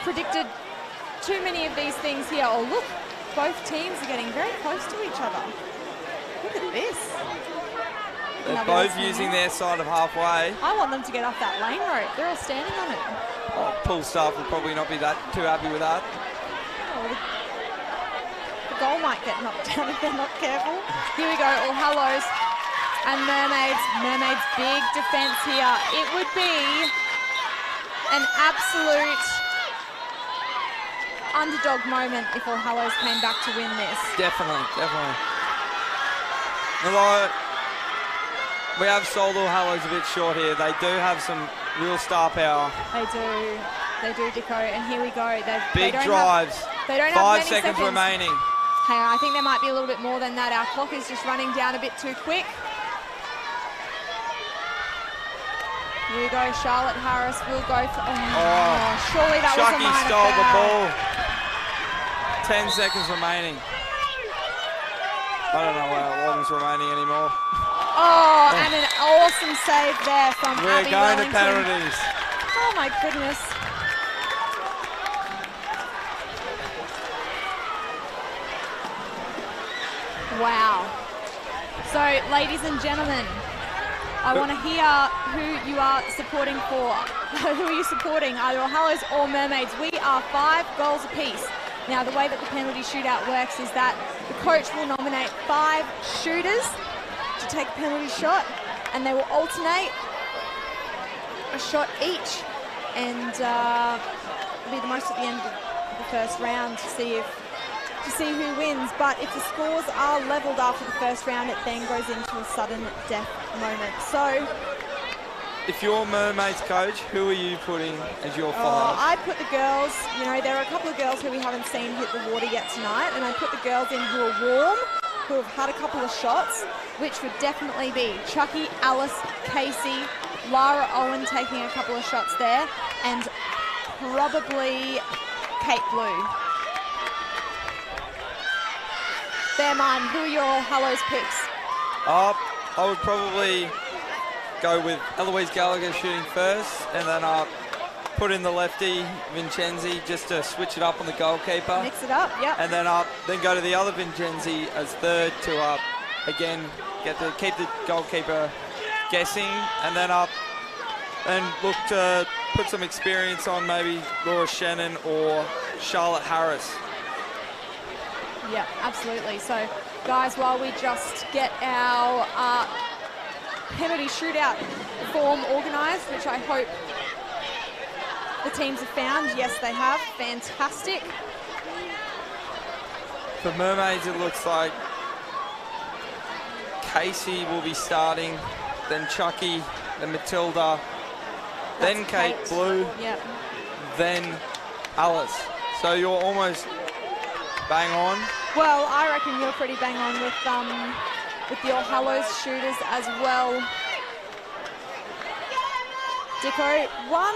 predicted too many of these things here. Oh, look, both teams are getting very close to each other. Look at this. They're both using their side of halfway. I want them to get off that lane rope. They're all standing on it. Oh, pool staff will probably not be too happy with that. Oh, the goal might get knocked down if they're not careful. Here we go, All Hallows and Mermaids. Mermaids, big defence here. It would be an absolute underdog moment if All Hallows came back to win this. Definitely, definitely. Although we have sold All Hallows a bit short here, they do have some real star power. They do, Dicko. And here we go. Big drives. They don't 5 have many seconds remaining. Hang on, I think there might be a little bit more than that. Our clock is just running down a bit too quick. Here we go. Charlotte Harris will go for. Oh, surely that was a minor foul. Stole the ball. 10 seconds remaining. I don't know how long's remaining anymore. Oh, and an awesome save there from Abby going Wellington. to penalties. Oh my goodness. Wow. So, ladies and gentlemen, I want to hear who you are supporting for. Who are you supporting, either All Hallows or Mermaids? We are 5 goals apiece. Now, the way that the penalty shootout works is that the coach will nominate 5 shooters to take a penalty shot, and they will alternate a shot each, and it'll be the most at the end of the first round to see who wins. But if the scores are levelled after the first round, it then goes into a sudden death moment. So, if you're Mermaids coach, who are you putting as your 5? I'd put the girls, you know, there are a couple of girls who we haven't seen hit the water yet tonight, and I'd put the girls in who are warm, who have had a couple of shots, which would definitely be Chucky, Alice, Casey, Lara Owen taking a couple of shots there, and probably Kate Blue. They're mine. Who are your All Hallows picks? I would probably go with Eloise Gallagher shooting first, and then put in the lefty, Vincenzi, just to switch it up on the goalkeeper. Mix it up, yep. And then then go to the other Vincenzi as third to again keep the goalkeeper guessing, and then and look to put some experience on maybe Laura Shannon or Charlotte Harris. Yeah, absolutely. So, guys, while we just get our penalty shootout form organised, which I hope the teams have found. Yes, they have. Fantastic. For Mermaids, it looks like Casey will be starting, then Chucky, then Matilda, then Kate Blue, yep. then Alice. So you're almost bang on. Well, I reckon you're pretty bang on with the All Hallows shooters as well. Dicko, one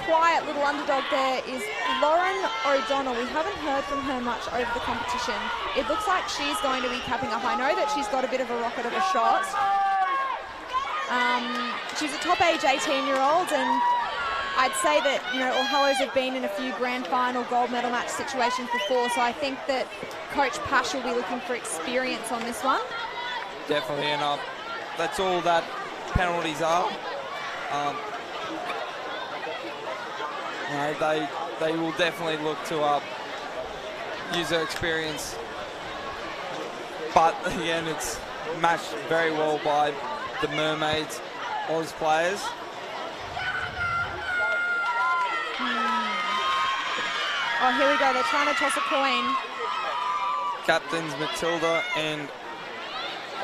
quiet little underdog there is Lauren O'Donnell. We haven't heard from her much over the competition. It looks like she's going to be capping up. I know that she's got a bit of a rocket of a shot. She's a top age 18-year-old, and I'd say that, you know, All Hallows have been in a few grand final gold medal match situations before, so I think that Coach Pash will be looking for experience on this one. Definitely, and that's all that penalties are. You know, they will definitely look to use their experience, but again, it's matched very well by the Mermaids Oz players. Oh, here we go. They're trying to toss a coin. Captains Matilda and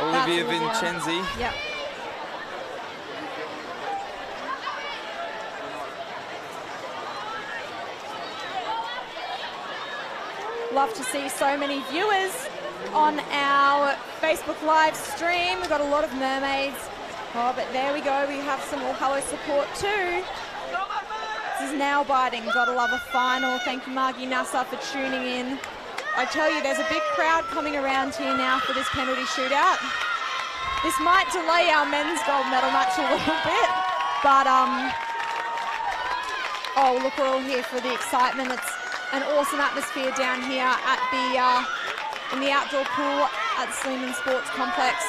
Olivia Vincenzi. Yep. Love to see so many viewers on our Facebook live stream. We've got a lot of mermaids. Oh, but there we go. We have some All Hallows support too. This is now biting. Gotta love a final. Thank you, Margie Nassar, for tuning in. I tell you, there's a big crowd coming around here now for this penalty shootout. This might delay our men's gold medal match a little bit, but oh, look, we're all here for the excitement. It's an awesome atmosphere down here at the in the outdoor pool at the Sleeman Sports Complex.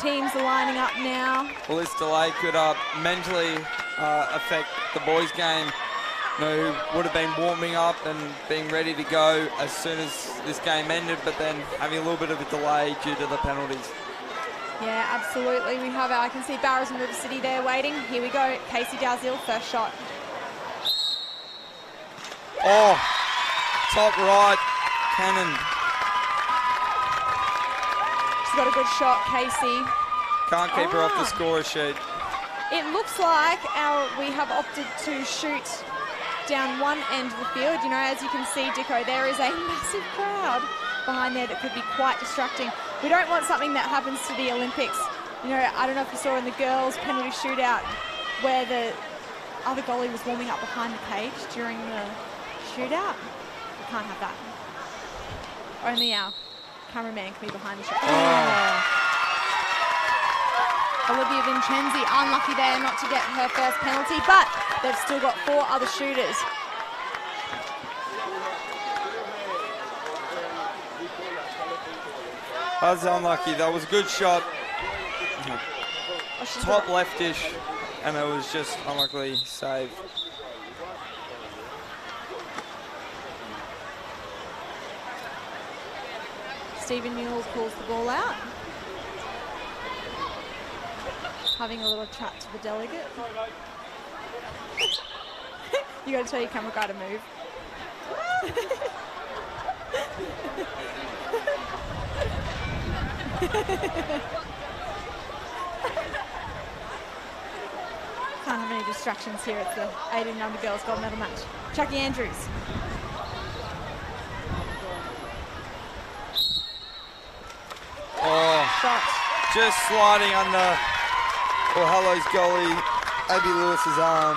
Teams are lining up now. Well, this delay could mentally affect the boys' game, who would have been warming up and being ready to go as soon as this game ended, but then having a little bit of a delay due to the penalties. Yeah, absolutely. We have I can see Barrows and River City there waiting. Here we go. Casey Dalziel, first shot. Oh, top right, cannon. She's got a good shot, Casey. Can't keep her off the scorer sheet. It looks like we have opted to shoot down one end of the field. You know, as you can see, Dicko, there is a massive crowd behind there that could be quite distracting. We don't want something that happens to the Olympics. You know, I don't know if you saw in the girls' penalty shootout where the other goalie was warming up behind the cage during the shootout. We can't have that. Only our cameraman can be behind the shot. Oh. Olivia Vincenzi unlucky there not to get her first penalty, but they've still got 4 other shooters. That was unlucky. That was a good shot. Top leftish, and it was just unluckily saved. Stephen Newell pulls the ball out. Having a little chat to the delegate. You got to tell your camera guy to move. Can't have any distractions here. It's the 18 girls gold medal match. Chucky Andrews. Oh, Shot. just sliding under All Hallows goalie Abby Lewis's arm.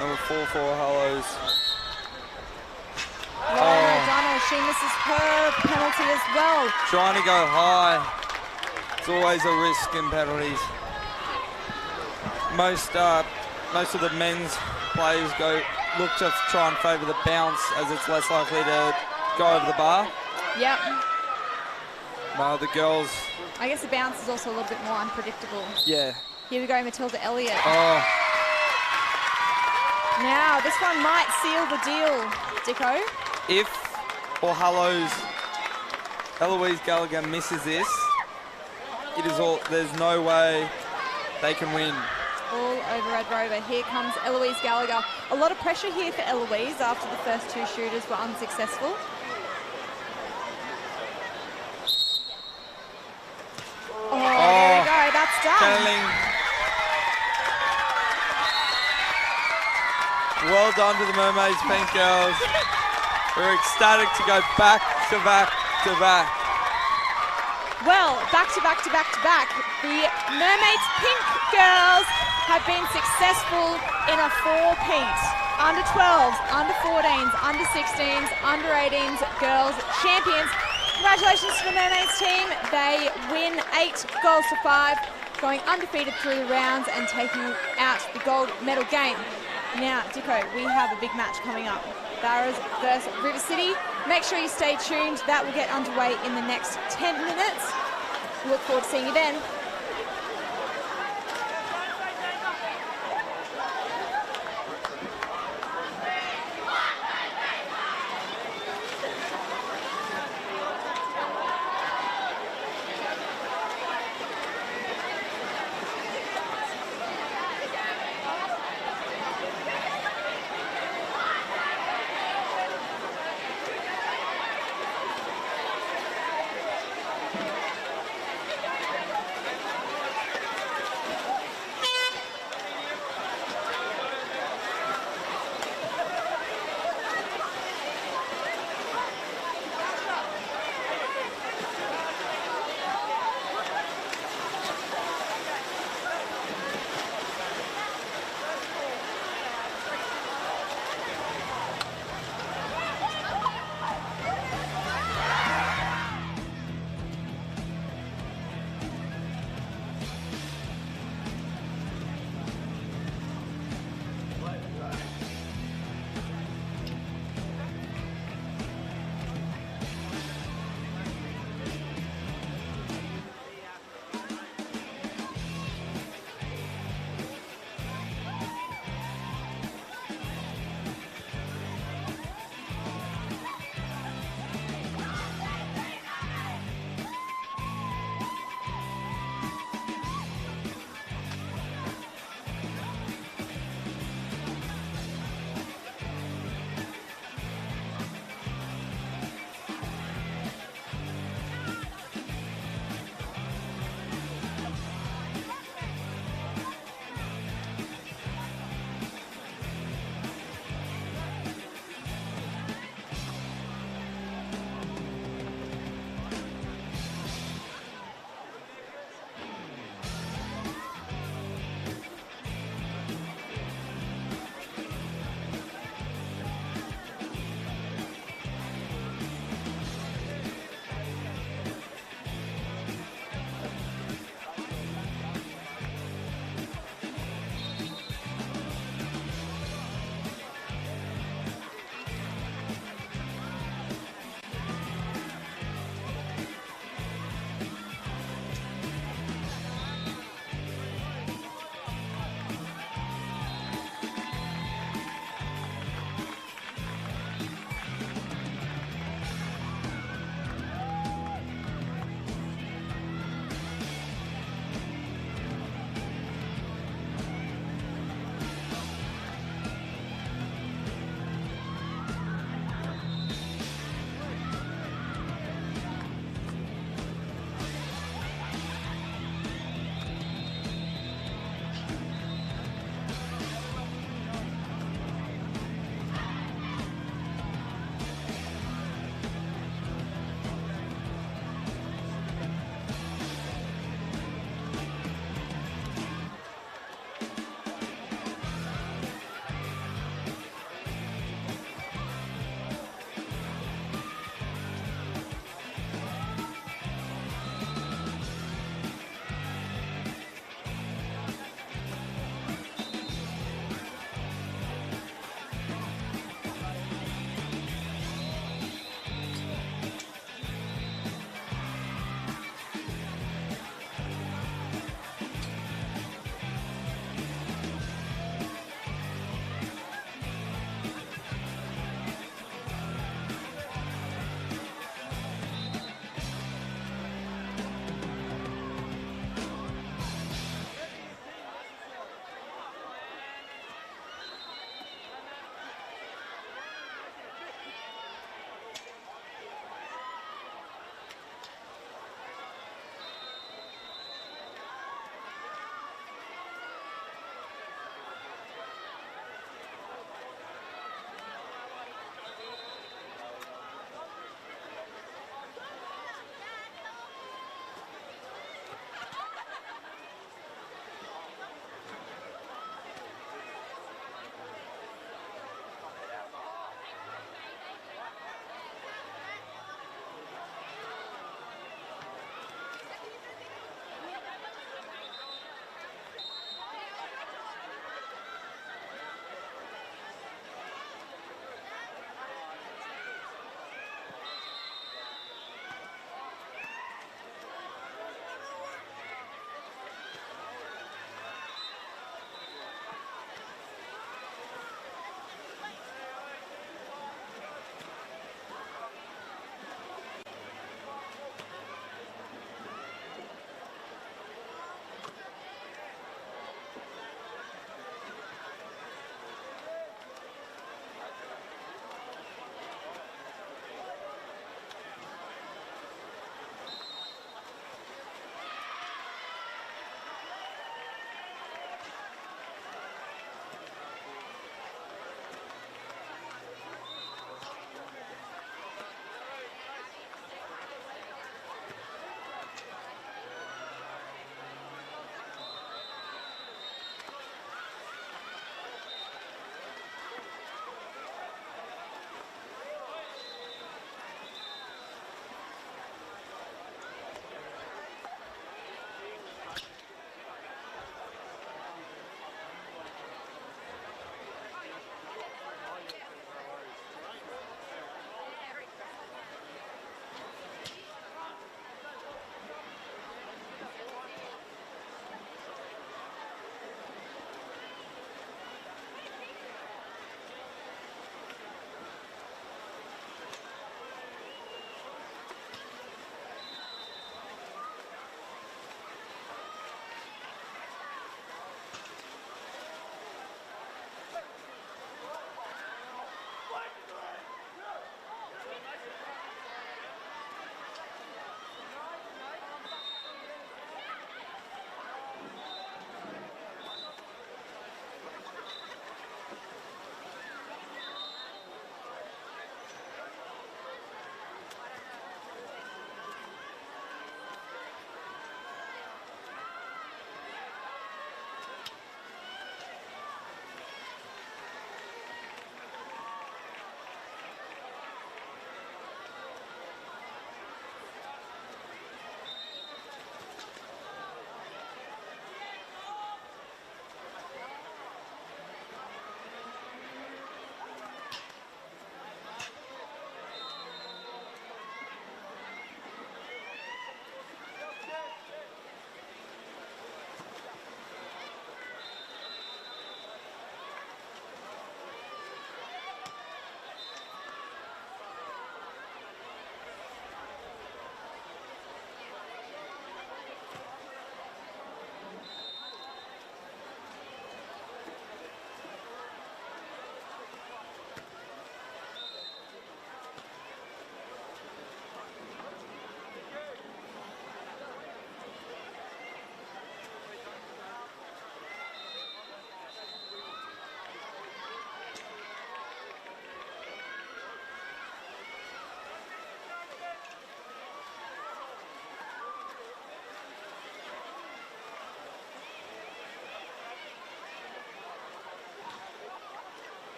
Number 4 for All Hallows. Lauren O'Donnell, she misses her penalty as well. Trying to go high. It's always a risk in penalties. Most of the men's players look to try and favour the bounce, as it's less likely to go over the bar. Yep. No, the girls. I guess the bounce is also a little bit more unpredictable. Yeah. Here we go, Matilda Elliott. Oh. Now, this one might seal the deal, Dicko. If All Hallows Eloise Gallagher misses this, there's no way they can win. All over Red Rover. Here comes Eloise Gallagher. A lot of pressure here for Eloise after the first 2 shooters were unsuccessful. Oh, there we go. That's done. Channeling. Well done to the Mermaids Pink girls. We're ecstatic to go back to back to back. Well, back to back to back to back. The Mermaids Pink girls have been successful in a 4-peat. Under 12s, under 14s, under 16s, under 18s girls champions. Congratulations to the Mermaids team. They win 8 goals to 5, going undefeated through the rounds and taking out the gold medal game. Now, Dicko, we have a big match coming up. Barrows versus River City. Make sure you stay tuned. That will get underway in the next 10 minutes. We look forward to seeing you then.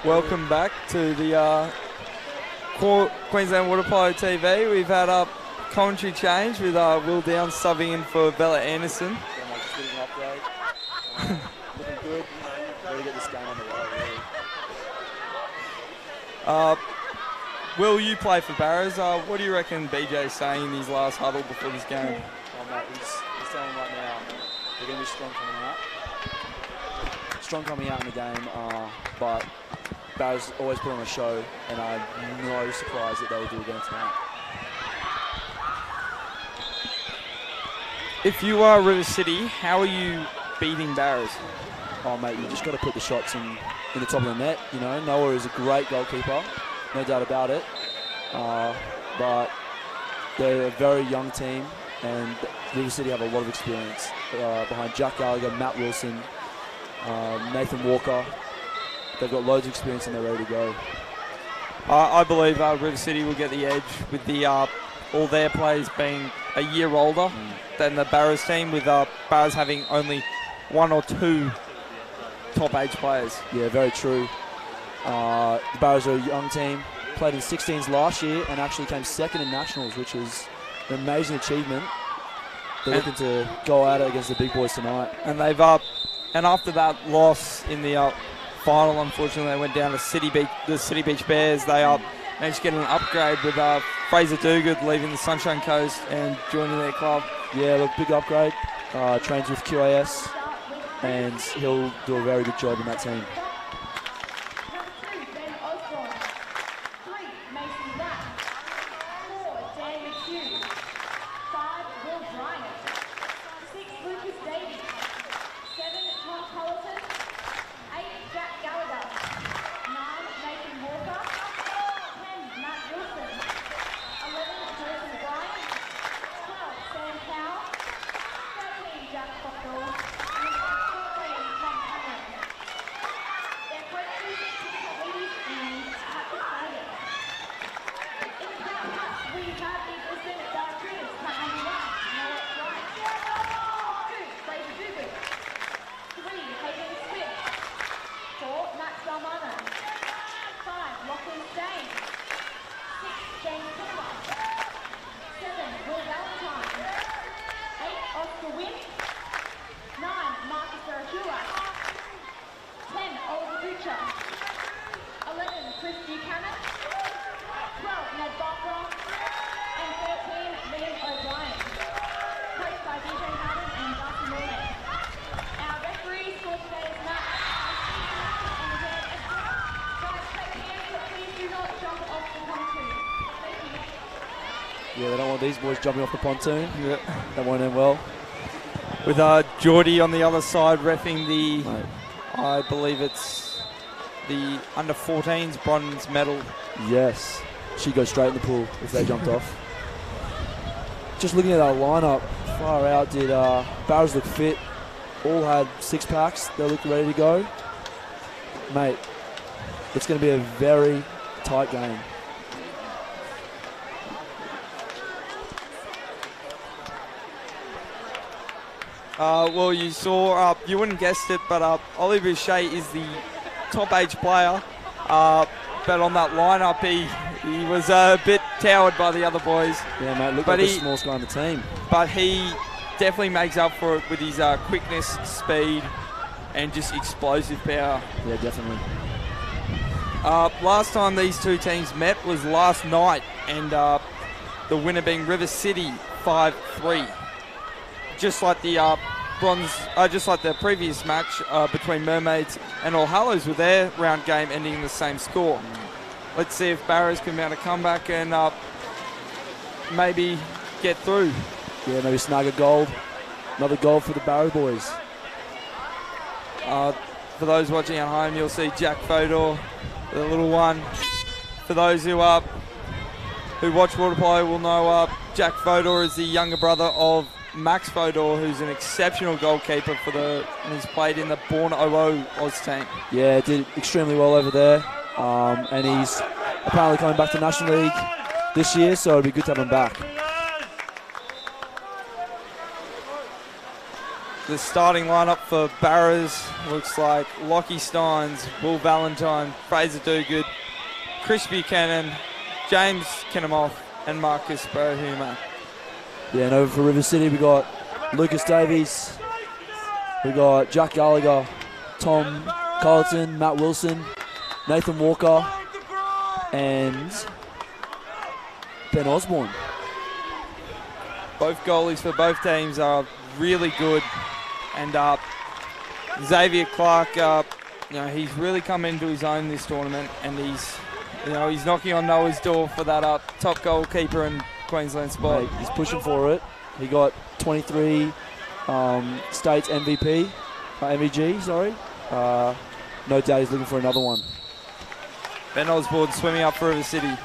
Welcome back to the Queensland Waterpolo TV. We've had a commentary change with Will Downs subbing in for Bella Anderson. Yeah, mate, just getting an upgrade. Looking good. Ready to get this game on the road, really. Will, you play for Barras. What do you reckon BJ's saying in his last huddle before this game? Oh, mate, he's telling right now they're going to be strong coming out. Strong coming out in the game, but Barras always put on a show, and I'm no surprise that they'll do again tonight. If you are River City, how are you beating Barras? Oh, mate, you just got to put the shots in the top of the net. You know, Noah is a great goalkeeper, no doubt about it. But they're a very young team, and River City have a lot of experience behind Jack Gallagher, Matt Wilson, Nathan Walker. They've got loads of experience and they're ready to go. I believe River City will get the edge with the all their players being a year older than the Barras team, with Barras having only 1 or 2 top age players. Yeah, very true. The Barras are a young team, played in 16s last year and actually came second in nationals, which is an amazing achievement. They're looking to go at it against the big boys tonight. And they've and after that loss in the final, unfortunately, they went down to the City Beach Bears. They managed to get an upgrade with Fraser Duguid leaving the Sunshine Coast and joining their club. Yeah, look, big upgrade. Trains with QAS, and he'll do a very good job in that team. Yeah, they don't want these boys jumping off the pontoon. Yeah. That won't end well. With Geordie on the other side reffing the, I believe it's the under-14s bronze medal. Yes, she'd go straight in the pool if they jumped off. Just looking at our lineup, far out did Barras look fit. All had 6-packs. They looked ready to go. Mate, it's going to be a very tight game. Well, you saw, you wouldn't have guessed it, but Ollie Boucher is the top age player. But on that lineup, he was a bit towered by the other boys. Yeah, mate, look like the smallest guy on the team. But he definitely makes up for it with his quickness, speed, and just explosive power. Yeah, definitely. Last time these two teams met was last night, and the winner being River City 5-3. Just like the just like the previous match between Mermaids and All Hallows, with their round game ending in the same score. Let's see if Barras can mount a comeback and maybe get through. Yeah, maybe snag a goal. Another goal for the Barrow boys. For those watching at home, you'll see Jack Fodor, the little one. For those who watch Waterpolo will know Jack Fodor is the younger brother of Max Fodor, who's an exceptional goalkeeper and he's played in the Born 00 Oz team. Yeah, did extremely well over there. And he's apparently coming back to National League this year, so it'd be good to have him back. The starting lineup for Barras looks like Lockie Steins, Will Valentine, Fraser Duguid, Chris Buchanan, James Kinnemoth, and Marcus Barahuma. Yeah, and over for River City, we got Lucas Davies, we got Jack Gallagher, Tom Carlton, Matt Wilson, Nathan Walker, and Ben Osborne. Both goalies for both teams are really good, and Xavier Clark, he's really come into his own this tournament, and he's knocking on Noah's door for that top goalkeeper in Queensland spot. Mate, he's pushing for it. He got 23 states MVG. Sorry. No doubt he's looking for another one. Ben Osborne swimming up for River City.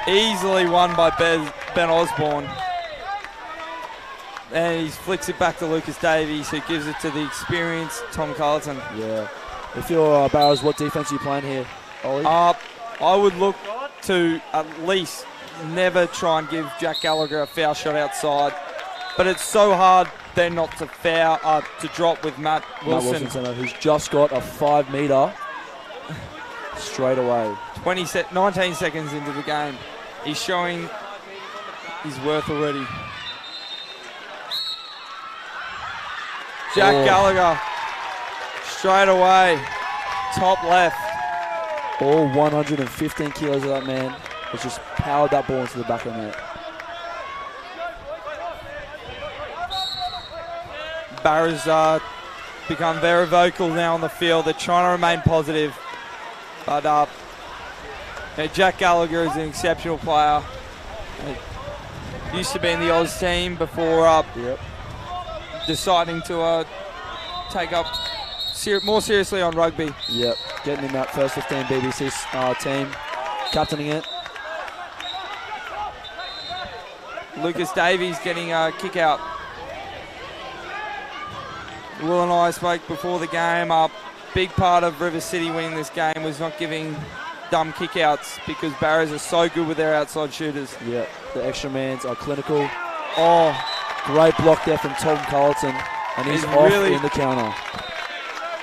Easily won by Ben Osborne. And he flicks it back to Lucas Davies, who gives it to the experienced Tom Carlton. Yeah. If you're Barrows, what defense are you playing here, Ollie? I would look to at least never try and give Jack Gallagher a foul shot outside. But it's so hard then not to to drop with Matt Wilson. Who's just got a 5 metre straight away. 19 seconds into the game. He's showing his worth already. Jack Gallagher, straight away, top left. All 115 kilos of that man has just powered that ball into the back of the net. Barra's become very vocal now on the field. They're trying to remain positive. But Jack Gallagher is an exceptional player. He used to be in the Oz team before deciding to take up more seriously on rugby. Yep, getting in that first 15 BBC team, captaining it. Lucas Davies getting a kick out. Will and I spoke before the game. Big part of River City winning this game was not giving dumb kick-outs, because Barras are so good with their outside shooters. Yeah, the extra mans are clinical. Oh, great block there from Tom Carlton, and he's off in the counter.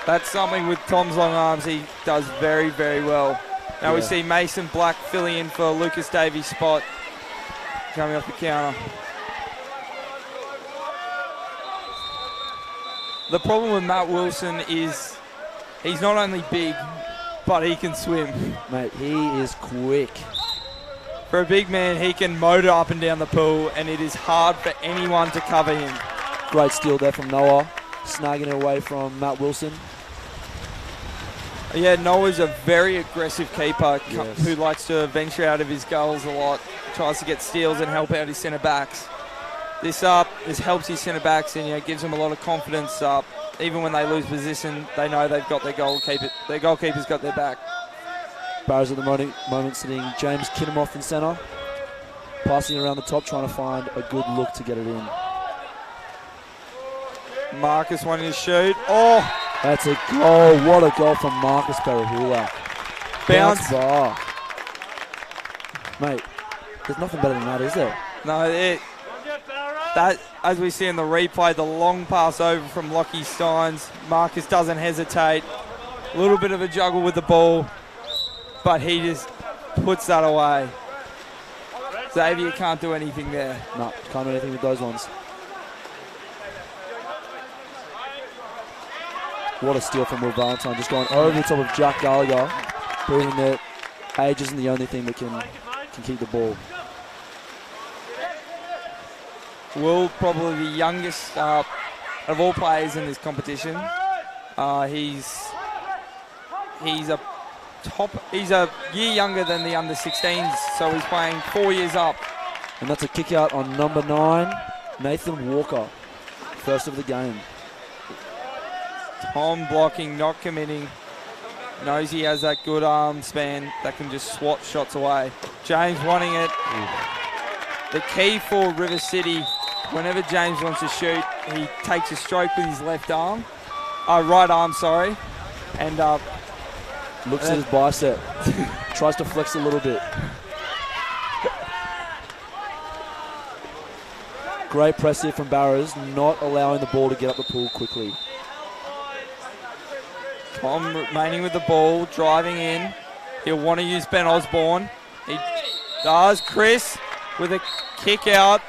That's something with Tom's long arms he does very, very well. Now we see Mason Black filling in for Lucas Davies' spot, coming off the counter. The problem with Matt Wilson is he's not only big, but he can swim. Mate, he is quick. For a big man, he can motor up and down the pool, and it is hard for anyone to cover him. Great steal there from Noah, snagging it away from Matt Wilson. Yeah, Noah's a very aggressive keeper who likes to venture out of his goals a lot, tries to get steals and help out his centre backs. This helps his centre backs and gives them a lot of confidence. Even when they lose position, they know they've got their goalkeeper. Their goalkeeper's got their back. Barras at the moment sitting James Kinnemoth in centre, passing around the top, trying to find a good look to get it in. Marcus wanting to shoot. Oh, that's a goal! What a goal from Marcus Barahula. Bounce bar, mate. There's nothing better than that, is there? No, that, as we see in the replay, the long pass over from Lockie Steins. Marcus doesn't hesitate. A little bit of a juggle with the ball, but he just puts that away. Xavier can't do anything there. No, can't do anything with those ones. What a steal from Will Valentine, just going over the top of Jack Gallagher, proving that age isn't the only thing that can keep the ball. Will, probably the youngest of all players in this competition. He's a year younger than the under-16s, so he's playing 4 years up. And that's a kick out on number 9, Nathan Walker, first of the game. Tom blocking, not committing. Knows he has that good arm span that can just swat shots away. James wanting it. The key for River City, whenever James wants to shoot, he takes a stroke with his right arm, and looks at his bicep, tries to flex a little bit. Great press here from Barrows, not allowing the ball to get up the pool quickly. Tom remaining with the ball, driving in. He'll want to use Ben Osborne. He does. Chris with a kick out.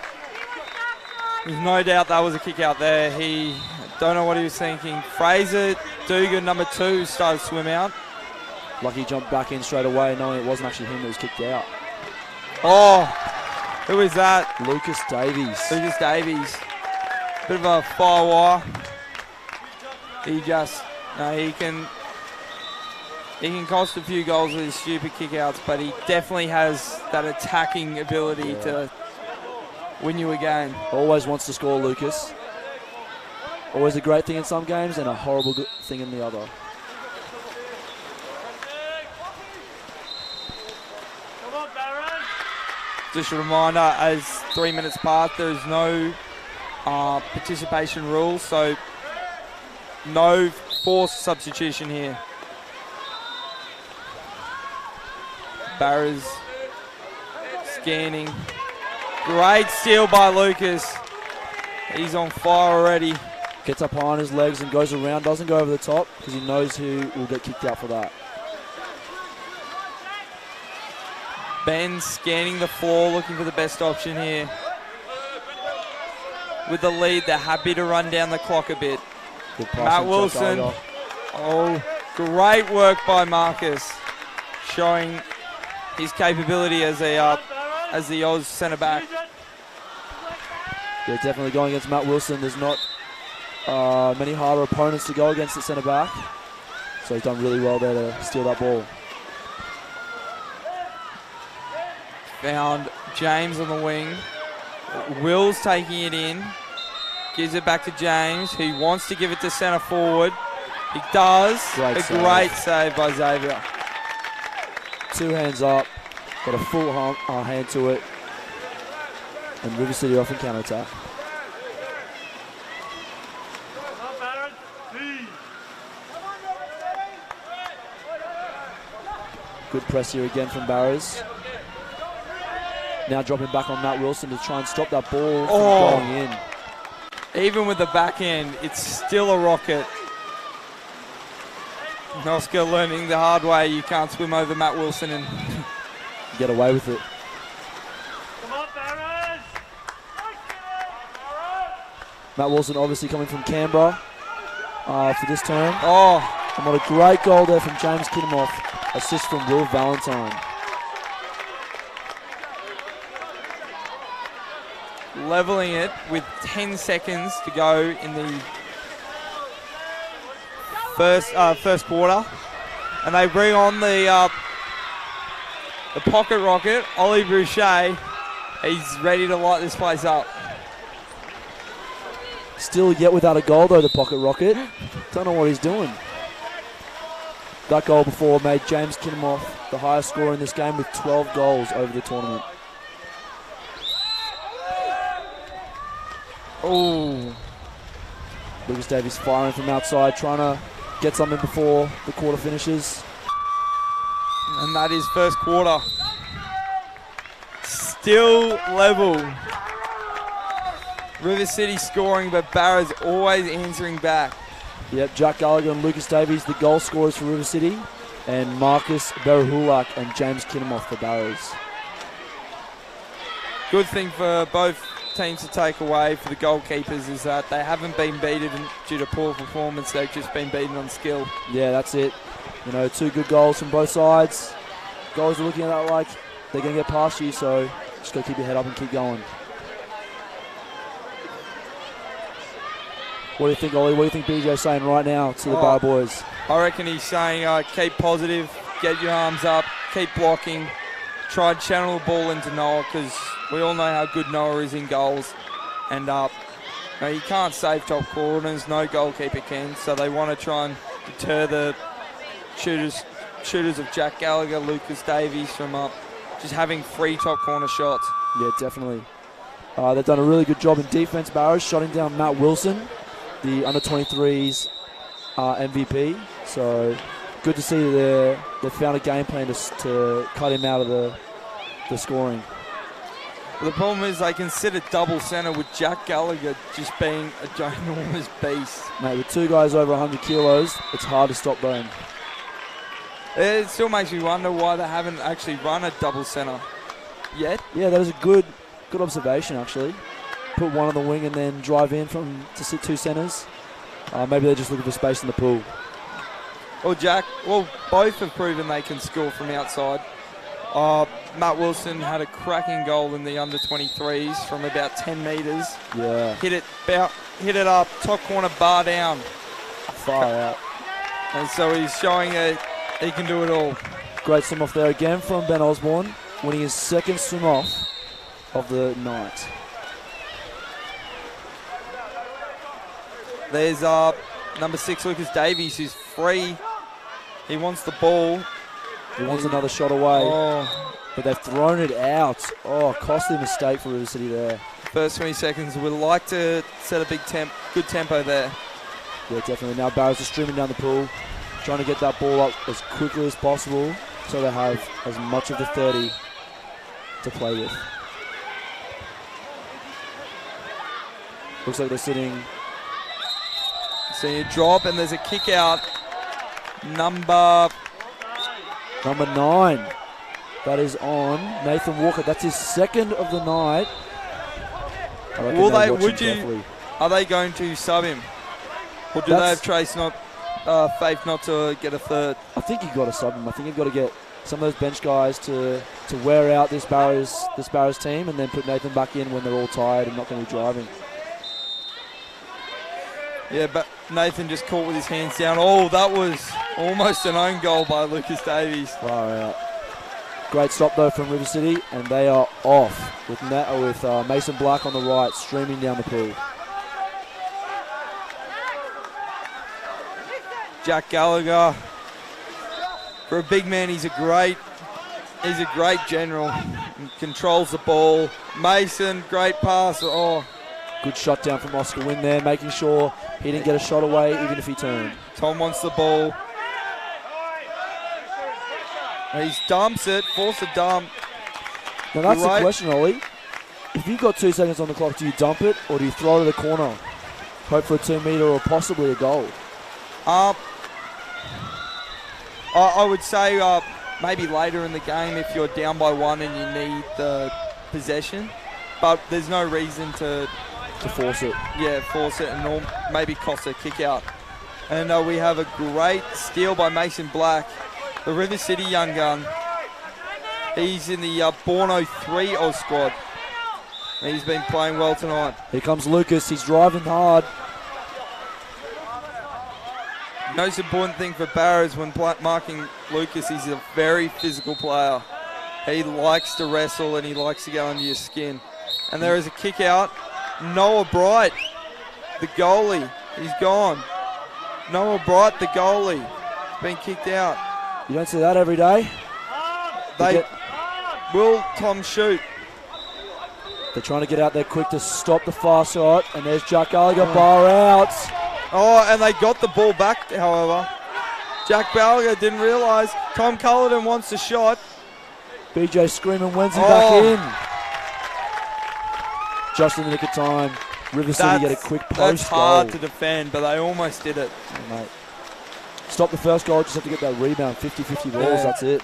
There's no doubt that was a kick out there. He don't know what he was thinking. Fraser Dugan, number 2, started to swim out. Lucky jumped back in straight away, knowing it wasn't actually him that was kicked out. Oh, who is that? Lucas Davies. Lucas Davies. Bit of a firewire. He just, no, he can cost a few goals with his stupid kickouts, but he definitely has that attacking ability to win you a game. Always wants to score, Lucas. Always a great thing in some games and a horrible thing in the other. Just a reminder, as 3 minutes pass, there is no participation rule, so no forced substitution here. Barrows scanning. Great steal by Lucas. He's on fire already. Gets up high on his legs and goes around, doesn't go over the top because he knows who will get kicked out for that. Ben scanning the floor, looking for the best option here. With the lead, they're happy to run down the clock a bit. Matt Wilson. Oh, great work by Marcus, showing his capability as the Oz centre back. Yeah, definitely going against Matt Wilson. There's not many harder opponents to go against at centre back, so he's done really well there to steal that ball. Found James on the wing. Will's taking it in. Gives it back to James, who wants to give it to centre forward. He does. Great save by Xavier. 2 hands up. Got a full hand to it. And River City off in counter-attack. Good press here again from Barrows. Now dropping back on Matt Wilson to try and stop that ball from going in. Even with the back end, it's still a rocket. Oscar learning the hard way. You can't swim over Matt Wilson and get away with it. Come on, Barrows! Matt Wilson obviously coming from Canberra for this term. Oh, and what a great goal there from James Kinnemoff. Assist from Will Valentine. leveling it with 10 seconds to go in the first quarter, and they bring on the pocket rocket, Ollie Boucher. He's ready to light this place up. Still yet without a goal though, the pocket rocket. Don't know what he's doing. That goal before made James Kinnemoff the highest scorer in this game with 12 goals over the tournament. Oh, Lucas Davies firing from outside, trying to get something before the quarter finishes. And that is first quarter. Still level. River City scoring, but Barra's always answering back. Yep, Jack Gallagher and Lucas Davies, the goal scorers for River City, and Marcus Berahulak and James Kinnemoff for Barrows. Good thing for both teams to take away for the goalkeepers is that they haven't been beaten due to poor performance. They've just been beaten on skill. Yeah, that's it. You know, 2 good goals from both sides. Goals are looking at that like they're going to get past you, so just got to keep your head up and keep going. What do you think, Ollie? What do you think BJ's saying right now to the Bar boys? I reckon he's saying keep positive, get your arms up, keep blocking, try and channel the ball into Noah, because we all know how good Noah is in goals. And he can't save top corners, no goalkeeper can, so they want to try and deter the shooters of Jack Gallagher, Lucas Davies from just having free top corner shots. Yeah, definitely. They've done a really good job in defense, Barrows, shutting down Matt Wilson, the under-23s MVP. So good to see that they found a game plan to cut him out of the scoring. The problem is they can sit at double centre with Jack Gallagher just being a ginormous beast. Mate, with two guys over 100 kilos, it's hard to stop them. It still makes me wonder why they haven't actually run a double centre yet. Yeah, that is a good observation, actually. Put one on the wing and then drive in to sit two centres. Maybe they're just looking for space in the pool. Well, both have proven they can score from outside. Matt Wilson had a cracking goal in the under-23s from about 10 metres. Yeah. Hit it up, top corner, bar down. Far out. And so he's showing that he can do it all. Great swim off there again from Ben Osborne, winning his second swim off of the night. There's number 6, Lucas Davies, who's free. He wants the ball. He wants another shot away. Oh. But they've thrown it out. Oh, costly mistake for River City there. First 20 seconds, we'd like to set a good tempo there. Yeah, definitely. Now Barrows are streaming down the pool, trying to get that ball up as quickly as possible so they have as much of the 30 to play with. Looks like they're sitting. See a drop, and there's a kick out. Number 9. That is on Nathan Walker. That's his second of the night. Are they going to sub him? Or do they have faith not to get a third? I think you've got to sub him. I think you've got to get some of those bench guys to wear out this Barrows team and then put Nathan back in when they're all tired and not going to be driving. Yeah, but Nathan just caught with his hands down. Oh, that was almost an own goal by Lucas Davies. Far out. Great stop though from River City, and they are off with Mason Black on the right, streaming down the pool. Jack Gallagher, for a big man, he's a great general. He controls the ball. Mason, great pass. Oh, good shot down from Oscar Wynn there, making sure he didn't get a shot away even if he turned. Tom wants the ball. He dumps it, force a dump. Now that's the question, Ollie. If you've got 2 seconds on the clock, do you dump it or do you throw it to the corner? Hope for a 2-metre or possibly a goal. I would say maybe later in the game if you're down by 1 and you need the possession. But there's no reason to force it. Yeah, force it and maybe cost a kick out. And we have a great steal by Mason Black, the River City young gun. He's in the Borno 3 Oz squad. He's been playing well tonight. Here comes Lucas. He's driving hard. Most important thing for Barrows when marking Lucas, he's a very physical player. He likes to wrestle and he likes to get under your skin. And there is a kick out. Noah Bright, the goalie, he's gone. Noah Bright, the goalie, has been kicked out. You don't see that every day. Will Tom shoot? They're trying to get out there quick to stop the far shot, and there's Jack Gallagher, bar out. Oh, and they got the ball back, however. Jack Gallagher didn't realise. Tom Cullerton wants the shot. BJ screaming, when's he back in? Just in the nick of time. River City get a quick post goal. That's hard to defend, but they almost did it. Oh, mate. Stop the first goal, just have to get that rebound. 50-50 balls, that's it.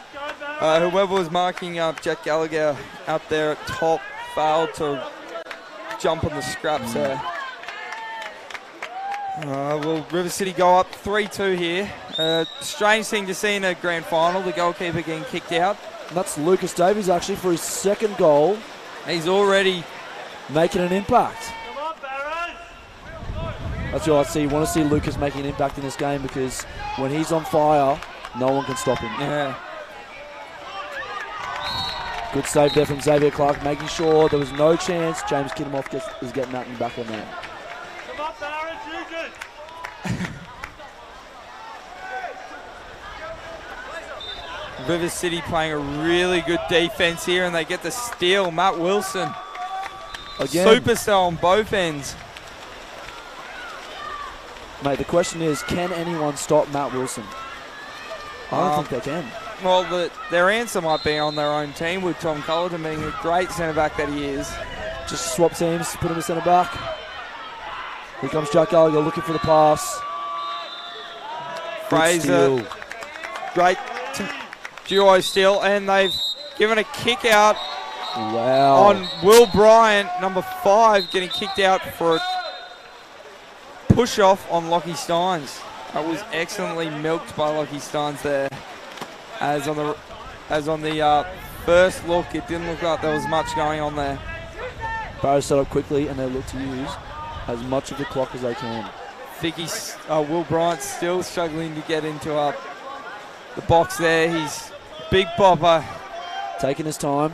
Whoever was marking up Jack Gallagher out there at top failed to jump on the scraps there. Will River City go up 3-2 here? Strange thing to see in a grand final, the goalkeeper getting kicked out. And that's Lucas Davies actually for his second goal. He's already making an impact. That's what I see. You want to see Lucas making an impact in this game because when he's on fire, no one can stop him. Yeah. Good save there from Xavier Clark, making sure there was no chance James Kiddemoff is getting that in the back on that. Come up, Barrett, use it. River City playing a really good defense here, and they get the steal. Matt Wilson, again, superstar on both ends. Mate, the question is, can anyone stop Matt Wilson? I don't think they can. well, their answer might be on their own team with Tom Cullerton being a great centre-back that he is. Just swap teams, put him in centre-back. Here comes Jack Gallagher looking for the pass. Fraser, great duo steal, and they've given a kick out on Will Bryant, number 5, getting kicked out for a push-off on Lockie Steins. That was excellently milked by Lockie Steins there. As on the first look, it didn't look like there was much going on there. Barrows set up quickly, and they look to use as much of the clock as they can. Will Bryant still struggling to get into the box there. He's big bopper. Taking his time.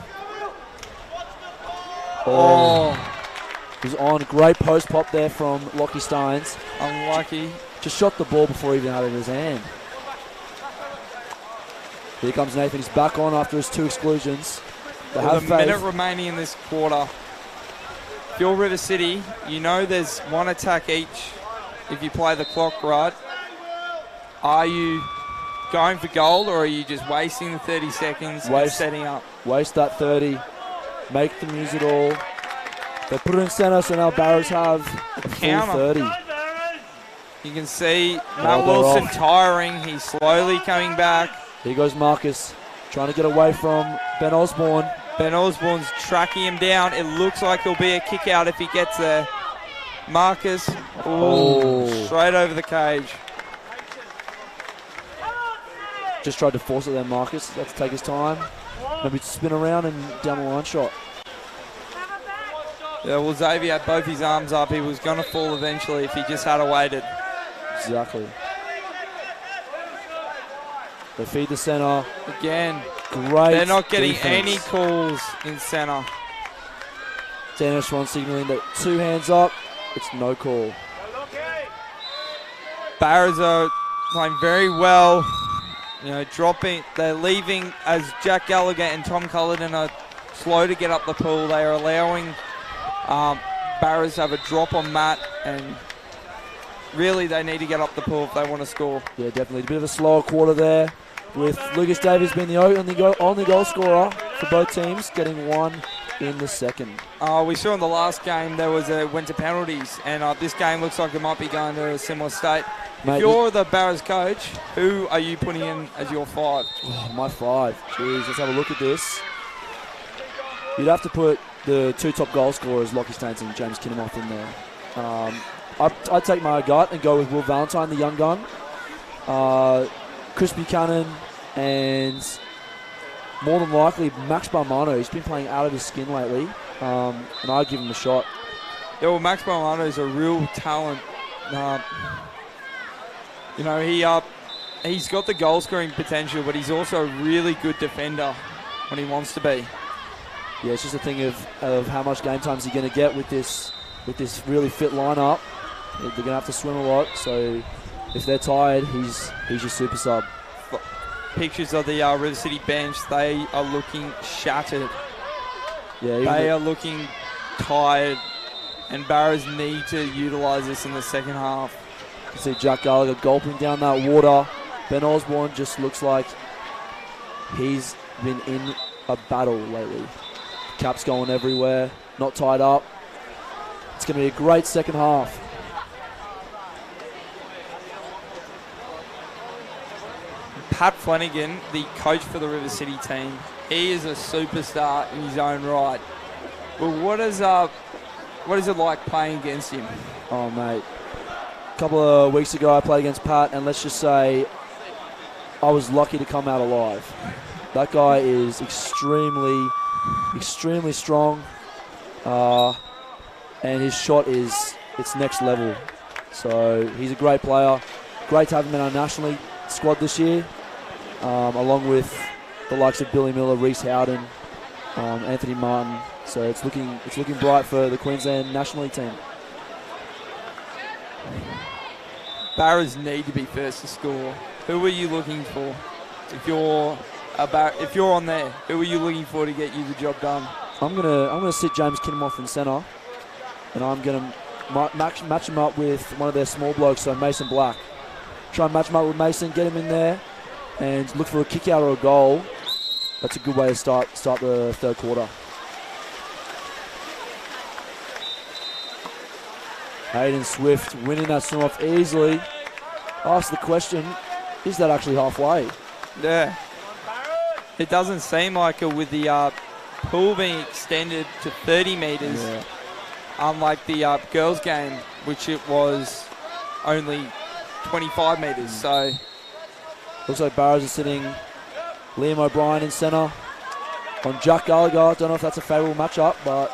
He was on. Great post pop there from Lockie Steins. Unlucky. Just shot the ball before he even had it in his hand. Here comes Nathan. He's back on after his 2 exclusions. With a minute remaining in this quarter. If you're River City, you know there's 1 attack each if you play the clock right. Are you going for goal, or are you just wasting the 30 seconds and setting up? Waste that 30. Make them use it all. They put it in centre, so now Barrows have a full 30. You can see Matt Wilson tiring. He's slowly coming back. Here goes Marcus, trying to get away from Ben Osborne. Ben Osborne's tracking him down. It looks like there'll be a kick out if he gets there. Marcus, straight over the cage. Just tried to force it there, Marcus. Let's take his time. Maybe spin around and down the line shot. Yeah, well, Xavier had both his arms up. He was going to fall eventually if he just had waited. Exactly. They feed the centre. Again. Great. They're not getting defense. any calls in centre. Dennis Ron signaling that 2 hands up. It's no call. Barrows are playing very well. You know, dropping. They're leaving as Jack Gallagher and Tom Cullerton are slow to get up the pool. They are allowing Barrows to have a drop on Matt, and really they need to get up the pool if they want to score. Yeah, definitely. A bit of a slower quarter there, with Lucas Davies being the only goal scorer for both teams, getting 1 in the second. We saw in the last game there went to penalties, and this game looks like it might be going to a similar state. Mate, if you're the Barrows coach, who are you putting in as your 5? Oh, my 5. Jeez, let's have a look at this. You'd have to put the 2 top goal scorers, Lockie Steins and James Kinnemoff, in there. I'd take my gut and go with Will Valentine, the young gun. Chris Buchanan, and more than likely Max Balmano. He's been playing out of his skin lately, and I'd give him a shot. Yeah, well, Max Balmano is a real talent. You know, he's got the goal scoring potential, but he's also a really good defender when he wants to be. Yeah, it's just a thing of how much game time is he going to get with this really fit lineup. They're going to have to swim a lot, so if they're tired, he's your super sub. Pictures of the River City bench, they are looking shattered. Yeah, they are looking tired, and Barrows need to utilise this in the second half. You see Jack Gallagher gulping down that water. Ben Osborne just looks like he's been in a battle lately. Caps going everywhere, not tied up. It's going to be a great second half. Pat Flanagan, the coach for the River City team, he is a superstar in his own right. But what is it like playing against him? Oh, mate. A couple of weeks ago I played against Pat, and let's just say I was lucky to come out alive. That guy is extremely strong, and his shot it's next level. So he's a great player. Great to have him in our national squad this year, along with the likes of Billy Miller, Reece Howden, Anthony Martin. So it's looking bright for the Queensland National League team. Barrows need to be first to score. Who are you looking for? If you're on there, who are you looking for to get you the job done? I'm gonna sit James Kinnemoff in centre, and I'm gonna match him up with one of their small blokes, so Mason Black. Try and match him up with Mason, get him in there, and look for a kick out or a goal, that's a good way to start the third quarter. Hayden Swift winning that swim off easily. Ask the question, is that actually halfway? Yeah. It doesn't seem like it with the pool being extended to 30 metres, unlike the girls' game, which it was only 25 metres. So looks like Barrows is sitting Liam O'Brien in centre on Jack Gallagher. Don't know if that's a favourable matchup, but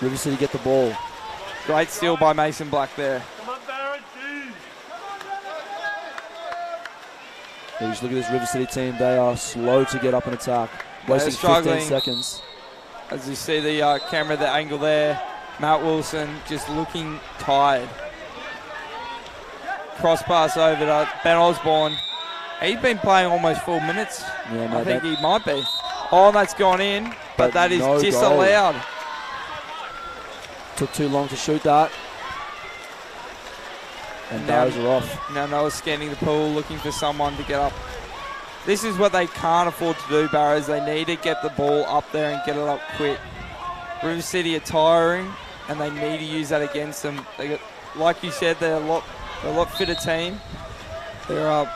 River City get the ball. Great steal by Mason Black there. You just look at this River City team. They are slow to get up and attack. Wasting 15 seconds. As you see the camera, the angle there. Matt Wilson just looking tired. Cross pass over to Ben Osborne. He's been playing almost 4 minutes. Yeah, no, I think he might be. Oh, that's gone in, but that is no disallowed. Goal. Took too long to shoot that. And Barrows are off. Now Noah's scanning the pool, looking for someone to get up. This is what they can't afford to do, Barrows. They need to get the ball up there and get it up quick. River City are tiring, and they need to use that against them. They got, like you said, they're a lot fitter team. They're up,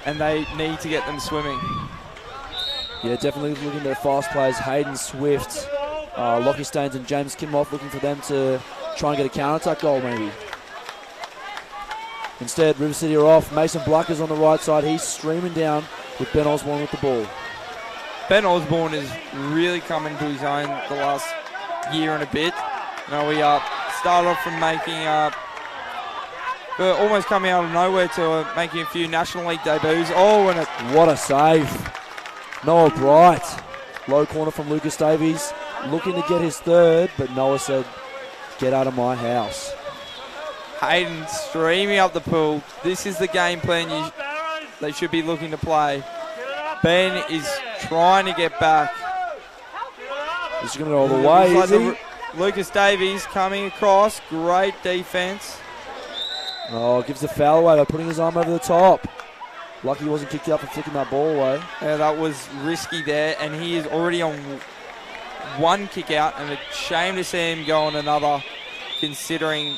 and they need to get them swimming. Yeah, definitely looking at their fast players. Hayden Swift, Lockie Staines, and James Kinmoff, looking for them to try and get a counter-attack goal, maybe. Instead, River City are off. Mason Black is on the right side. He's streaming down with Ben Osborne with the ball. Ben Osborne is really coming to his own the last year and a bit. You know, we started off from making, almost coming out of nowhere to making a few National League debuts. Oh, and what a save. Noah Bright. Low corner from Lucas Davies. Looking to get his third, but Noah said, get out of my house. Hayden streaming up the pool. This is the game plan they should be looking to play. Ben is trying to get back. He's going to go all the way, is he? Lucas Davies coming across. Great defense. Oh, gives the foul away by putting his arm over the top. Lucky he wasn't kicked out for flicking that ball away. Yeah, that was risky there, and he is already on one kick out, and a shame to see him go on another, considering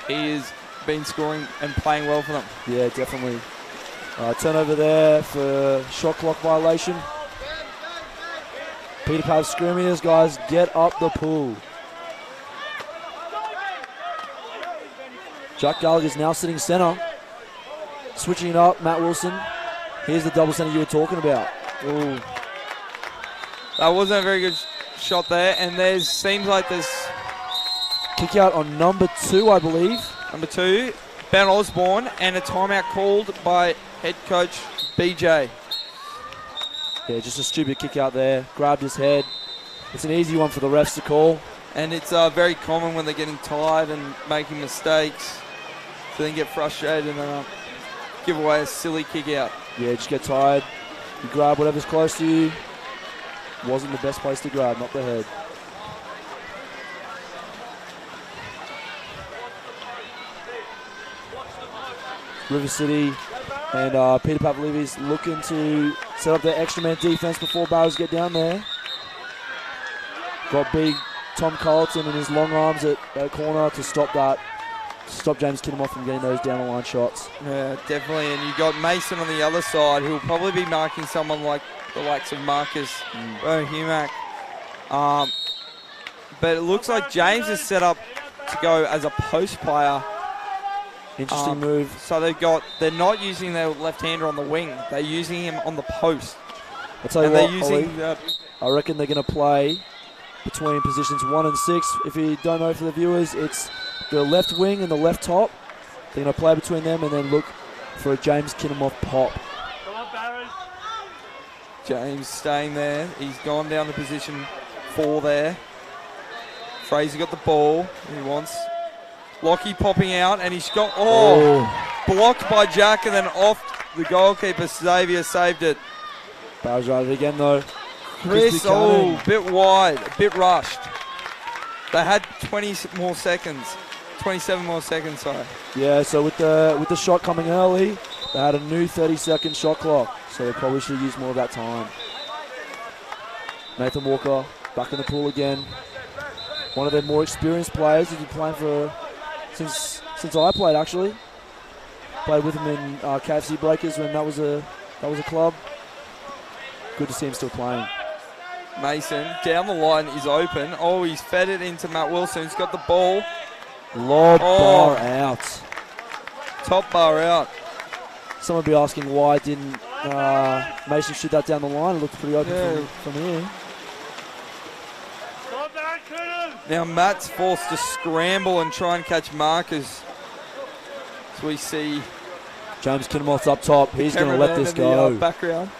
he has been scoring and playing well for them. Yeah, definitely. Turnover there for shot clock violation. Peter Pav screaming at us, guys, get up the pool. Jack Gallagher's now sitting centre. Switching it up, Matt Wilson. Here's the double centre you were talking about. Ooh. That wasn't a very good shot there, and seems like there's kick out on number 2, I believe. Number 2, Ben Osborne, and a timeout called by head coach BJ. Yeah, just a stupid kick out there. Grabbed his head. It's an easy one for the refs to call. And it's very common when they're getting tired and making mistakes to then get frustrated and then give away a silly kick out. Yeah, just get tired. You grab whatever's close to you. Wasn't the best place to grab, not the head. River City and Peter Pavlevi's looking to set up their extra man defense before Barrows get down there. Got big Tom Carlton and his long arms at corner to stop that. Stop James Kinnemoff from getting those down the line shots. Yeah, definitely. And you got Mason on the other side, who will probably be marking someone like the likes of Marcus Humack. But it looks like James is set up to go as a post player. Interesting move. So they're not using their left-hander on the wing. They're using him on the post. I'll tell you what, I reckon they're going to play between positions 1 and 6. If you don't know for the viewers, it's the left wing and the left top. They're going to play between them and then look for a James Kinnemoff pop. Come on, Barrows. James staying there. He's gone down to position 4 there. Fraser got the ball. He wants Lockie popping out, and he's got blocked by Jack, and then off the goalkeeper. Xavier saved it. Barrows right it again though. Chris, a bit wide, a bit rushed. They had 20 more seconds. 27 more seconds, sorry. Yeah, so with the shot coming early, they had a new 30-second shot clock, so they probably should have used more of that time. Nathan Walker back in the pool again. One of their more experienced players. He's been playing for since I played, actually. Played with him in KFC Breakers when that was a club. Good to see him still playing. Mason down the line is open. Oh, he's fed it into Matt Wilson. He's got the ball. Lob bar out. Top bar out. Someone will be asking why didn't Mason shoot that down the line. It looked pretty open from here. Now Matt's forced to scramble and try and catch markers. So we see James Kinnemoth's up top. He's going to let this go. Background.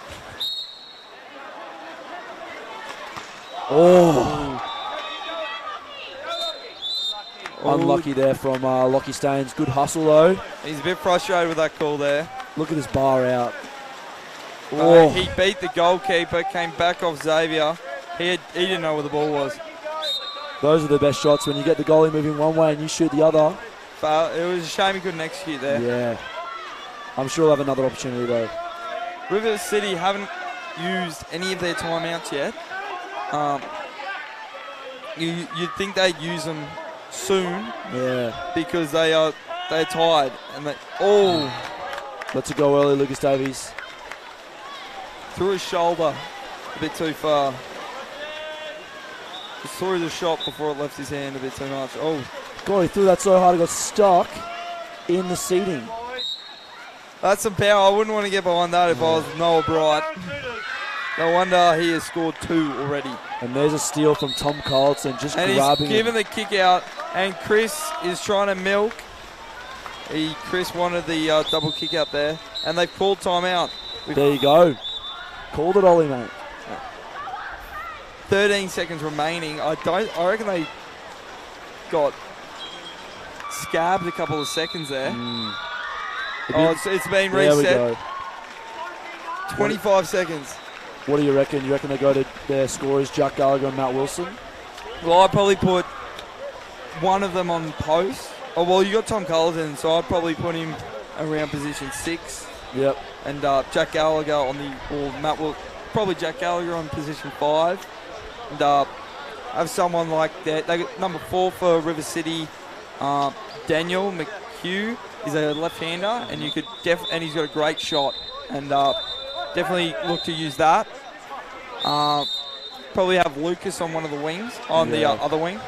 Unlucky there from Lockie Staines. Good hustle though. He's a bit frustrated with that call there. Look at this bar out. He beat the goalkeeper, came back off Xavier. He didn't know where the ball was. Those are the best shots when you get the goalie moving one way and you shoot the other. But it was a shame he couldn't execute there. Yeah. I'm sure he'll have another opportunity though. River City haven't used any of their timeouts yet. You'd think they'd use them soon. Yeah. Because they're tired and Lets it go early, Lucas Davies. Threw his shoulder a bit too far. Just threw the shot before it left his hand a bit too much. God, he threw that so hard it got stuck in the seating. That's some power. I wouldn't want to get behind that if I was Noah Bright. No wonder he has scored 2 already. And there's a steal from Tom Carlson, just grabbing he's given the kick out, and Chris is trying to milk. Chris wanted the double kick out there, and they've called timeout. There you go. Called it, Ollie, mate. 13 seconds remaining. I reckon they got scabbed a couple of seconds there. It's been reset. There we go. 25 seconds. What do you reckon? You reckon they go to their scorers, Jack Gallagher and Matt Wilson? Well, I'd probably put one of them on post. You got Tom Cullerton, so I'd probably put him around position 6. Yep. And Jack Gallagher Matt Wilson, probably Jack Gallagher on position 5. And have someone like that. They got number 4 for River City, Daniel McHugh is a left-hander, and he's got a great shot, and definitely look to use that. Probably have Lucas on one of the wings, the other wing.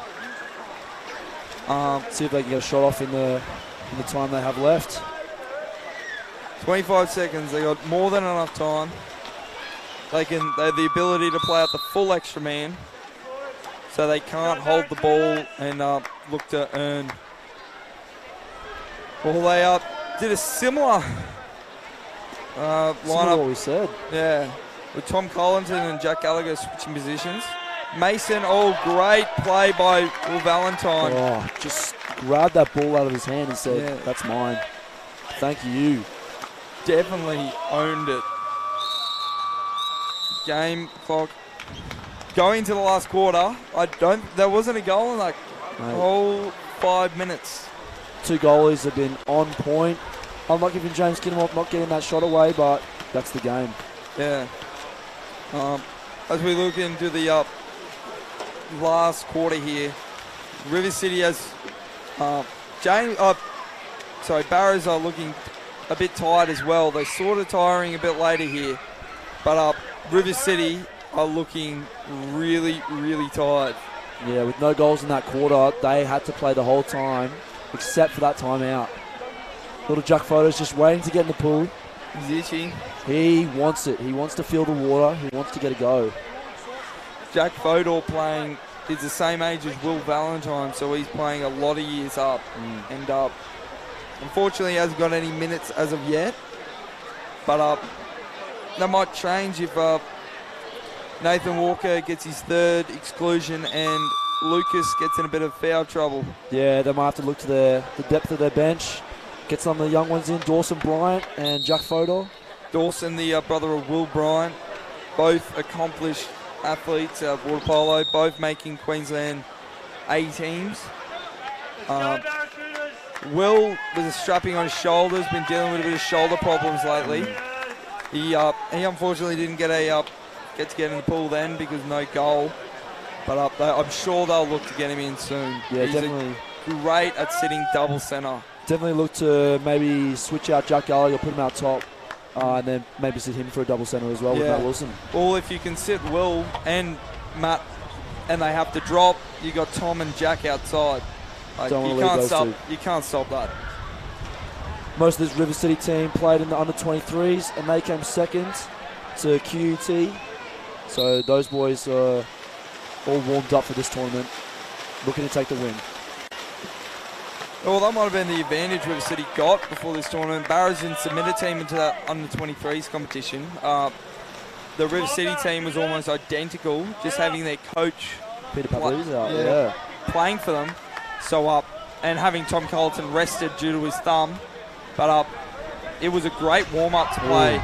See if they can get a shot off in the time they have left. 25 seconds. They got more than enough time. They have the ability to play out the full extra man, so they can't hold the ball and look to earn. Well, they did a similar lineup. Similar to what we said. Yeah, with Tom Collington and Jack Gallagher switching positions. Mason, great play by Will Valentine. Just grabbed that ball out of his hand and said, that's mine. Thank you. Definitely owned it. Game clock going to the last quarter. There wasn't a goal in like whole 5 minutes. 2 goalies have been on point. Unlucky for James Kinnemoth not getting that shot away, but that's the game. Yeah. As we look into the last quarter here, River City has Barrows are looking a bit tired as well. They're sort of tiring a bit later here, but River City are looking really, really tired. Yeah, with no goals in that quarter, they had to play the whole time, except for that timeout. Little Jack Photo's just waiting to get in the pool. He's itchy. He wants it. He wants to feel the water. He wants to get a go. Jack Photo is the same age as Will Valentine, so he's playing a lot of years up. And unfortunately, he hasn't got any minutes as of yet. But that might change if Nathan Walker gets his 3rd exclusion and Lucas gets in a bit of foul trouble. Yeah, they might have to look to the depth of their bench. Get some of the young ones in, Dawson Bryant and Jack Fodor. Dawson, the brother of Will Bryant, both accomplished athletes at Waterpolo, both making Queensland A teams. Will, with a strapping on his shoulders, been dealing with a bit of shoulder problems lately. He unfortunately didn't get in the pool then because no goal. But I'm sure they'll look to get him in soon. Yeah, He's definitely. Great at sitting double centre. Definitely look to maybe switch out Jack Gallagher, put him out top, and then maybe sit him for a double centre as well with Matt Wilson. Or if you can sit Will and Matt and they have to drop, you got Tom and Jack outside. Like, you can't stop that. Most of this River City team played in the under-23s, and they came second to QUT. So those boys are all warmed up for this tournament, looking to take the win. Well, that might have been the advantage River City got before this tournament. Barrows didn't submit a team into that under-23s competition. The River City team was almost identical, just having their coach Peter Pavlidis out, playing for them. So and having Tom Carlton rested due to his thumb. But it was a great warm-up to play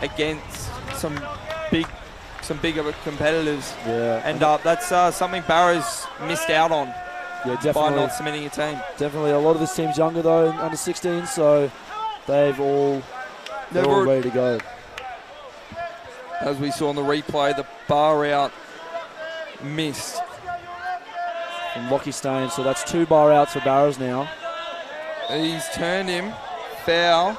against some bigger competitors. Yeah. And that's something Barrows missed out on. Yeah, definitely. By not submitting a team. Definitely. A lot of this team's younger though, under 16, so they're all ready to go. As we saw in the replay, the bar out missed. From Lockie Stain, so that's 2 bar outs for Barrows now. He's turned him. Foul.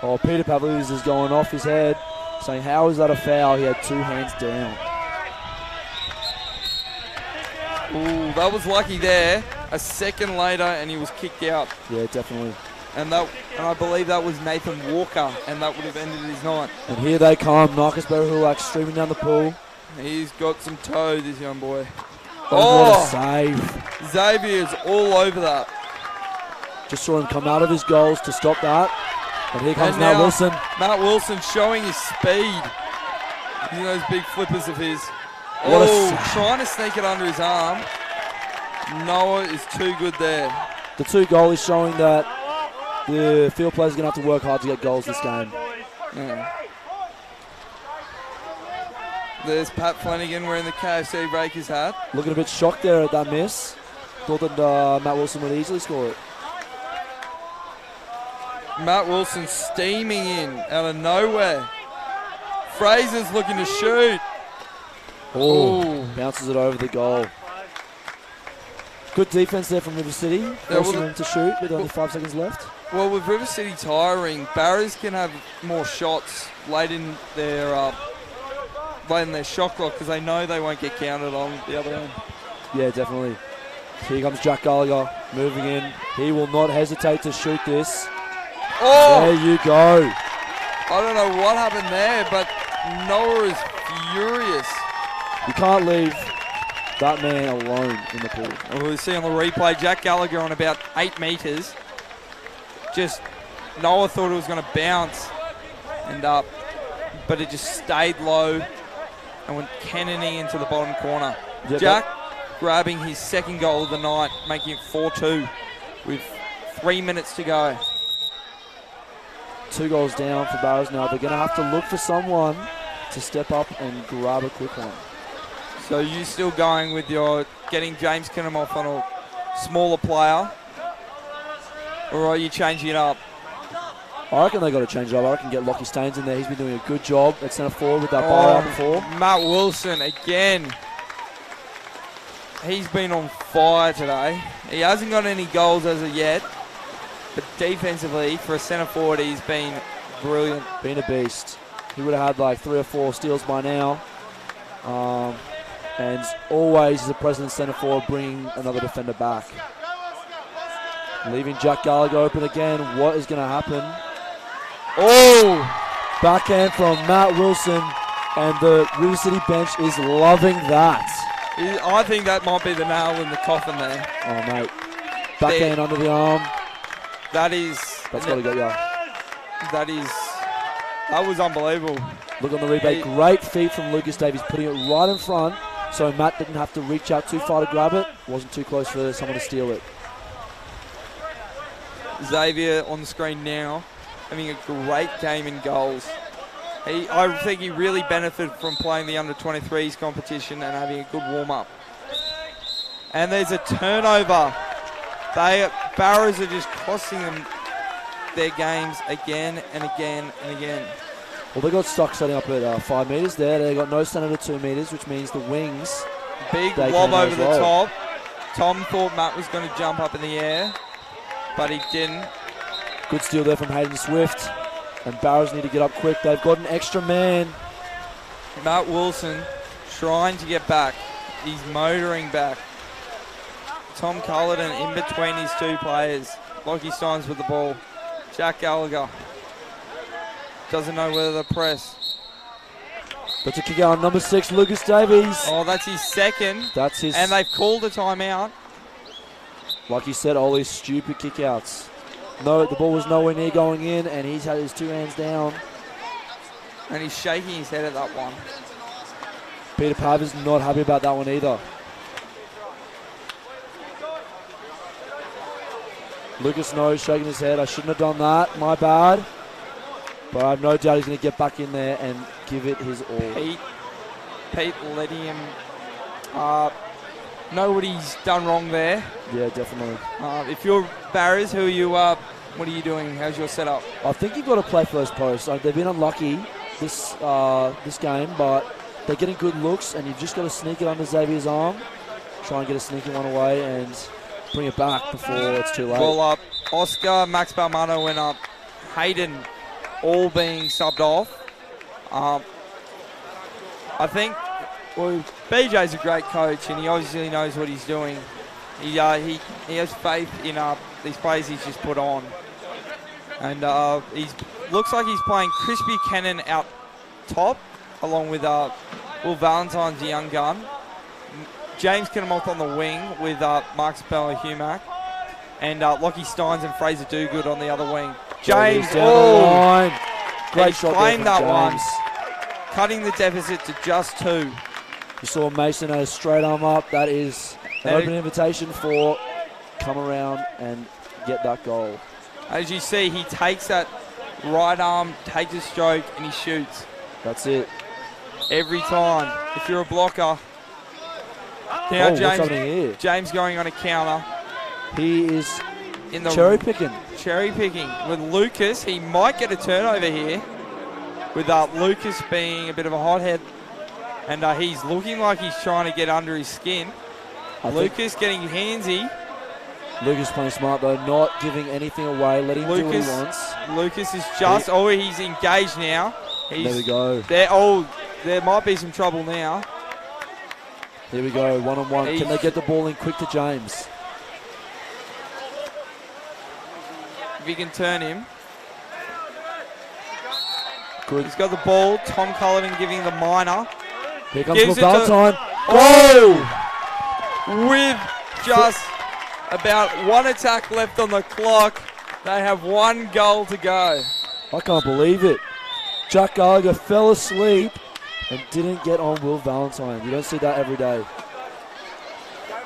Oh, Peter Pavlidis is going off his head, saying, how is that a foul? He had 2 hands down. Ooh, that was lucky there. A second later, and he was kicked out. Yeah, definitely. And I believe that was Nathan Walker, and that would have ended his night. And here they come, Marcus Berhulak streaming down the pool. He's got some toe, this young boy. What a save. Xavier's all over that. Just saw him come out of his goals to stop that. And here comes Matt Wilson. Matt Wilson showing his speed. You know those big flippers of his. Trying to sneak it under his arm. Noah is too good there. The 2 goalies showing that the field players are going to have to work hard to get goals this game. Yeah. There's Pat Flanagan wearing the KFC Rakers hat. Looking a bit shocked there at that miss. Thought that Matt Wilson would easily score it. Matt Wilson steaming in out of nowhere. Fraser's looking to shoot. Bounces it over the goal. Good defense there from River City. Forcing them to shoot with only 5 seconds left. Well, with River City tiring, Barrows can have more shots late in their shot clock because they know they won't get counted on the other end. Yeah, definitely. Here comes Jack Gallagher moving in. He will not hesitate to shoot this. There you go. I don't know what happened there, but Noah is furious. You can't leave that man alone in the pool. Well, we see on the replay, Jack Gallagher on about 8 metres. Just, Noah thought it was going to bounce, but it just stayed low and went cannoning into the bottom corner. Yep, Jack grabbing his second goal of the night, making it 4-2 with 3 minutes to go. 2 goals down for Barrows now. They're going to have to look for someone to step up and grab a quick one. So you still going with your getting James Kinnemoff on a smaller player, or are you changing it up? I reckon they got to change it up. I reckon get Lockie Staines in there. He's been doing a good job at centre forward with that bar out before. Matt Wilson again. He's been on fire today. He hasn't got any goals as of yet, but defensively for a centre forward, he's been brilliant. Been a beast. He would have had like 3 or 4 steals by now. And always, as a present centre forward, bringing another defender back. Leaving Jack Gallagher open again. What is going to happen? Backhand from Matt Wilson, and the River City bench is loving that. I think that might be the nail in the coffin there. Oh, mate. Backhand under the arm. That's got to get you. That was unbelievable. Look on the replay. Great feet from Lucas Davies, putting it right in front, so Matt didn't have to reach out too far to grab it. Wasn't too close for someone to steal it. Xavier on the screen now, having a great game in goals. I think he really benefited from playing the under-23s competition and having a good warm-up. And there's a turnover. Barrows are just costing them their games again and again and again. Well, they got stuck setting up at 5 metres there. They got no standard at 2 metres, which means the wings. Big lob over the top. Tom thought Matt was going to jump up in the air, but he didn't. Good steal there from Hayden Swift. And Barrows need to get up quick. They've got an extra man. Matt Wilson trying to get back. He's motoring back. Tom Cullerton in between his two players. Lockie Steins with the ball. Jack Gallagher doesn't know whether to press. But to kick out on number 6, Lucas Davies. Oh, that's his second. That's his. And they've called a timeout. Like you said, all these stupid kickouts. No, the ball was nowhere near going in, and he's had his 2 hands down. And he's shaking his head at that one. Peter Paver's not happy about that one either. Lucas knows, shaking his head. I shouldn't have done that. My bad. But I have no doubt he's going to get back in there and give it his all. Pete letting him know what he's done wrong there. Yeah, definitely. If you're Barrows, who are you? What are you doing? How's your setup? I think you've got to play for those posts. They've been unlucky this game, but they're getting good looks, and you've just got to sneak it under Xavier's arm, try and get a sneaky one away, and bring it back before it's too late. Well, Oscar, Max Balmano went up. Hayden all being subbed off. I think BJ's a great coach, and he obviously knows what he's doing. He has faith in these players he's just put on. And looks like he's playing Chris Buchanan out top, along with Will Valentine's the young gun. James Kinnamoth on the wing with Marcus Bella-Humack. And Lockie Steins and Fraser Dogood on the other wing. James, Great shot there from that James. one. Cutting the deficit to just 2. You saw Mason had a straight arm up. That is an open invitation for come around and get that goal. As you see, he takes that right arm, takes a stroke, and he shoots. That's it. Every time. If you're a blocker. Now what's happening here? James going on a counter. He is in the cherry picking. Cherry picking with Lucas. He might get a turnover here. With Lucas being a bit of a hothead. And he's looking like he's trying to get under his skin. Lucas getting handsy. Lucas playing smart though, not giving anything away, letting him do what he wants. Lucas is just, he's engaged now. There we go. There might be some trouble now. Here we go, one-on-one. Can they get the ball in quick to James? If he can turn him. Good. He's got the ball. Tom Cullerton giving the minor. Here comes Will Valentine. With just about one attack left on the clock, they have one goal to go. I can't believe it. Jack Gallagher fell asleep and didn't get on Will Valentine. You don't see that every day.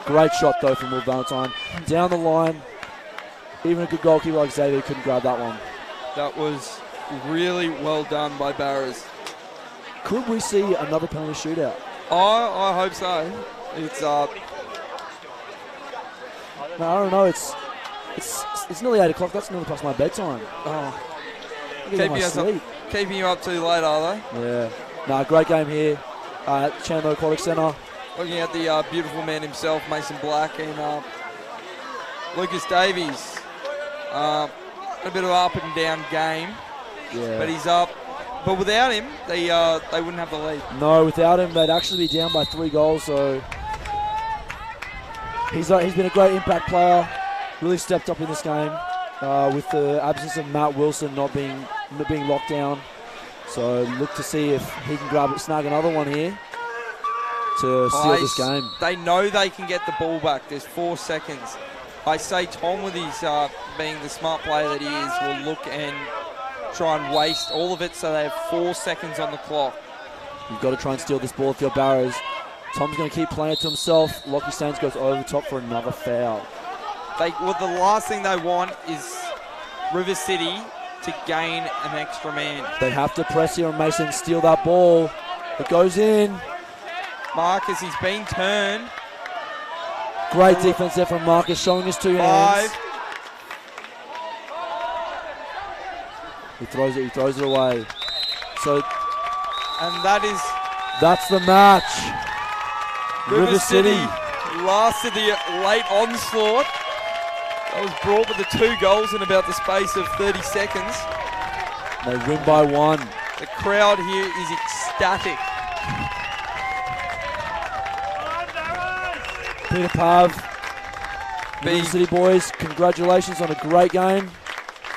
Great shot though from Will Valentine. Down the line. Even a good goalkeeper like Xavier couldn't grab that one. That was really well done by Barrows. Could we see another penalty shootout? I hope so. It's No, I don't know. It's nearly 8 o'clock. That's nearly past my bedtime. Keeping you up too late, are they? Yeah. No, great game here at Chandler Aquatic Centre. Looking at the beautiful man himself, Mason Black, and Lucas Davies. A bit of an up and down game. Yeah. But he's up. But without him, they wouldn't have the lead. No, without him, they'd actually be down by 3 goals. So he's been a great impact player. Really stepped up in this game with the absence of Matt Wilson not being locked down. So look to see if he can snag another one here to seal this game. They know they can get the ball back. There's 4 seconds. I say Tom, with his being the smart player that he is, will look and try and waste all of it so they have 4 seconds on the clock. You've got to try and steal this ball if you're Barrows. Tom's going to keep playing it to himself. Lockie Staines goes over the top for another foul. The last thing they want is River City to gain an extra man. They have to press here on Mason, steal that ball. It goes in. Marcus, he's been turned. Great defense there from Marcus, showing his 2 hands. He throws it away. So, And that's the match. River City lasted the late onslaught. That was brought with the 2 goals in about the space of 30 seconds. They win by 1. The crowd here is ecstatic. Peter Pav, River City boys, congratulations on a great game.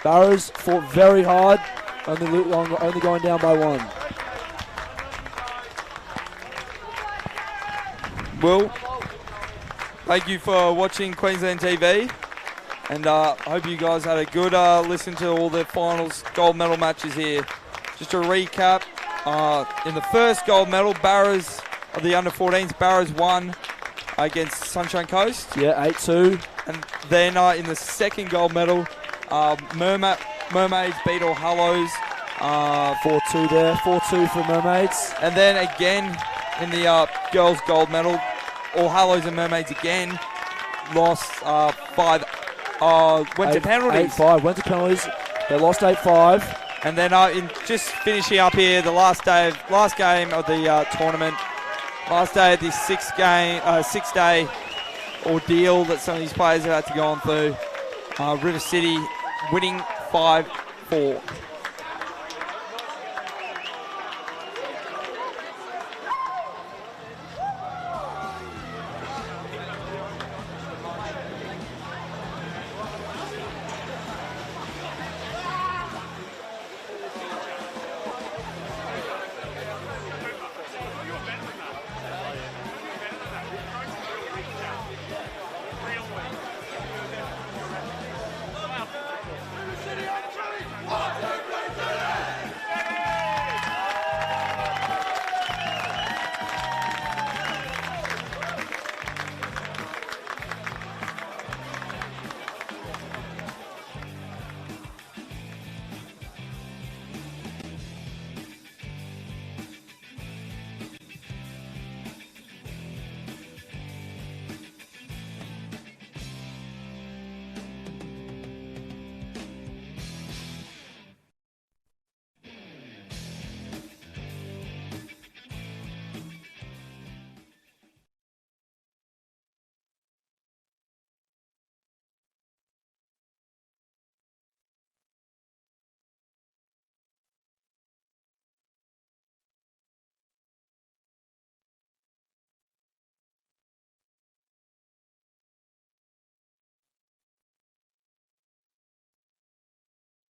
Barrows fought very hard, only going down by 1. Well, thank you for watching Queensland TV, and I hope you guys had a good listen to all the finals gold medal matches here. Just to recap, in the first gold medal, Barrows of the under-14s, Barrows won against Sunshine Coast. Yeah, 8-2. And then in the second gold medal, Mermaids beat All Hallows. 4-2 there, 4-2 for Mermaids. And then again in the girls gold medal, All Hallows and Mermaids again lost 5. Went to penalties. 8-5, went to penalties. They lost 8-5. And then in just finishing up here, the last game of the tournament, last day of this 6-day ordeal that some of these players have had to go on through. River City winning 5-4.